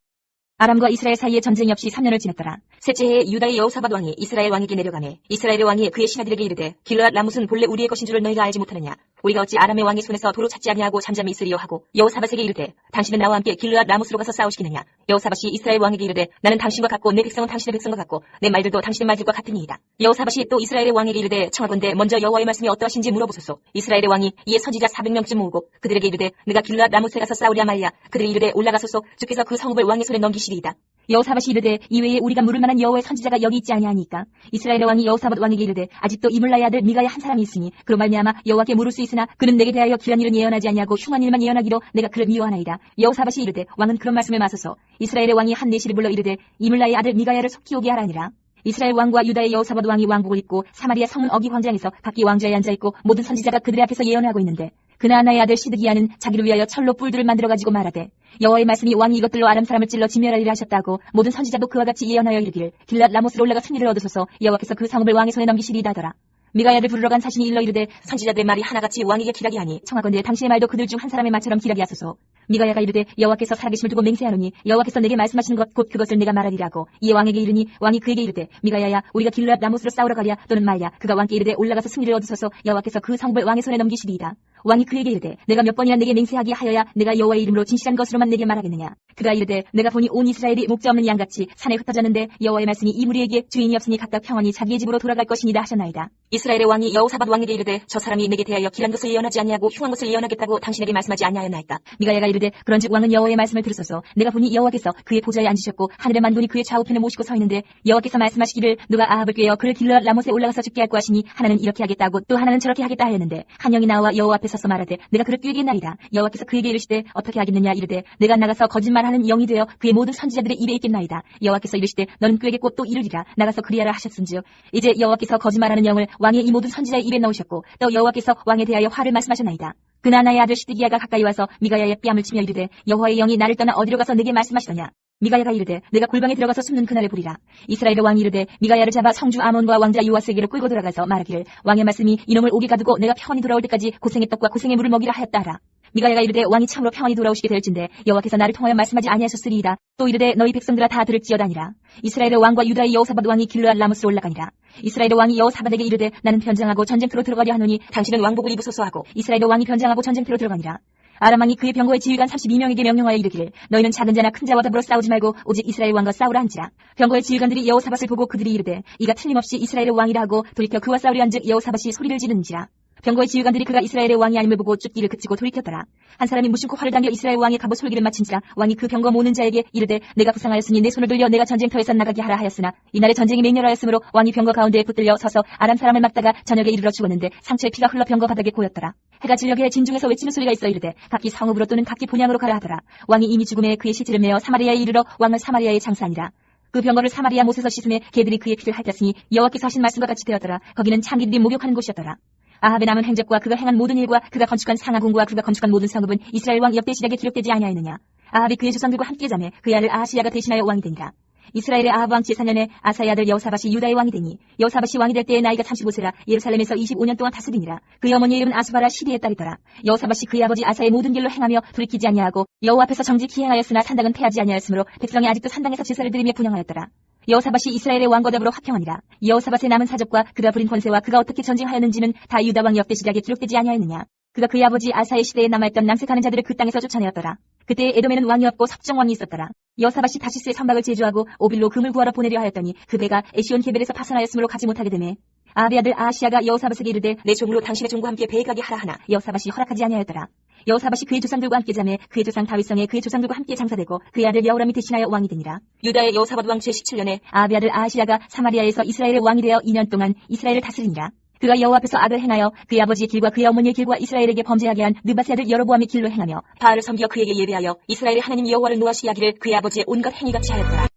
아람과 이스라엘 사이에 전쟁이 없이 3년을 지냈더라. 셋째 해에 유다의 여호사밧 왕이 이스라엘 왕에게 내려가매 이스라엘의 왕이 그의 신하들에게 이르되 길르앗 라못은 본래 우리의 것인 줄을 너희가 알지 못하느냐. 우리가 어찌 아람의 왕의 손에서 도로 찾지 아니하고 잠잠히 있으리요 하고 여호사밧에게 이르되 당신은 나와 함께 길르앗 라못으로 가서 싸우시겠느냐. 여호사밧이 이스라엘 왕에게 이르되 나는 당신과 같고 내 백성은 당신의 백성과 같고 내 말들도 당신의 말들과 같으니이다. 여호사밧이 또 이스라엘의 왕에게 이르되 청하건대 먼저 여호와의 말씀이 어떠하신지 물어보소서. 이스라엘의 왕이 이에 선지자 400명쯤 모으고 그들에게 이르되 내가 길르앗 라못에 가서 싸우랴 말랴. 그들이 이르되 올라가소서. 주께서 그 성읍을 왕의 손에 넘기시리이다. 여호사밧이 이르되 이외에 우리가 물을 만한 여호와의 선지자가 여기 있지 아니하니까. 이스라엘의 왕이 여호사밧 왕에게 이르되 아직도 이물라의 아들 미가의 한 사람이 있으니 그로 말미암아 여호와께 물을 수 있으나 그는 내게 대하여 귀한 일은 예언하지 아니하고 흉한 일만 예언하기로 내가 그를 미워하나이다. 여호사밧이 이르되 왕은 그런 말씀을 마소서. 이스라엘의 왕이 한 내시를 불러 이르되 이물라의 아들 미가야를 속히 오게 하라니라. 이스라엘 왕과 유다의 여호사밧 왕이 왕복을 입고 사마리아 성문 어기 광장에서 각기 왕좌에 앉아있고 모든 선지자가 그들의 앞에서 예언하고 있는데 그나아나의 아들 시드기야는 자기를 위하여 철로 뿔들을 만들어가지고 말하되 여호와의 말씀이 왕이 이것들로 아람 사람을 찔러 진멸하리라 하셨다고 모든 선지자도 그와 같이 예언하여 이르기를 길랏 라못으로 올라가 승리를 얻으소서. 여호와께서 그 성읍을 왕의 손에 넘기시리이다 하더라. 미가야를 부르러 간 사신이 일러 이르되 선지자들의 말이 하나같이 왕에게 기락이 하니 청하건대 당신의 말도 그들 중 한 사람의 말처럼 기락이 하소서. 미가야가 이르되 여호와께서 살아계심을 두고 맹세하노니 여호와께서 내게 말씀하시는 것 곧 그것을 내가 말하리라고 이에 왕에게 이르니 왕이 그에게 이르되 미가야야 우리가 길르앗 라못으로 싸우러 가랴 또는 말랴. 그가 왕께 이르되 올라가서 승리를 얻으소서. 여호와께서 그 성읍을 왕의 손에 넘기시리이다. 왕이 그에게 이르되 내가 몇 번이나 내게 맹세하게 하여야 내가 여호와의 이름으로 진실한 것으로만 내게 말하겠느냐. 그가 이르되 내가 보니 온 이스라엘이 목자 없는 양같이 산에 흩어졌는데 여호와의 말씀이 이 무리에게 주인이 없으니 각각 평안히 자기의 집으로 돌아갈 것이니이다 하셨나이다. 이스라엘의 왕이 여호사밧 왕에게 이르되 저 사람이 내게 대하여 길한 것을 예언하지 아니하고 흉한 것을 예언하겠다고 당신에게 말씀하지 아니하였나이까. 미가야가 이르되 그런즉 왕은 여호와의 말씀을 들으소서. 내가 보니 여호와께서 그의 보좌에 앉으셨고 하늘의 만군이 그의 좌우편에 모시고 서 있는데 여호와께서 말씀하시기를 누가 아합을 꾀어 그를 길르앗 라못에 올라가서 죽게 할고 하시니 하나는 이렇게 하겠다고 또 하나는 저렇게 하겠다 하였는데 한 영이 나와 여호와 앞에 서서 말하되 내가 그를 꾀겠나이다. 여호와께서 그에게 이르시되 어떻게 하겠느냐 이르되 내가 나가서 거짓말하는 영이 되어 그의 모든 선지자들의 입에 있겠나이다. 여호와께서 이르시되 너는 꾀겠고 또 이르리라. 나가서 그리하라 하셨은즉 이제 여호와께서 거짓말하는 영을 왕의 이 모든 선지자의 입에 넣으셨고 또 여호와께서 왕에 대하여 화를 말씀하셨나이다. 그나 나의 아들 시드기야가 가까이 와서 미가야의 뺨을 치며 이르되 여호와의 영이 나를 떠나 어디로 가서 내게 말씀하시더냐. 미가야가 이르되 내가 골방에 들어가서 숨는 그날에 보리라. 이스라엘의 왕이 이르되 미가야를 잡아 성주 아몬과 왕자 요아스에게로 끌고 들어가서 말하기를 왕의 말씀이 이놈을 오게 가두고 내가 평안히 돌아올 때까지 고생의 떡과 고생의 물을 먹이라 하였다 하라. 미가야가 이르되 왕이 참으로 평안히 돌아오시게 될진데 여호와께서 나를 통하여 말씀하지 아니하셨으리이다. 또 이르되 너희 백성들아 다 들을지어다니라. 이스라엘의 왕과 유다의 여호사밧 왕이 길르앗 라못으로 올라가니라. 이스라엘의 왕이 여호사밧에게 이르되 나는 변장하고 전쟁터로 들어가려 하노니 당신은 왕복을 입으소서 하고 이스라엘의 왕이 변장하고 전쟁터로 들어가니라. 아람 왕이 그의 병거의 지휘관 32명에게 명령하여 이르기를 너희는 작은 자나 큰 자와 더불어 싸우지 말고 오직 이스라엘 왕과 싸우라 한지라. 병거의 지휘관들이 여호사밧을 보고 그들이 이르되 이가 틀림없이 이스라엘의 왕이라 하고 돌이켜 그와 싸우려 한즉 여호사밧이 소리를 지르는지라. 병거의 지휘관들이 그가 이스라엘의 왕이 아님을 보고 쫓기를 그치고 돌이켰더라. 한 사람이 무심코 활을 당겨 이스라엘 왕의 갑옷 솔기를 마친지라. 왕이 그 병거 모는 자에게 이르되 내가 부상하였으니 내 손을 돌려 내가 전쟁터에서 나가게 하라 하였으나 이날에 전쟁이 맹렬하였으므로 왕이 병거 가운데에 붙들려 서서 아람 사람을 막다가 저녁에 이르러 죽었는데 상처에 피가 흘러 병거 바닥에 고였더라. 해가 질녘에 진중에서 외치는 소리가 있어 이르되 각기 성읍으로 또는 각기 본향으로 가라 하더라. 왕이 이미 죽음에 그의 시체를 메어 사마리아에 이르러 왕은 사마리아에 장사하니라. 그 병거를 사마리아 못에서 씻음에 개들이 그의 피를 핥았으니 여호와께서 하신 말씀과 같이 되었더라. 거기는 창기들이 목욕하는 곳이었더라. 아합의 남은 행적과 그가 행한 모든 일과 그가 건축한 상하궁과 그가 건축한 모든 성읍은 이스라엘 왕 역대시락에 기록되지 아니하였느냐. 아합이 그의 조상들과 함께 자매 그의 아들 아하시야가 대신하여 왕이 되니라. 이스라엘의 아합 왕 제4년에 아사의 아들 여호사밧이 유다의 왕이 되니 여호사밧이 왕이 될 때의 나이가 35세라 예루살렘에서 25년 동안 다스리니라. 그의 어머니의 이름은 아수바라 시리의 딸이더라. 여호사밧이 그의 아버지 아사의 모든 길로 행하며 돌이키지 아니하고 여호와 앞에서 정직히 행하였으나 산당은 패하지 아니하였으므로 백성이 아직도 산당에서 제사를 드리며 분향하였더라. 여호사밧이 이스라엘의 왕과 더불어 화평하니라. 여호사밧의 남은 사적과 그가 부린 권세와 그가 어떻게 전쟁하였는지는 다 유다 왕 역대시락에 기록되지 아니하였느냐. 그가 그의 아버지 아사의 시대에 남아있던 남색하는 자들을 그 땅에서 쫓아내었더라. 그때 에돔에는 왕이 없고 섭정왕이 있었더라. 여호사밧이 다시스의 선박을 제주하고 오빌로 금을 구하러 보내려 하였더니 그 배가 에시온 게벨에서 파산하였으므로 가지 못하게 되매 아합의 아들 아하시야가 여호사밧에게 이르되 내 종으로 당신의 종과 함께 배에 가게 하라 하나 여호사밧이 허락하지 아니하였더라. 여호사밧이 그의 조상들과 함께 자매 그의 조상 다윗성에 그의 조상들과 함께 장사되고 그의 아들 여호람이 대신하여 왕이 되니라. 유다의 여호사밧 왕 제17년에 아합의 아들 아하시야가 사마리아에서 이스라엘의 왕이 되어 2년 동안 이스라엘을 다스리니라. 그가 여호와 앞에서 악을 행하여 그의 아버지의 길과 그의 어머니의 길과 이스라엘에게 범죄하게 한 느바세 아들 여로보암의 길로 행하며 바알을 섬겨 그에게 예배하여 이스라엘의 하나님 여호와를 노하시게 하기를 그의 아버지의 온갖 행위같이 하였더라.